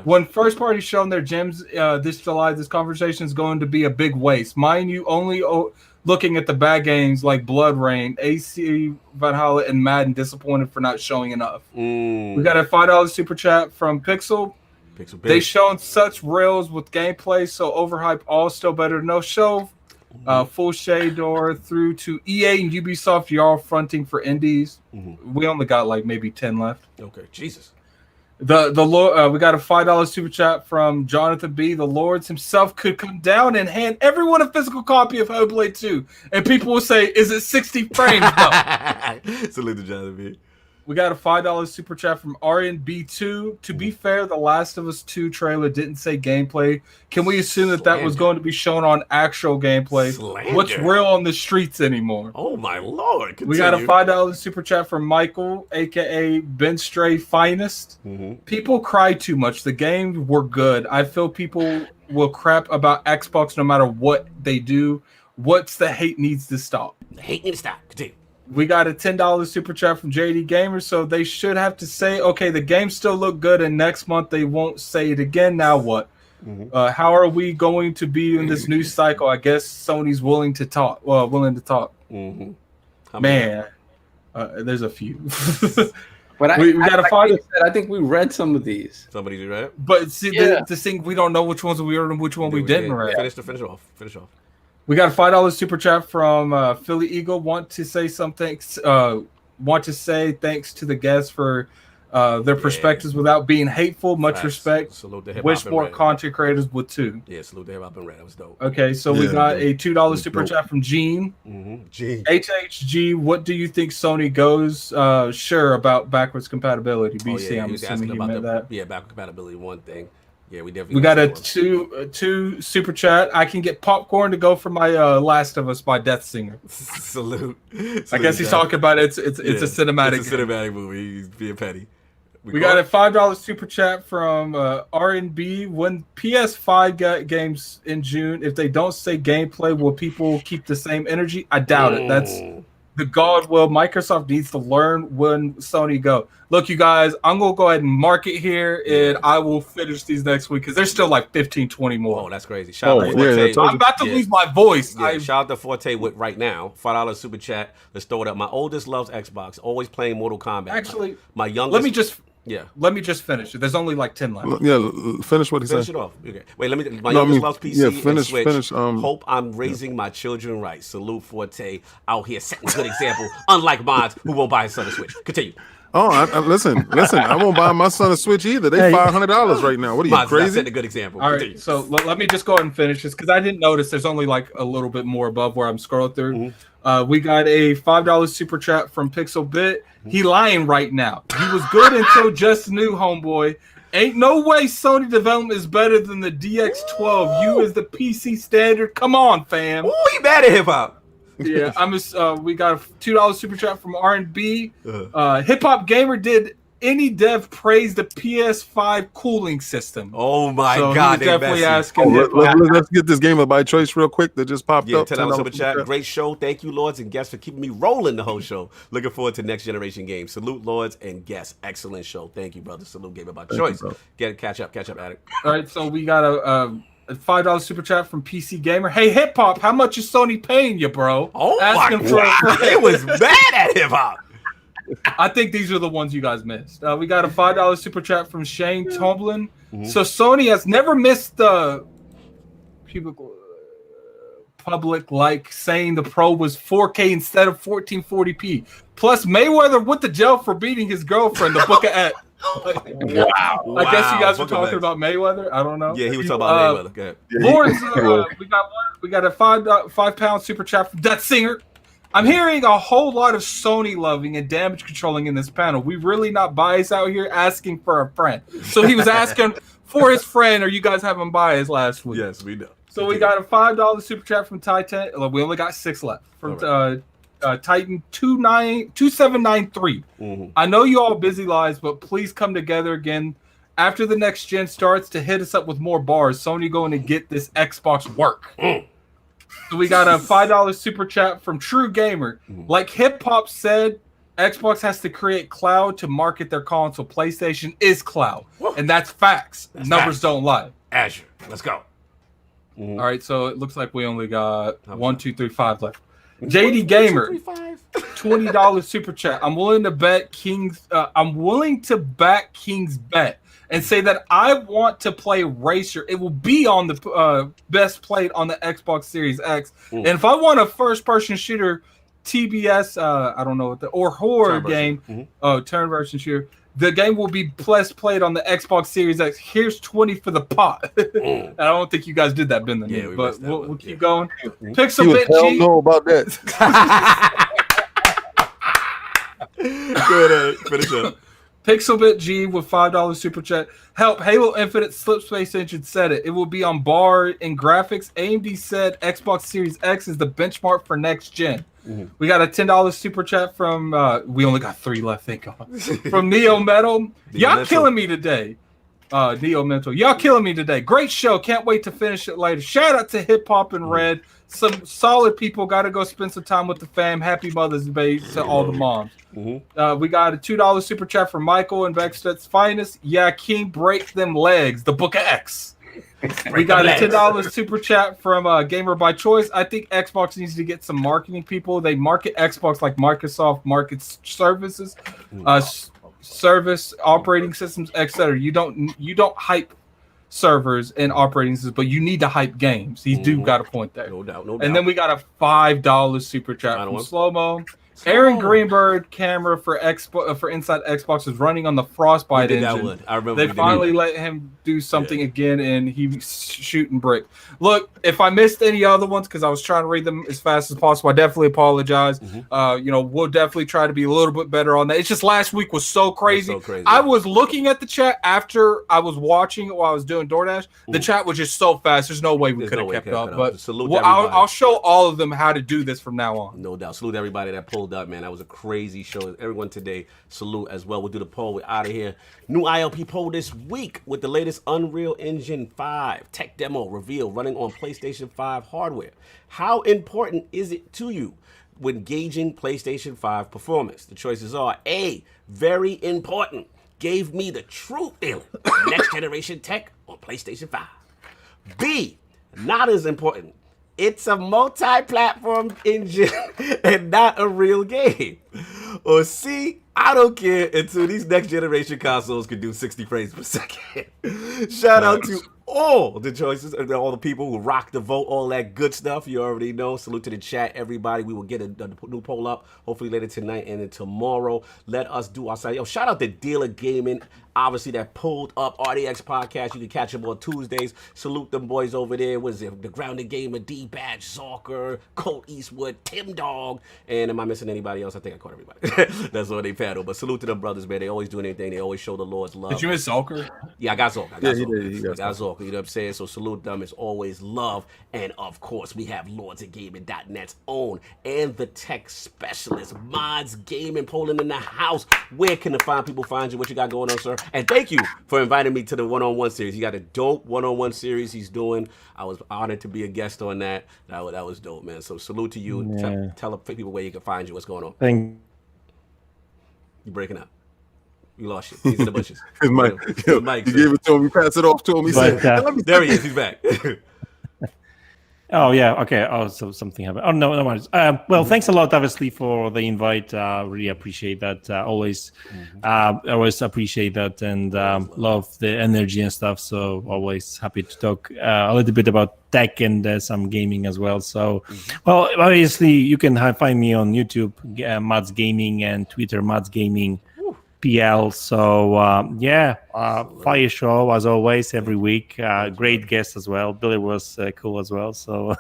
When first party shown their gems this July, this conversation is going to be a big waste. Mind you, only looking at the bad games like Blood Rain, AC Valhalla, and Madden, disappointed for not showing enough. We got a $5 super chat from Pixel. They shown such rails with gameplay, so overhyped, all still better than no show. Full shade door through to EA and Ubisoft, y'all fronting for indies. We only got like maybe 10 left. Okay, Jesus. The Lord, we got a $5 super chat from Jonathan B. The Lords himself could come down and hand everyone a physical copy of Hellblade 2, and people will say, "Is it 60 frames?" Salute to Jonathan B. We got a $5 super chat from RNB2. To be fair, the Last of Us 2 trailer didn't say gameplay. Can we assume that was going to be shown on actual gameplay? What's real on the streets anymore? Oh my lord! Continue. We got a $5 super chat from Michael, aka Ben Stray Finest. People cry too much. The games were good. I feel people will crap about Xbox no matter what they do. What's the hate needs to stop? The hate needs to stop. Continue. We got a $10 super chat from JD Gamer, so they should have to say, okay, the games still look good, and next month they won't say it again. Now what? How are we going to be in this new cycle? I guess Sony's willing to talk. Man, there's a few. But we got to find. I think we read some of these. Somebody did read. But see, the thing, we don't know which ones we read and which one we didn't read. Finish off. We got a $5 super chat from Philly Eagle. Want to say thanks to the guests for their perspectives without being hateful. Much respect. Salute to hip-hop. Wish more content creators would too. Yeah, salute to hip hop and red. That was dope. Okay, so we got a $2 super chat from Gene. Gene. HHG, what do you think Sony goes sure about backwards compatibility? BC, I'm assuming you meant that. Yeah, backwards compatibility, one thing. Yeah, we definitely. We got a two super chat. I can get popcorn to go for my Last of Us by Death Singer. Salute. I guess he's talking about it's a cinematic. It's a cinematic movie. He's being petty. We got a $5 super chat from RNB. When PS5 got games in June, if they don't say gameplay, will people keep the same energy? I doubt it. That's the God will. Microsoft needs to learn when Sony go. Look, you guys, I'm going to go ahead and mark it here, and I will finish these next week because there's still like 15, 20 more. Oh, that's crazy. Shout out to Forte. I'm about to lose my voice. Yeah, shout out to Forte with right now. $5 super chat. Let's throw it up. My oldest loves Xbox, always playing Mortal Kombat. Actually, my youngest. Let me just finish it. There's only like 10 left. Yeah, finish what he said. Finish it off. Okay. Wait, my youngest loves PC and Switch. Finish. Hope I'm raising my children right. Salute Forte out here setting a good example. Unlike Madz, who won't buy his son a Switch. Continue. Oh, listen. I won't buy my son a Switch either. They $500 right now. What are you, Madz, crazy? setting a good example. All Continue. right, so let me just go ahead and finish this because I didn't notice there's only like a little bit more above where I'm scrolling through. We got a $5 super chat from Pixel Bit. He lying right now. He was good until just new, homeboy. Ain't no way Sony development is better than the DX12. You is the PC standard. Come on, fam. Ooh, he mad at hip hop. Yeah, we got a $2 super chat from R&B. Hip Hop Gamer, did any dev praise the PS5 cooling system? Oh my God, they definitely asking. Let's get this game of by choice real quick that just popped up. $10 super chat. Great show. Thank you, Lords and guests, for keeping me rolling the whole show. Looking forward to next generation games. Salute, Lords and guests. Excellent show. Thank you, brother. Salute, game about choice. Catch up, Addict. All right, so we got a $5 super chat from PC Gamer. Hey, Hip Hop, how much is Sony paying you, bro? Oh my God. It was mad at Hip Hop. I think these are the ones you guys missed. We got a $5 super chat from Shane Tomlin. So Sony has never missed the public like saying the Pro was 4K instead of 1440p. Plus Mayweather went to jail for beating his girlfriend, the Book of X. Wow. I guess you guys were talking about Mayweather. I don't know. Yeah, he was talking about Mayweather. Go ahead. Lawrence, we got a £5 super chat from Death Singer. I'm hearing a whole lot of Sony loving and damage controlling in this panel. We really not biased out here asking for a friend. So he was asking for his friend, or you guys have him biased last week. Yes, we know. So we got a $5 super chat from Titan. We only got 6 left. From Titan 2793. I know you all busy lives, but please come together again after the next gen starts to hit us up with more bars. Sony going to get this Xbox work. So we got a $5 super chat from True Gamer. Like Hip Hop said, Xbox has to create cloud to market their console. PlayStation is cloud, and that's facts. Numbers don't lie. Azure. Let's go. All right, so it looks like we only got 1, 2, 3, 5 left. JD Gamer, $20 super chat. I'm willing to back King's bet and say that I want to play Racer. It will be on the best played on the Xbox Series X. And if I want a first-person shooter, TBS, I don't know what or horror game, turn-person shooter, the game will be best played on the Xbox Series X. Here's 20 for the pot. And I don't think you guys did that, Ben. But we'll keep going. Pixel Bit G. Know about that. Go ahead, finish up. Pixelbit G with $5 super chat. Help, Halo Infinite Slip Space Engine said it. It will be on bar in graphics. AMD said Xbox Series X is the benchmark for next gen. Mm-hmm. We got a $10 super chat from, we only got 3 left, thank God. From Neo Metal. Y'all killing me today. Neo Mental. Y'all killing me today. Great show. Can't wait to finish it later. Shout out to Hip Hop and Red. Some solid people. Got to go spend some time with the fam. Happy Mother's Day to all the moms. Mm-hmm. We got a $2 super chat from Michael and Beckstead's Finest. Yeah, King, break them legs. The Book of X. We got a $10 super chat from Gamer by Choice. I think Xbox needs to get some marketing people. They market Xbox like Microsoft markets services, service operating systems, etc. You don't hype servers and operating systems, but you need to hype games. He do got a point there. No doubt. And then we got a $5 super chat from Slow-Mo. Aaron Greenberg camera for Inside Xbox is running on the Frostbite engine. I remember they finally let him do something again, and he's shooting brick. Look, if I missed any other ones because I was trying to read them as fast as possible, I definitely apologize. We'll definitely try to be a little bit better on that. It's just last week was so crazy. I was looking at the chat after I was watching it while I was doing DoorDash. The chat was just so fast. There's no way we could have kept up. But I'll show all of them how to do this from now on. No doubt. Salute everybody that pulled up, man. That was a crazy show. Everyone today, salute as well. We'll do the poll. We're out of here. New ILP poll this week with the latest Unreal Engine 5 tech demo reveal running on PlayStation 5 hardware. How important is it to you when gauging PlayStation 5 performance? The choices are A, very important. Gave me the true feeling. Next generation tech on PlayStation 5. B, not as important. It's a multi-platform engine and not a real game. Or C, I don't care until these next generation consoles can do 60 frames per second. Shout out to all the choices, all the people who rock the vote, all that good stuff. You already know. Salute to the chat, everybody. We will get a new poll up hopefully later tonight and then tomorrow. Let us do our side. Yo, shout out to Dealer Gaming. Obviously, that pulled up RDX podcast. You can catch them on Tuesdays. Salute them boys over there. What is it? The Grounded Gamer, D-Badge, Zorker, Colt Eastwood, Tim Dog. And am I missing anybody else? I think I caught everybody. That's on their panel. But salute to them brothers, man. They always do anything. They always show the Lord's love. Did you miss Zorker? Yeah, I got Zorker. I got Zorker. You know what I'm saying? So salute them. It's always love. And of course, we have LordsOfGaming.net's own and the tech specialist, Madz Gaming, Poland in the house. Where can the fine people find you? What you got going on, sir? And thank you for inviting me to the one-on-one series. You got a dope one-on-one series he's doing. I was honored to be a guest on that. That was dope, man. So salute to you. Yeah. Tell people where you can find you. What's going on? You're breaking up. You lost you. He's in the bushes. His mic. You gave it to him. You pass it off to him. He said, there he is. He's back. Oh, yeah. Okay. Oh, so something happened. Oh, no worries. Well, thanks a lot, obviously, for the invite. Really appreciate that. Always appreciate that and love the energy and stuff. So always happy to talk a little bit about tech and some gaming as well. So, well, obviously, you can find me on YouTube, Madz Gaming, and Twitter, Madz Gaming PL. So, fire show as always every week. Great guest as well. Billy was cool as well. So,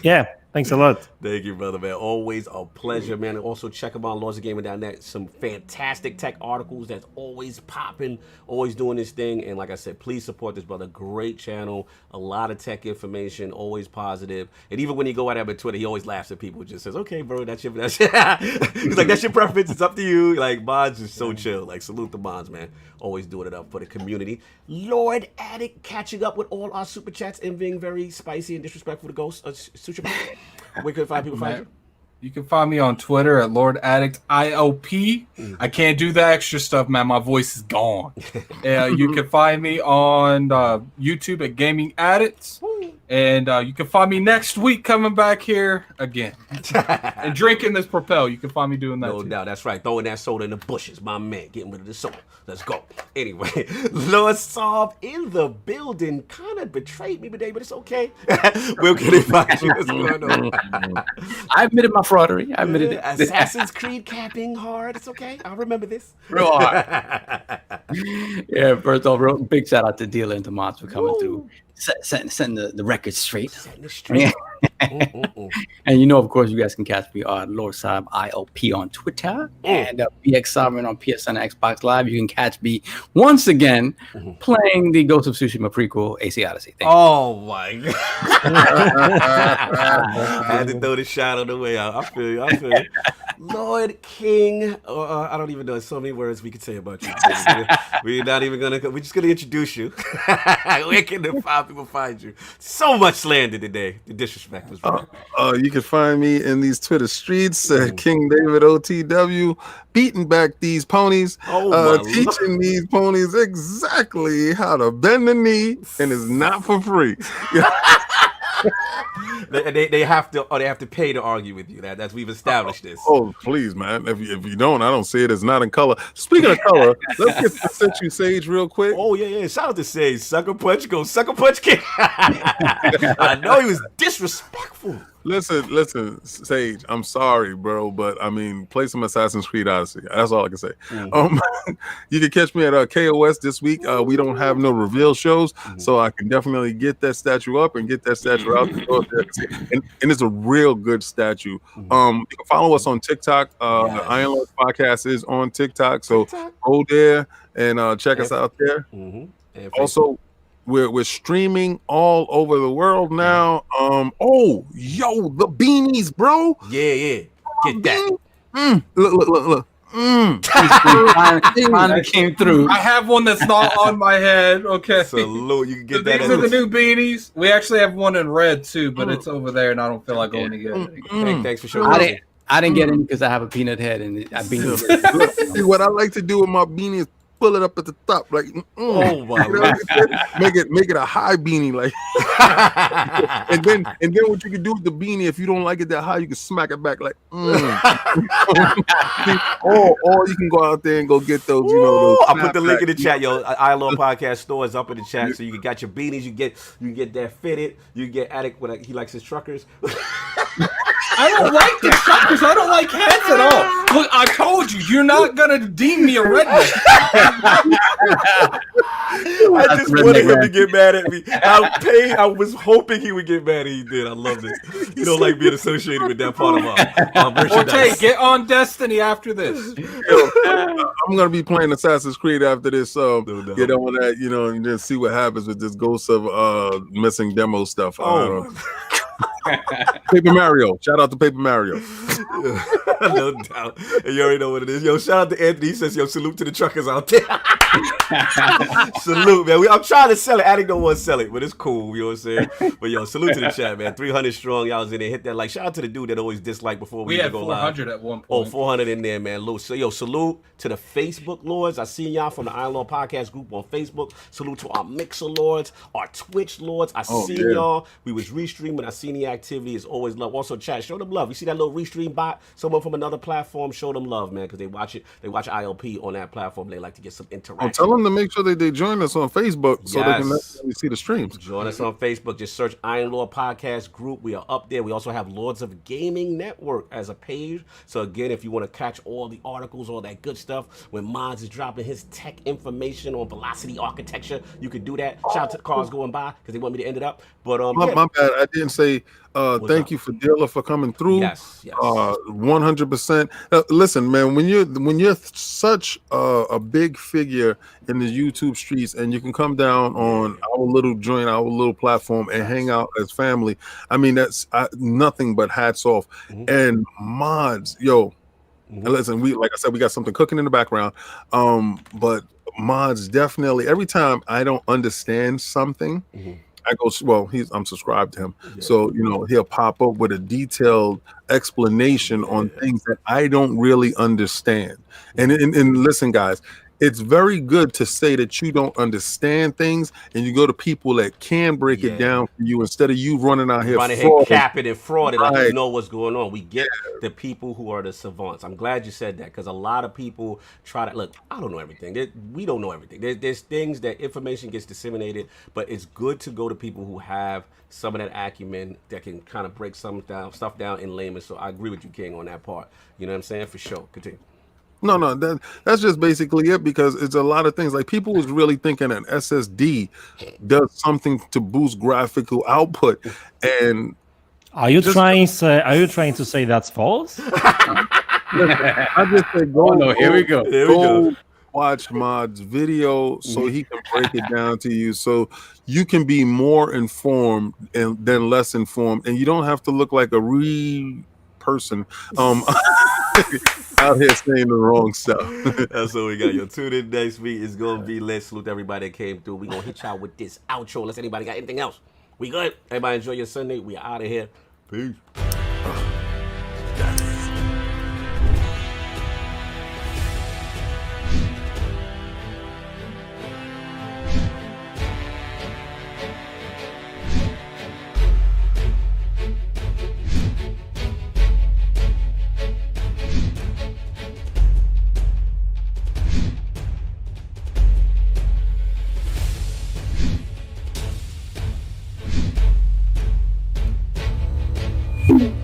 yeah, thanks a lot. Thank you, brother, man. Always a pleasure, man. And also check him out on LordsOfGaming.net. Some fantastic tech articles that's always popping, always doing this thing. And like I said, please support this brother. Great channel, a lot of tech information, always positive. And even when you go out there on Twitter, he always laughs at people. Just says, "Okay, bro, that's your." He's like, "That's your preference. It's up to you." Like, Madz is so chill. Like, salute the Madz, man. Always doing it up for the community. Lord Addict catching up with all our super chats and being very spicy and disrespectful to GhostOfTsushima. Where can people find you? You can find me on Twitter at Lord Addict ILP. I can't do the extra stuff, man. My voice is gone. You can find me on YouTube at Gaming Addicts. And you can find me next week coming back here again. And drinking this Propel. You can find me doing that No too. doubt. That's right. Throwing that soda in the bushes. My man. Getting rid of the soda. Let's go. Anyway, Lord Solve in the building. Kind of betrayed me today, but it's okay. Where can they find you? What's going on? I admitted my fraudery. I admitted it. Assassin's Creed capping hard. It's okay. I'll remember this. Real hard. Yeah, first off, big shout out to Dealer and to Madz for coming through. Setting the record straight. Setting it straight. And you know, of course, you guys can catch me on Lord Sob ILP on Twitter and BX Sovereign on PSN and Xbox Live. You can catch me once again playing the Ghost of Tsushima prequel, AC Odyssey. Oh my god! I had to throw the shot on the way out. I feel you. Lord King, I don't even know. There's so many words we could say about you. We're not even gonna. We're just gonna introduce you. Where can the five people find you? So much slander today. The disrespect was right. You can find me in these Twitter streets, King David OTW, beating back these ponies, teaching these ponies exactly how to bend the knee, and it's not for free. They have to pay to argue with you. That's we've established this. Oh, please, man! If you don't, I don't see it. It's not in color. Speaking of color, let's get to Sensu Sage real quick. Oh yeah. Shout out to Sage. Sucker Punch, go Sucker Punch King. I know he was disrespectful. Listen, Sage, I'm sorry, bro, but I mean, play some Assassin's Creed Odyssey. That's all I can say. You can catch me at KOS this week. We don't have no reveal shows, so I can definitely get that statue up and get that statue out the door. And it's a real good statue. You can follow us on TikTok. The Iron Lord Podcast is on TikTok, so go there and check us out there. Also, we're streaming all over the world now. The beanies, bro. Yeah. Get that. Look. Finally came through. I have one that's not on my head. Okay. Salute. You can get that. These are the new beanies. We actually have one in red too, but it's over there, and I don't feel like going to get it. Thanks for showing. I didn't get in because I have a peanut head, and I beat See, what I like to do with my beanie is pull it up at the top, like oh my god, make it a high beanie, like and then what you can do with the beanie, if you don't like it that high, you can smack it back like or you can go out there and go get those, those I'll put the link in the chat, yo. ILO Podcast store is up in the chat, so you got your beanies, you get that fitted, you get Attic when he likes his truckers. I don't like the truckers. I don't like hats at all. Look, I told you, you're not gonna deem me a redneck. I just wanted him to get mad at me. I was hoping he would get mad, and he did. I love it. You don't like being associated with that part of our merchandise. Orte, get on Destiny after this. I'm gonna be playing Assassin's Creed after this, so get on that, and then see what happens with this Ghost of missing demo stuff. Paper Mario. Shout out to Paper Mario. No doubt. And you already know what it is. Yo, shout out to Anthony. He says, yo, salute to the truckers out there. Salute, man. I'm trying to sell it. Addict don't want to sell it, but it's cool. You know what I'm saying? But yo, salute to the chat, man. 300 strong. Y'all was in there. Hit that like. Shout out to the dude that always disliked before we had go 400 live. at one point. Oh, 400 in there, man. So yo, salute to the Facebook Lords. I seen y'all from the Iron Lord Podcast group on Facebook. Salute to our Mixer Lords, our Twitch Lords. I seen y'all. We was restreaming. I seen the activity. It's always love. Also, chat, show them love. You see that little restream bot? Someone from another platform, show them love, man, because they watch it. They watch ILP on that platform. They like to get some interaction. Tell them to make sure that they join us on Facebook so they can actually see the streams. Join us on Facebook. Just search Iron Lord Podcast Group. We are up there. We also have Lords of Gaming Network as a page. So again, if you want to catch all the articles, all that good stuff, when Madz is dropping his tech information on velocity architecture, you can do that. Shout out to cars going by because they want me to end it up. But my bad. I didn't say thank you for Dilla for coming through. Yes. 100%. Listen, man, when you're such a big figure in the YouTube streets and you can come down on our little joint, our little platform and hang out as family, I mean, that's nothing but hats off. And Madz, yo, listen, like I said, we got something cooking in the background. But Madz definitely, every time I don't understand something, I go, I'm subscribed to him. So, he'll pop up with a detailed explanation on things that I don't really understand. And listen, guys, it's very good to say that you don't understand things and you go to people that can break it down for you instead of you running out here capping and frauding like you know what's going on. We get the people who are the savants. I'm glad you said that because a lot of people try to look. I don't know everything. We don't know everything. There's things that information gets disseminated, but it's good to go to people who have some of that acumen that can kind of break stuff down in layman. So I agree with you, King, on that part. You know what I'm saying? For sure. Continue. No, that's just basically it because it's a lot of things. Like people was really thinking an SSD does something to boost graphical output, and Are you trying to say that's false? I just said go. Oh, no, here we go. Go watch Madz video so he can break it down to you, so you can be more informed than less informed, and you don't have to look like a person out here saying the wrong stuff. That's what we got. Yo, tune in next week. It's gonna be lit. Salute everybody that came through. We gonna hit y'all with this outro. Unless anybody got anything else. We good. Everybody enjoy your Sunday. We out of here. Peace. you